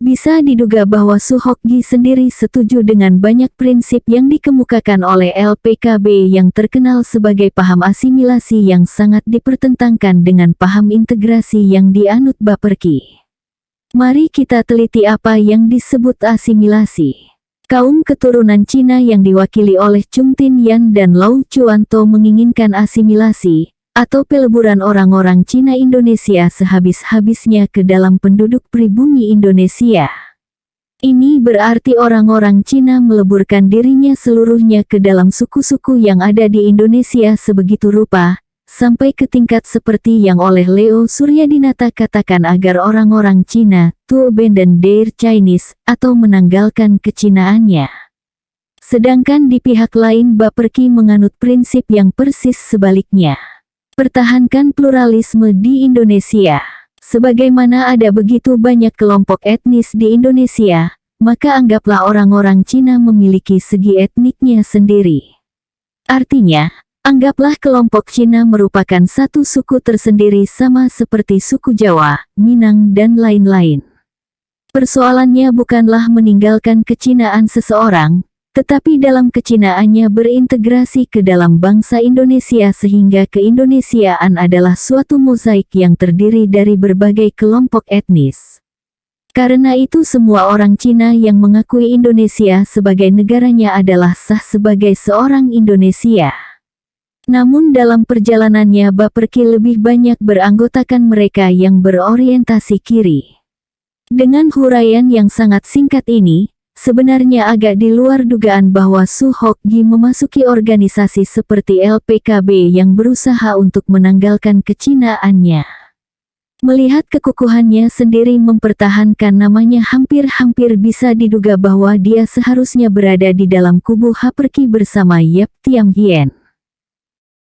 Bisa diduga bahwa Su Hokgi sendiri setuju dengan banyak prinsip yang dikemukakan oleh LPKB yang terkenal sebagai paham asimilasi yang sangat dipertentangkan dengan paham integrasi yang dianut BAPERKI. Mari kita teliti apa yang disebut asimilasi. Kaum keturunan Cina yang diwakili oleh Chung Tin-yan dan Lau Chuan-to menginginkan asimilasi, atau peleburan orang-orang Cina Indonesia sehabis-habisnya ke dalam penduduk pribumi Indonesia. Ini berarti orang-orang Cina meleburkan dirinya seluruhnya ke dalam suku-suku yang ada di Indonesia sebegitu rupa, sampai ke tingkat seperti yang oleh Leo Suryadinata katakan agar orang-orang Cina to abandon their Chinese, atau menanggalkan kecinaannya. Sedangkan di pihak lain BAPERKI menganut prinsip yang persis sebaliknya. Pertahankan pluralisme di Indonesia. Sebagaimana ada begitu banyak kelompok etnis di Indonesia, maka anggaplah orang-orang Cina memiliki segi etniknya sendiri. Artinya, anggaplah kelompok Cina merupakan satu suku tersendiri sama seperti suku Jawa, Minang dan lain-lain. Persoalannya bukanlah meninggalkan kecinaan seseorang, tetapi dalam kecinaannya berintegrasi ke dalam bangsa Indonesia sehingga keindonesiaan adalah suatu mozaik yang terdiri dari berbagai kelompok etnis. Karena itu semua orang Cina yang mengakui Indonesia sebagai negaranya adalah sah sebagai seorang Indonesia. Namun dalam perjalanannya BAPERKI lebih banyak beranggotakan mereka yang berorientasi kiri. Dengan huraian yang sangat singkat ini, sebenarnya agak di luar dugaan bahwa Su Hokgi memasuki organisasi seperti LPKB yang berusaha untuk menanggalkan kecinaannya. Melihat kekukuhannya sendiri mempertahankan namanya hampir-hampir bisa diduga bahwa dia seharusnya berada di dalam kubu BAPERKI bersama Yap Tiam Hien.